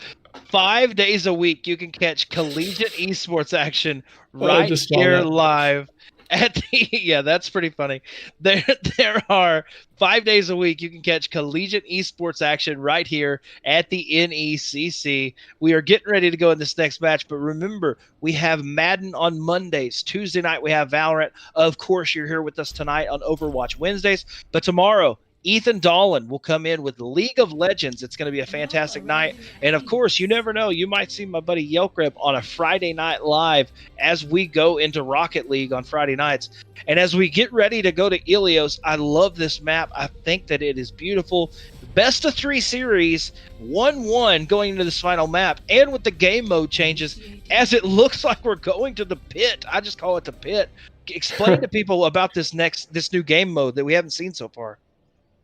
5 days a week you can catch collegiate esports action right here live at the yeah, that's pretty funny. There are 5 days a week you can catch collegiate esports action right here at the NECC. We are getting ready to go in this next match, but remember, we have Madden on Mondays. Tuesday night we have Valorant. Of course, you're here with us tonight on Overwatch Wednesdays, but tomorrow Ethan Dolan will come in with League of Legends. It's going to be a fantastic night. And, of course, you never know. You might see my buddy Yelkrip on a Friday night live as we go into Rocket League on Friday nights. And as we get ready to go to Ilios, I love this map. I think that it is beautiful. Best of 3 series, 1-1 going into this final map. And with the game mode changes, as it looks like we're going to the pit. I just call it the pit. Explain to people about this new game mode that we haven't seen so far.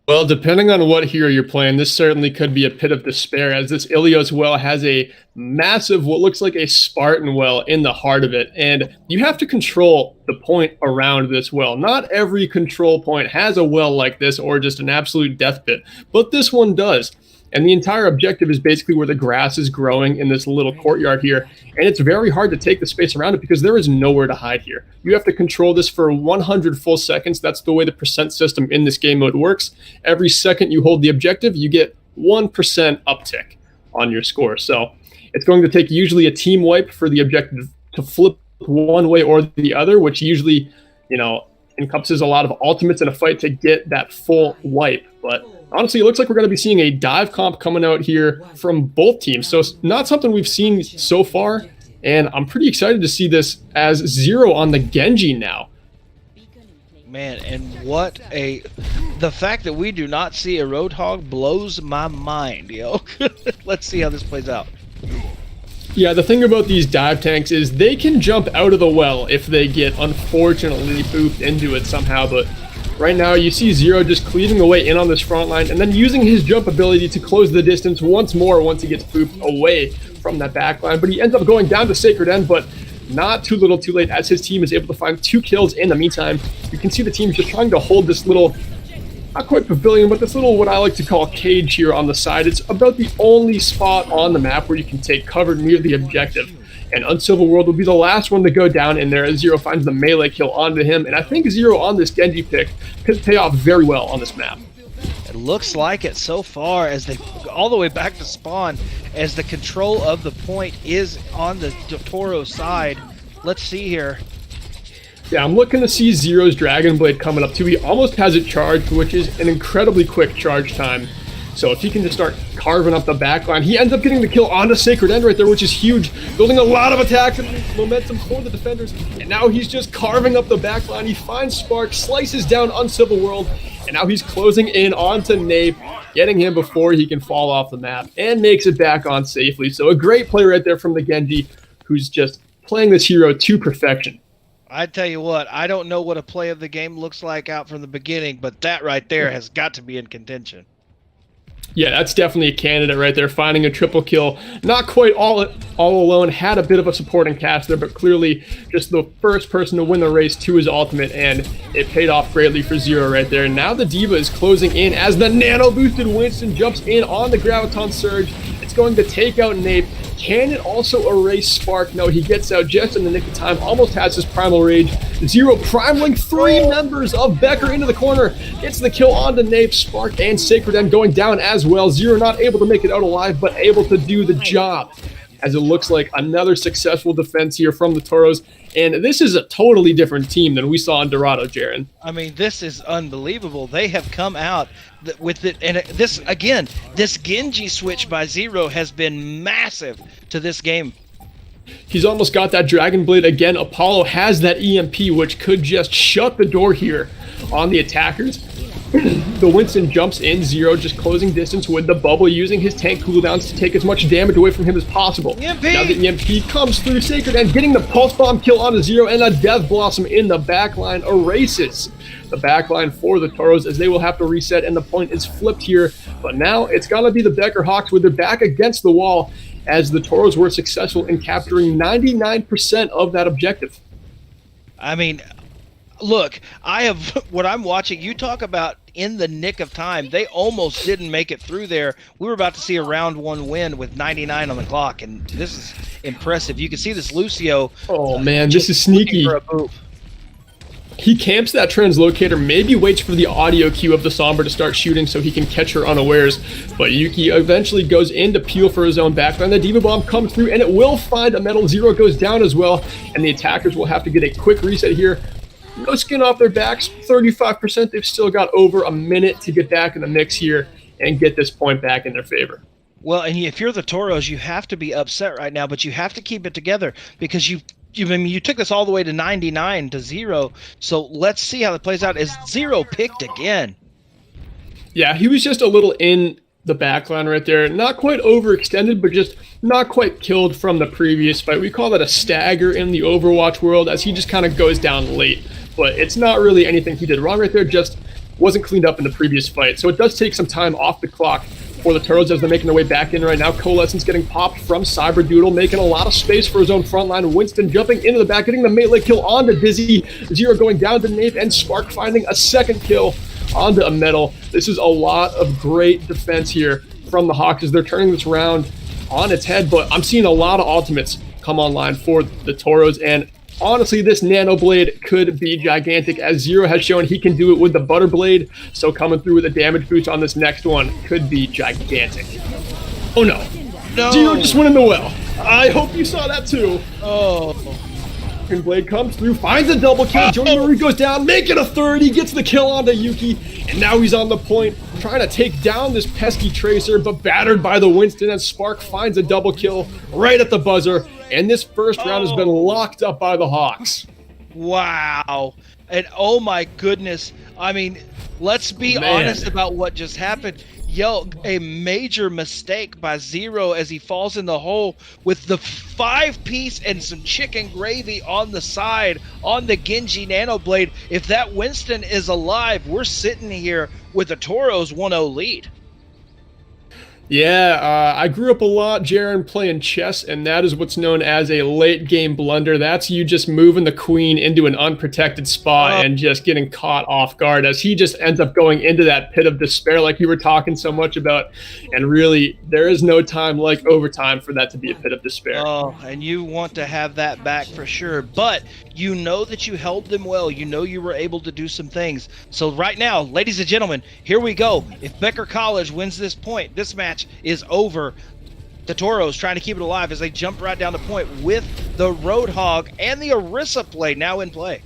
Well, depending on what hero you're playing, this certainly could be a pit of despair, as this Ilios well has a massive, what looks like a Spartan well in the heart of it. And you have to control the point around this well. Not every control point has a well like this or just an absolute death pit, but this one does. And the entire objective is basically where the grass is growing in this little courtyard here. And it's very hard to take the space around it because there is nowhere to hide here. You have to control this for 100 full seconds. That's the way the percent system in this game mode works. Every second you hold the objective, you get 1% uptick on your score. So it's going to take usually a team wipe for the objective to flip one way or the other, which usually, encompasses a lot of ultimates in a fight to get that full wipe. But honestly, it looks like we're going to be seeing a dive comp coming out here from both teams. So it's not something we've seen so far, and I'm pretty excited to see this as Zero on the Genji now. Man, and the fact that we do not see a Roadhog blows my mind, yo. Let's see how this plays out. Yeah, the thing about these dive tanks is they can jump out of the well if they get, unfortunately, booped into it somehow, but right now you see Zero just cleaving away in on this front line and then using his jump ability to close the distance once more once he gets booped away from that back line, but he ends up going down to Sacred End, but not too little too late as his team is able to find 2 kills in the meantime. You can see the team just trying to hold this little, not quite pavilion, but this little what I like to call cage here on the side. It's about the only spot on the map where you can take cover near the objective. And Uncivil World will be the last one to go down in there as Zero finds the melee kill onto him. And I think Zero on this Genji pick could pay off very well on this map. It looks like it so far as they all the way back to spawn, as the control of the point is on the Toro side. Let's see here. Yeah, I'm looking to see Zero's Dragon Blade coming up too. He almost has it charged, which is an incredibly quick charge time. So if he can just start carving up the backline, he ends up getting the kill onto Sacred End right there, which is huge. Building a lot of attacks and momentum for the defenders. And now he's just carving up the backline. He finds Spark, slices down Uncivil World, and now he's closing in onto Nape, getting him before he can fall off the map, and makes it back on safely. So a great play right there from the Genji, who's just playing this hero to perfection. I tell you what, I don't know what a play of the game looks like out from the beginning, but that right there has got to be in contention. Yeah, that's definitely a candidate right there, finding a triple kill. Not quite all alone, had a bit of a supporting cast there, but clearly just the first person to win the race to his ultimate, and it paid off greatly for Zero right there. Now the Diva is closing in as the nano-boosted Winston jumps in on the Graviton Surge. It's going to take out Nape. Can it also erase Spark? No, he gets out just in the nick of time, almost has his Primal Rage. Zero primaling 3 members of Becker into the corner, gets the kill onto Nape. Spark and Sacred End going down as well. Zero not able to make it out alive, but able to do the job, as it looks like another successful defense here from the Toros. And this is a totally different team than we saw in Dorado, Jaron. I mean, this is unbelievable. They have come out with it, and this, again, this Genji switch by Zero has been massive to this game. He's almost got that Dragon Blade again. Apollo has that EMP, which could just shut the door here on the attackers. The Winston jumps in, Zero just closing distance with the bubble, using his tank cooldowns to take as much damage away from him as possible. EMP! Now the EMP comes through Sacred and getting the Pulse Bomb kill onto Zero, and a Death Blossom in the backline erases the backline for the Toros, as they will have to reset, and the point is flipped here. But now it's going to be the Becker Hawks with their back against the wall, as the Toros were successful in capturing 99% of that objective. I mean, look, what I'm watching, you talk about in the nick of time, they almost didn't make it through there. We were about to see a round 1 win with 99 on the clock, and this is impressive. You can see this Lucio. Oh man, this is sneaky. He camps that translocator, maybe waits for the audio cue of the Sombra to start shooting so he can catch her unawares. But Yuki eventually goes in to peel for his own backline. The Diva Bomb comes through, and it will find a metal. Zero goes down as well, and the attackers will have to get a quick reset here. No skin off their backs, 35%. They've still got over a minute to get back in the mix here and get this point back in their favor. Well, and if you're the Toros, you have to be upset right now, but you have to keep it together, because you took this all the way to 99 to 0. So let's see how it plays out. Is Zero picked again? Yeah, he was just a little in the backline right there. Not quite overextended, but just not quite killed from the previous fight. We call that a stagger in the Overwatch world, as he just kind of goes down late. But it's not really anything he did wrong right there, just wasn't cleaned up in the previous fight. So it does take some time off the clock for the Toros as they're making their way back in right now. Coalescence getting popped from Cyberdoodle, making a lot of space for his own front line. Winston jumping into the back, getting the melee kill onto Dizzy. Zero going down to Nape, and Spark finding a second kill onto a metal. This is a lot of great defense here from the Hawks as they're turning this round on its head, but I'm seeing a lot of ultimates come online for the Toros, and honestly, this Nano Blade could be gigantic, as Zero has shown he can do it with the Butter Blade, so coming through with a damage boost on this next one could be gigantic. Oh no. No. Zero just went in the well. I hope you saw that too. Oh. Second Blade comes through, finds a double kill. Joey Marie goes down, making a third. He gets the kill onto Yuki, and now he's on the point, trying to take down this pesky Tracer, but battered by the Winston, and Spark finds a double kill right at the buzzer. And this first round has been locked up by the Hawks. Wow. And oh my goodness. I mean, let's be honest about what just happened. Yo, a major mistake by Zero as he falls in the hole with the 5-piece and some chicken gravy on the side on the Genji Nano Blade. If that Winston is alive, we're sitting here with a Toros 1-0 lead. Yeah, I grew up a lot, Jaron, playing chess, and that is what's known as a late game blunder. That's you just moving the queen into an unprotected spot and just getting caught off guard as he just ends up going into that pit of despair like you were talking so much about. And really, there is no time like overtime for that to be a pit of despair. Oh, and you want to have that back for sure. But you know that you held them well. You know you were able to do some things. So right now, ladies and gentlemen, here we go. If Becker College wins this match is over. The Toros trying to keep it alive as they jump right down the point with the Roadhog and the Orisa play now in play.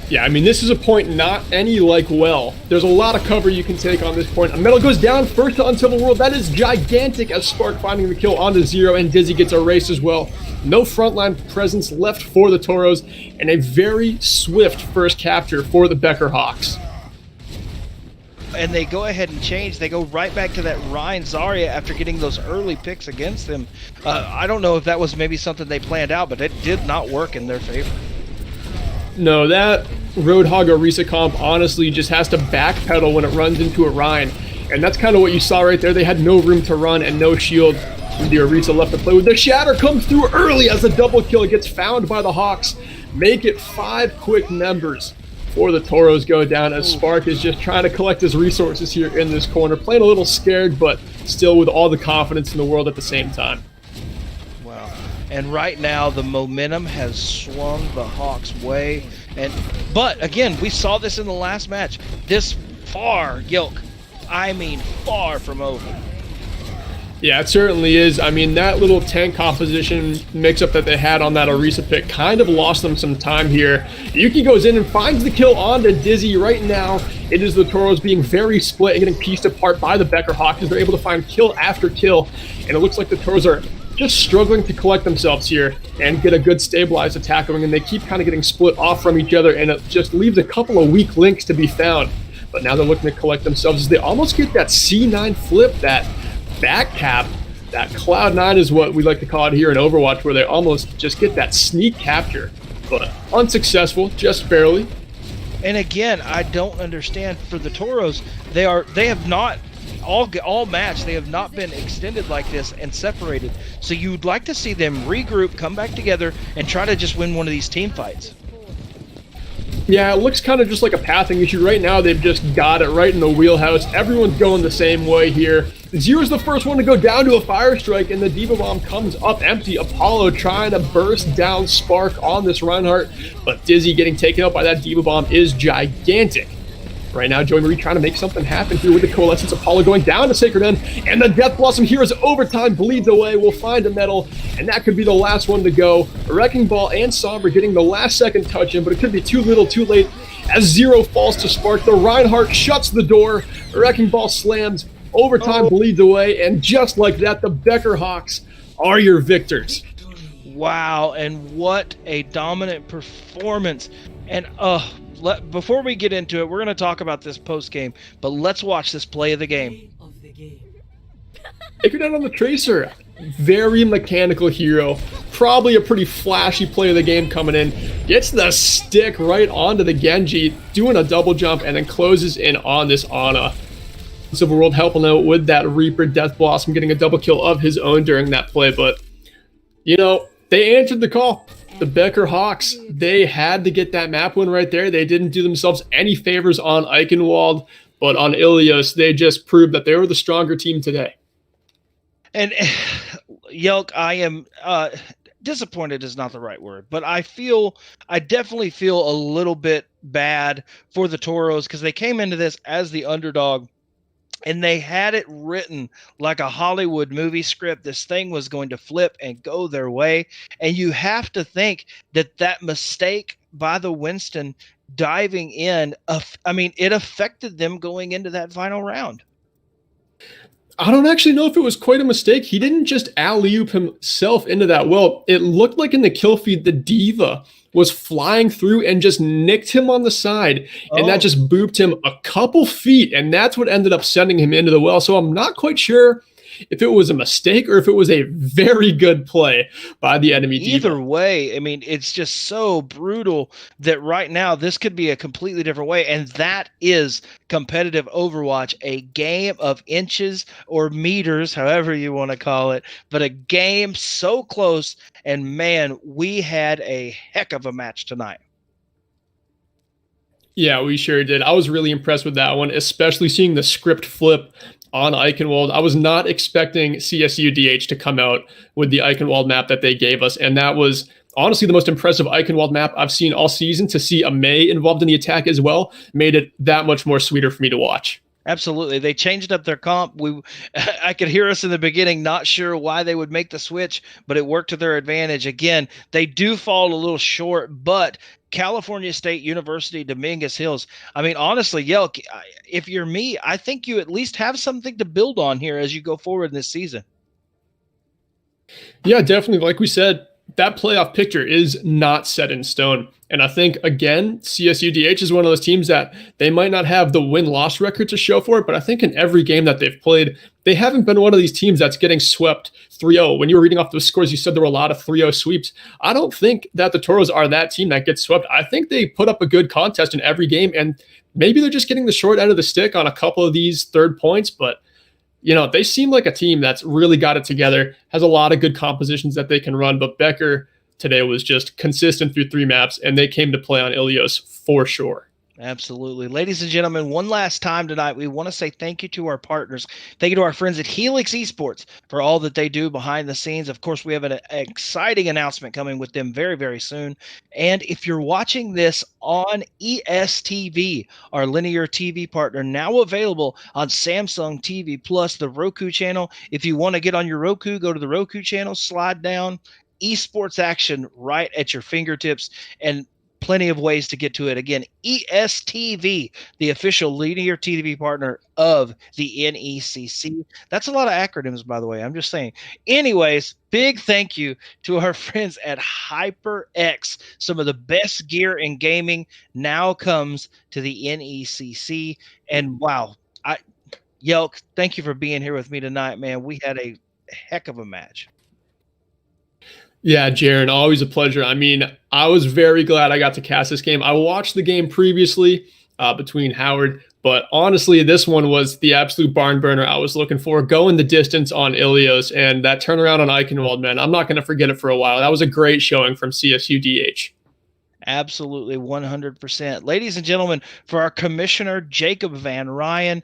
Yeah, I mean, this is a point not any like well. There's a lot of cover you can take on this point. A medal goes down first to Uncivil World. That is gigantic as Spark finding the kill onto Zero, and Dizzy gets erased as well. No frontline presence left for the Toros, and a very swift first capture for the Becker Hawks. And they go ahead and change. They go right back to that Ryan Zarya after getting those early picks against them. I don't know if that was maybe something they planned out, but it did not work in their favor. No, that Roadhog Orisa comp honestly just has to backpedal when it runs into a Ryan. And that's kind of what you saw right there. They had no room to run and no shield. The Orisa left to play with. The Shatter comes through early as a double kill. It gets found by the Hawks. Make it 5 quick members for the Toros go down as Spark is just trying to collect his resources here in this corner. Playing a little scared, but still with all the confidence in the world at the same time. Wow. And right now, the momentum has swung the Hawks' way. But again, we saw this in the last match. This far, Yelk, I mean far from over. Yeah, it certainly is. I mean, that little tank composition mix-up that they had on that Orisa pick kind of lost them some time here. Yuki goes in and finds the kill onto Dizzy. Right now, it is the Toros being very split and getting pieced apart by the Becker Hawks as they're able to find kill after kill. And it looks like the Toros are just struggling to collect themselves here and get a good stabilized attack going, and they keep kind of getting split off from each other, and it just leaves a couple of weak links to be found. But now they're looking to collect themselves as they almost get that C9 flip, that back cap. That Cloud9 is what we like to call it here in Overwatch, where they almost just get that sneak capture, but unsuccessful, just barely. And again, I don't understand for the Toros. They have not all match. They have not been extended like this and separated. So you'd like to see them regroup, come back together, and try to just win one of these team fights. Yeah, it looks kind of just like a pathing issue. Right now, they've just got it right in the wheelhouse. Everyone's going the same way here. Zero's the first one to go down to a fire strike, and the Diva Bomb comes up empty. Apollo trying to burst down Spark on this Reinhardt, but Dizzy getting taken out by that Diva Bomb is gigantic. Right now, Joey Marie trying to make something happen here with the Coalescence. Apollo going down to Sacred End, and the Death Blossom here as overtime bleeds away. We'll find a medal, and that could be the last one to go. Wrecking Ball and Sombra getting the last second touch in, but it could be too little too late as Zero falls to Spark. The Reinhardt shuts the door. Wrecking Ball slams. Overtime bleeds away, and just like that, the Becker Hawks are your victors. Wow, and what a dominant performance. And before we get into it, we're going to talk about this post-game, but let's watch this play of the game. Sacred End on the Tracer. Very mechanical hero. Probably a pretty flashy play of the game coming in. Gets the stick right onto the Genji, doing a double jump, and then closes in on this Ana. Civil World helping out with that Reaper Death Blossom, getting a double kill of his own during that play. But, you know, they answered the call. The Becker Hawks, they had to get that map win right there. They didn't do themselves any favors on Eichenwald, but on Ilios, they just proved that they were the stronger team today. And Yelk, I am disappointed is not the right word, but I definitely feel a little bit bad for the Toros because they came into this as the underdog. And they had it written like a Hollywood movie script. This thing was going to flip and go their way. And you have to think that mistake by the Winston diving in, it affected them going into that final round. I don't actually know if it was quite a mistake. He didn't just alley-oop himself into that well. It looked like in the kill feed, the Diva was flying through and just nicked him on the side. And that just booped him a couple feet. And that's what ended up sending him into the well. So I'm not quite sure if it was a mistake or if it was a very good play by the enemy Either diva. way, I mean, it's just so brutal that right now this could be a completely different way. And that is competitive Overwatch, a game of inches or meters, however you want to call it, but a game so close. And man, we had a heck of a match tonight. Yeah, we sure did. I was really impressed with that one, especially seeing the script flip on Eichenwald. I was not expecting CSU DH to come out with the Eichenwald map that they gave us, and that was honestly the most impressive Eichenwald map I've seen all season. To see a May involved in the attack as well made it that much more sweeter for me to watch. Absolutely. They changed up their comp. I could hear us in the beginning, not sure why they would make the switch, but it worked to their advantage. Again, they do fall a little short, but California State University, Dominguez Hills. I mean, honestly, Yelk, if you're me, I think you at least have something to build on here as you go forward in this season. Yeah, definitely. Like we said, that playoff picture is not set in stone. And I think, again, CSUDH is one of those teams that they might not have the win-loss record to show for it, but I think in every game that they've played, they haven't been one of these teams that's getting swept 3-0. When you were reading off those scores, you said there were a lot of 3-0 sweeps. I don't think that the Toros are that team that gets swept. I think they put up a good contest in every game, and maybe they're just getting the short end of the stick on a couple of these third points, but you know, they seem like a team that's really got it together, has a lot of good compositions that they can run, but Becker today was just consistent through 3 maps, and they came to play on Ilios for sure. Absolutely. Ladies and gentlemen, one last time tonight, we want to say thank you to our partners. Thank you to our friends at Helix Esports for all that they do behind the scenes. Of course, we have an exciting announcement coming with them very, very soon. And if you're watching this on ESTV, our linear TV partner, now available on Samsung TV Plus, the Roku channel. If you want to get on your Roku, go to the Roku channel, slide down, esports action right at your fingertips, and plenty of ways to get to it. Again, ESTV, the official linear TV partner of the NECC. That's a lot of acronyms, by the way. I'm just saying. Anyways, big thank you to our friends at HyperX. Some of the best gear in gaming now comes to the NECC. And wow, Yelk, thank you for being here with me tonight, man. We had a heck of a match. Yeah, Jaron, always a pleasure. I mean, I was very glad I got to cast this game. I watched the game previously between Howard, but honestly, this one was the absolute barn burner I was looking for, going the distance on Ilios, and that turnaround on Eichenwald, man, I'm not going to forget it for a while. That was a great showing from CSUDH. Absolutely, 100%. Ladies and gentlemen, for our commissioner, Jacob Van Ryan,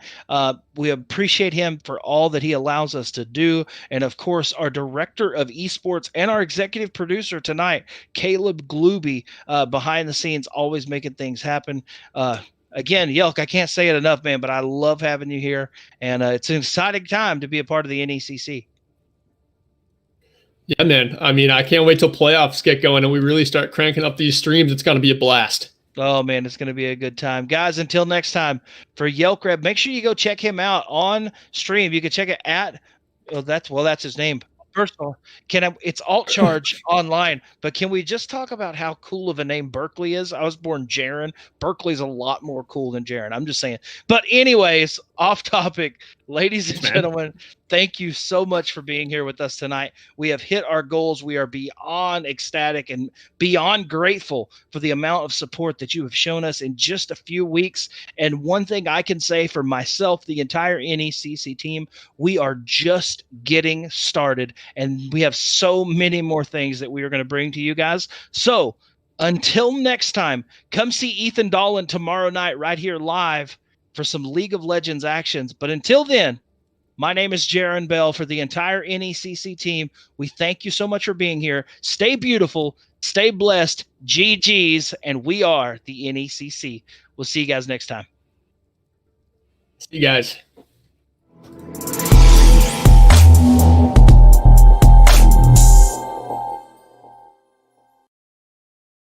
we appreciate him for all that he allows us to do. And of course, our director of esports and our executive producer tonight, Caleb Glooby, behind the scenes, always making things happen. Again, Yelk, I can't say it enough, man, but I love having you here. And it's an exciting time to be a part of the NECC. Yeah, man. I mean, I can't wait till playoffs get going and we really start cranking up these streams. It's going to be a blast. Oh, man, it's going to be a good time. Guys, until next time, for Yelkreb, make sure you go check him out on stream. You can check it at, that's his name. First of all, it's Alt Charge online, but can we just talk about how cool of a name Berkeley is? I was born Jaron. Berkeley's a lot more cool than Jaron. I'm just saying. But anyways, off topic, ladies and gentlemen, thank you so much for being here with us tonight. We have hit our goals. We are beyond ecstatic and beyond grateful for the amount of support that you have shown us in just a few weeks. And one thing I can say for myself, the entire NECC team, we are just getting started. And we have so many more things that we are going to bring to you guys. So until next time, come see Ethan Dolan tomorrow night right here live for some League of Legends actions. But until then, my name is Jaron Bell. For the entire NECC team, we thank you so much for being here. Stay beautiful, stay blessed, GGs, and we are the NECC. We'll see you guys next time. See you guys.